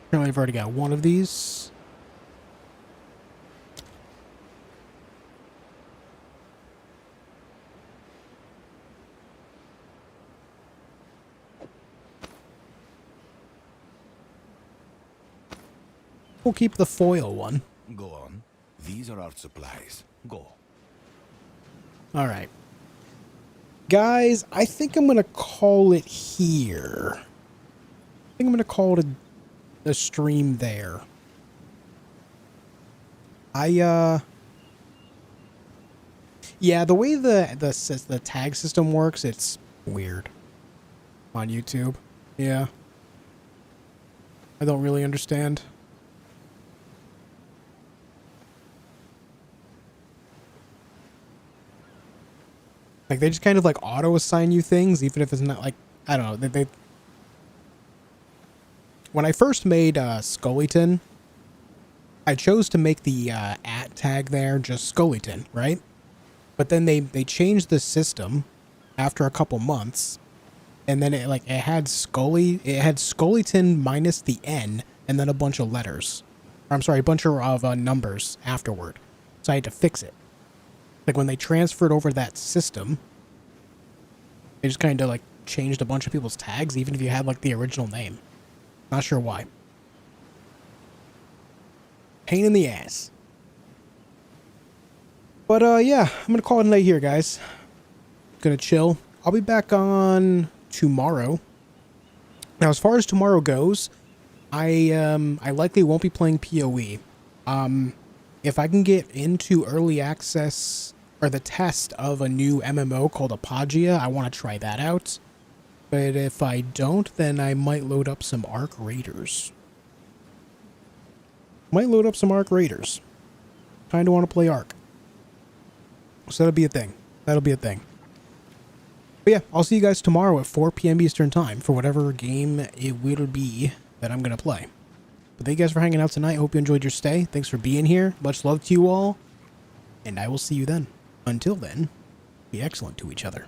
Apparently I've already got one of these. We'll keep the foil one. Go on. These are our supplies. Go. All right. Guys, I think I'm going to call it here. I think I'm going to call it a stream there. Yeah, the way the tag system works, it's weird on YouTube. Yeah. I don't really understand. Like, they just kind of, like, auto-assign you things, even if it's not, like, I don't know. When I first made Scullyton, I chose to make the at tag there just Scullyton, right? But then they changed the system after a couple months, and then it had Scullyton minus the N, and then a bunch of letters. Or, I'm sorry, a bunch of numbers afterward. So I had to fix it. Like, when they transferred over that system, they just kind of, like, changed a bunch of people's tags, even if you had, like, the original name. Not sure why. Pain in the ass. But, yeah, I'm gonna call it a night here, guys. Gonna chill. I'll be back on tomorrow. Now, as far as tomorrow goes, I likely won't be playing PoE. If I can get into early access or the test of a new MMO called Apoggia, I want to try that out. But if I don't, then I might load up some Arc Raiders. Kind of want to play Arc. So that'll be a thing. But yeah, I'll see you guys tomorrow at 4 p.m. Eastern Time for whatever game it will be that I'm going to play. But thank you guys for hanging out tonight. Hope you enjoyed your stay. Thanks for being here. Much love to you all. And I will see you then. Until then, be excellent to each other.